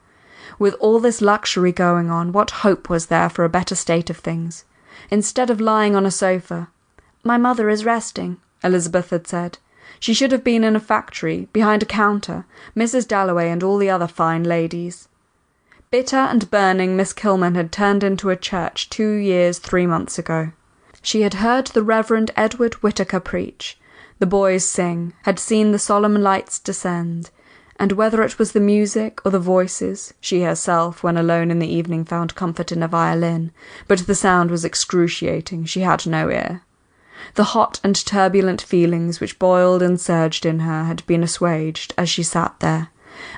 With all this luxury going on, what hope was there for a better state of things? Instead of lying on a sofa, "My mother is resting," Elizabeth had said. She should have been in a factory, behind a counter, Mrs. Dalloway and all the other fine ladies. Bitter and burning, Miss Kilman had turned into a church 2 years 3 months ago. She had heard the Reverend Edward Whittaker preach, the boys sing, had seen the solemn lights descend, and whether it was the music or the voices, she herself, when alone in the evening, found comfort in a violin, but the sound was excruciating, she had no ear. The hot and turbulent feelings which boiled and surged in her had been assuaged as she sat there,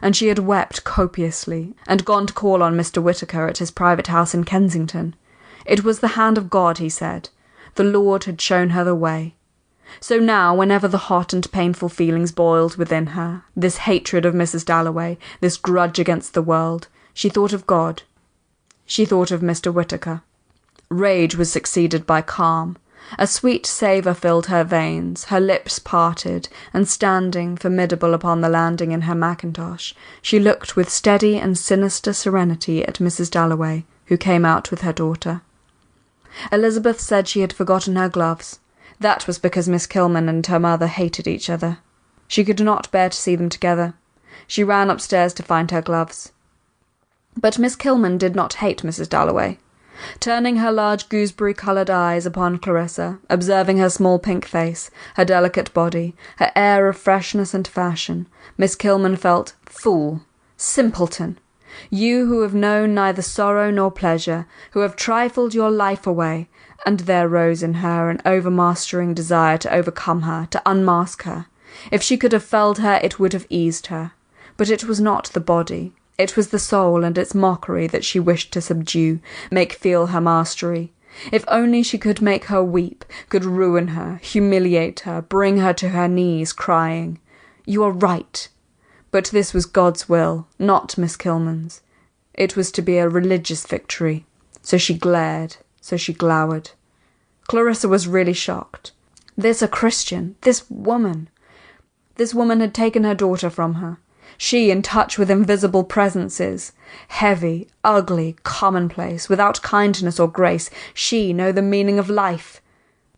and she had wept copiously, and gone to call on Mr. Whittaker at his private house in Kensington. It was the hand of God, he said. The Lord had shown her the way. So now, whenever the hot and painful feelings boiled within her, this hatred of Mrs. Dalloway, this grudge against the world, she thought of God. She thought of Mr. Whittaker. Rage was succeeded by calm. A sweet savour filled her veins, her lips parted, and standing formidable upon the landing in her mackintosh, she looked with steady and sinister serenity at Mrs. Dalloway, who came out with her daughter. Elizabeth said she had forgotten her gloves. That was because Miss Kilman and her mother hated each other. She could not bear to see them together. She ran upstairs to find her gloves. But Miss Kilman did not hate Mrs. Dalloway. Turning her large gooseberry-coloured eyes upon Clarissa, observing her small pink face, her delicate body, her air of freshness and fashion, Miss Kilman felt fool, simpleton. You who have known neither sorrow nor pleasure, who have trifled your life away, and there rose in her an overmastering desire to overcome her, to unmask her. If she could have felled her, it would have eased her. But it was not the body. It was the soul and its mockery that she wished to subdue, make feel her mastery. If only she could make her weep, could ruin her, humiliate her, bring her to her knees, crying, "You are right." But this was God's will, not Miss Kilman's. It was to be a religious victory. So she glared, so she glowered. Clarissa was really shocked. This a Christian, this woman. This woman had taken her daughter from her. She in touch with invisible presences, heavy, ugly, commonplace, without kindness or grace, she know the meaning of life.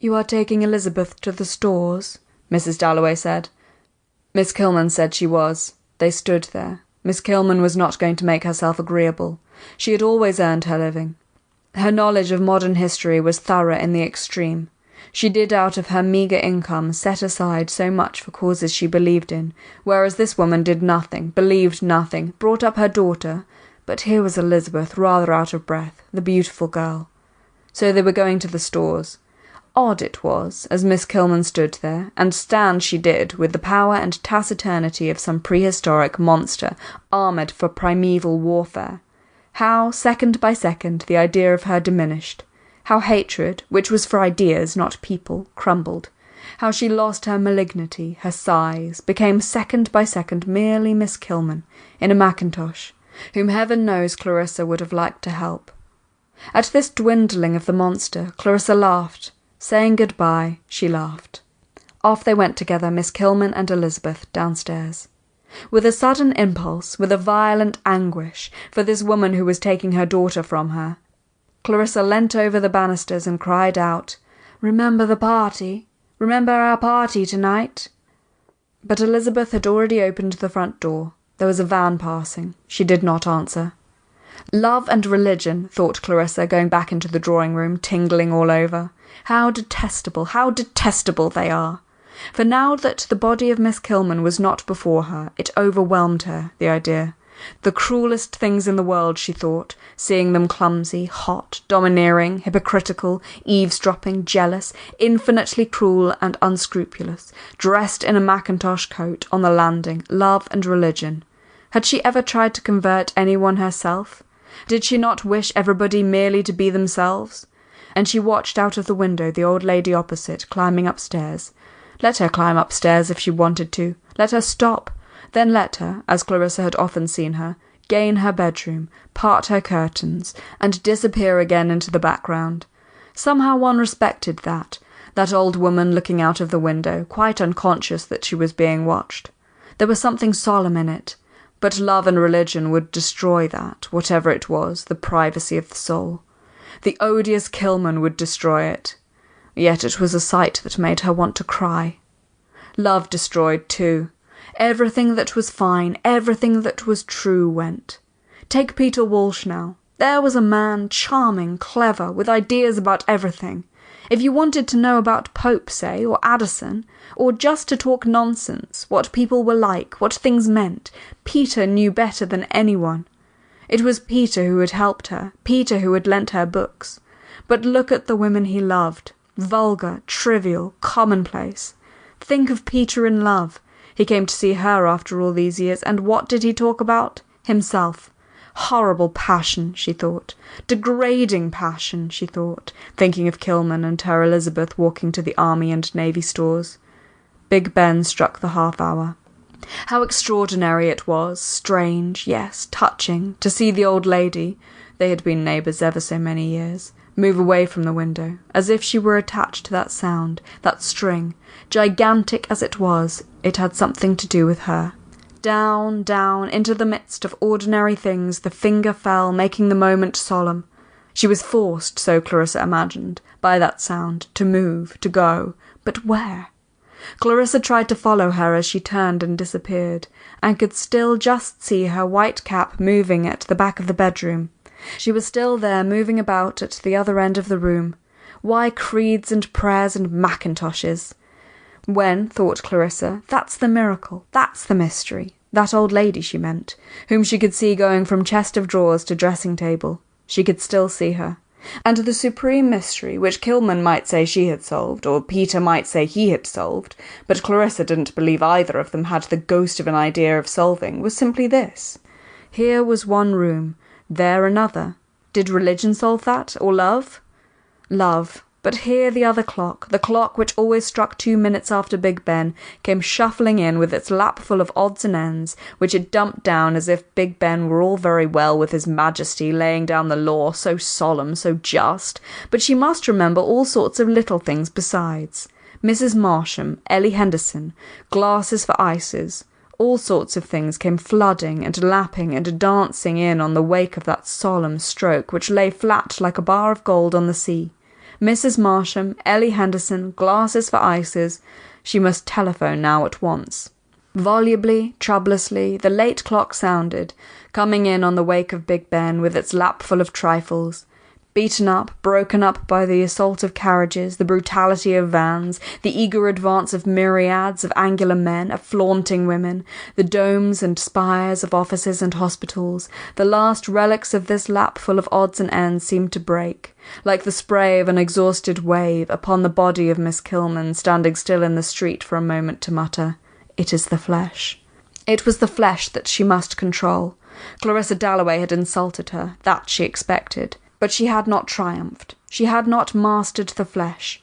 "You are taking Elizabeth to the stores?" Mrs. Dalloway said. Miss Kilman said she was. They stood there. Miss Kilman was not going to make herself agreeable. She had always earned her living. Her knowledge of modern history was thorough in the extreme. She did out of her meagre income set aside so much for causes she believed in, whereas this woman did nothing, believed nothing, brought up her daughter, but here was Elizabeth rather out of breath, the beautiful girl. So they were going to the stores. Odd it was, as Miss Kilman stood there, and stand she did, with the power and taciturnity of some prehistoric monster, armoured for primeval warfare. How, second by second, the idea of her diminished. How hatred, which was for ideas, not people, crumbled. How she lost her malignity, her size, became second by second merely Miss Kilman, in a mackintosh, whom heaven knows Clarissa would have liked to help. At this dwindling of the monster, Clarissa laughed. Saying goodbye, she laughed. Off they went together, Miss Kilman and Elizabeth, downstairs. With a sudden impulse, with a violent anguish, for this woman who was taking her daughter from her, Clarissa leant over the banisters and cried out, "Remember the party? Remember our party tonight?" But Elizabeth had already opened the front door. There was a van passing. She did not answer. Love and religion, thought Clarissa, going back into the drawing-room, tingling all over. How detestable they are! For now that the body of Miss Kilman was not before her, it overwhelmed her, the idea. The cruellest things in the world, she thought, seeing them clumsy, hot, domineering, hypocritical, eavesdropping, jealous, infinitely cruel and unscrupulous, dressed in a mackintosh coat on the landing, love and religion. Had she ever tried to convert anyone herself? Did she not wish everybody merely to be themselves? And she watched out of the window the old lady opposite, climbing upstairs. Let her climb upstairs if she wanted to. Let her stop. Then let her, as Clarissa had often seen her, gain her bedroom, part her curtains, and disappear again into the background. Somehow one respected that old woman looking out of the window, quite unconscious that she was being watched. There was something solemn in it, but love and religion would destroy that, whatever it was, the privacy of the soul. The odious Kilman would destroy it. Yet it was a sight that made her want to cry. Love destroyed too. Everything that was fine, everything that was true went. Take Peter Walsh now. There was a man, charming, clever, with ideas about everything. If you wanted to know about Pope, say, or Addison, or just to talk nonsense, what people were like, what things meant, Peter knew better than anyone. It was Peter who had helped her, Peter who had lent her books. But look at the women he loved. Vulgar, trivial, commonplace. Think of Peter in love. He came to see her after all these years, and what did he talk about? Himself. Horrible passion, she thought. Degrading passion, she thought, thinking of Kilman and her Elizabeth walking to the Army and Navy stores. Big Ben struck the half-hour. How extraordinary it was, strange, yes, touching, to see the old lady, they had been neighbours ever so many years, move away from the window, as if she were attached to that sound, that string. Gigantic as it was, it had something to do with her. Down, down, into the midst of ordinary things the finger fell, making the moment solemn. She was forced, so Clarissa imagined, by that sound, to move, to go. But where? Clarissa tried to follow her as she turned and disappeared, and could still just see her white cap moving at the back of the bedroom. She was still there, moving about at the other end of the room. Why creeds and prayers and mackintoshes? When, thought Clarissa, that's the miracle, that's the mystery. That old lady, she meant, whom she could see going from chest of drawers to dressing table. She could still see her. And the supreme mystery, which Kilman might say she had solved, or Peter might say he had solved, but Clarissa didn't believe either of them had the ghost of an idea of solving, was simply this. Here was one room, there another. Did religion solve that, or love? Love. But here the other clock, the clock which always struck 2 minutes after Big Ben, came shuffling in with its lap full of odds and ends, which it dumped down as if Big Ben were all very well with his majesty laying down the law, so solemn, so just, but she must remember all sorts of little things besides. Mrs. Marsham, Ellie Henderson, glasses for ices, all sorts of things came flooding and lapping and dancing in on the wake of that solemn stroke which lay flat like a bar of gold on the sea. Mrs. Marsham, Ellie Henderson, glasses for ices. She must telephone now at once. Volubly, troublessly, the late clock sounded, coming in on the wake of Big Ben with its lap full of trifles. Beaten up, broken up by the assault of carriages, the brutality of vans, the eager advance of myriads of angular men, of flaunting women, the domes and spires of offices and hospitals, the last relics of this lap full of odds and ends seemed to break, like the spray of an exhausted wave, upon the body of Miss Kilman standing still in the street for a moment to mutter, "It is the flesh." It was the flesh that she must control. Clarissa Dalloway had insulted her, that she expected. But she had not triumphed. She had not mastered the flesh.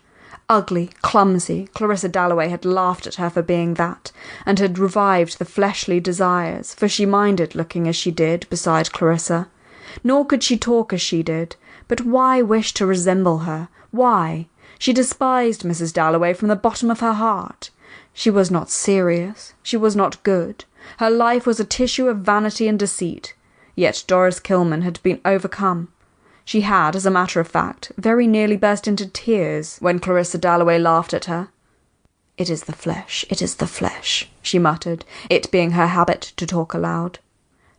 Ugly, clumsy, Clarissa Dalloway had laughed at her for being that, and had revived the fleshly desires, for she minded looking as she did beside Clarissa. Nor could she talk as she did. But why wish to resemble her? Why? She despised Mrs. Dalloway from the bottom of her heart. She was not serious. She was not good. Her life was a tissue of vanity and deceit. Yet Doris Kilman had been overcome. She had, as a matter of fact, very nearly burst into tears when Clarissa Dalloway laughed at her. "It is the flesh, it is the flesh," she muttered, it being her habit to talk aloud,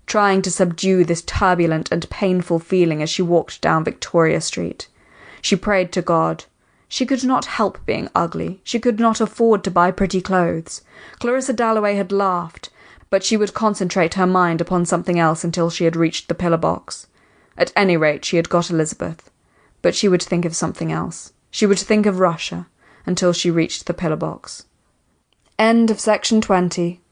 trying to subdue this turbulent and painful feeling as she walked down Victoria Street. She prayed to God. She could not help being ugly. She could not afford to buy pretty clothes. Clarissa Dalloway had laughed, but she would concentrate her mind upon something else until she had reached the pillar box. At any rate, she had got Elizabeth. But she would think of something else. She would think of Russia until she reached the pillar box. End of section 20.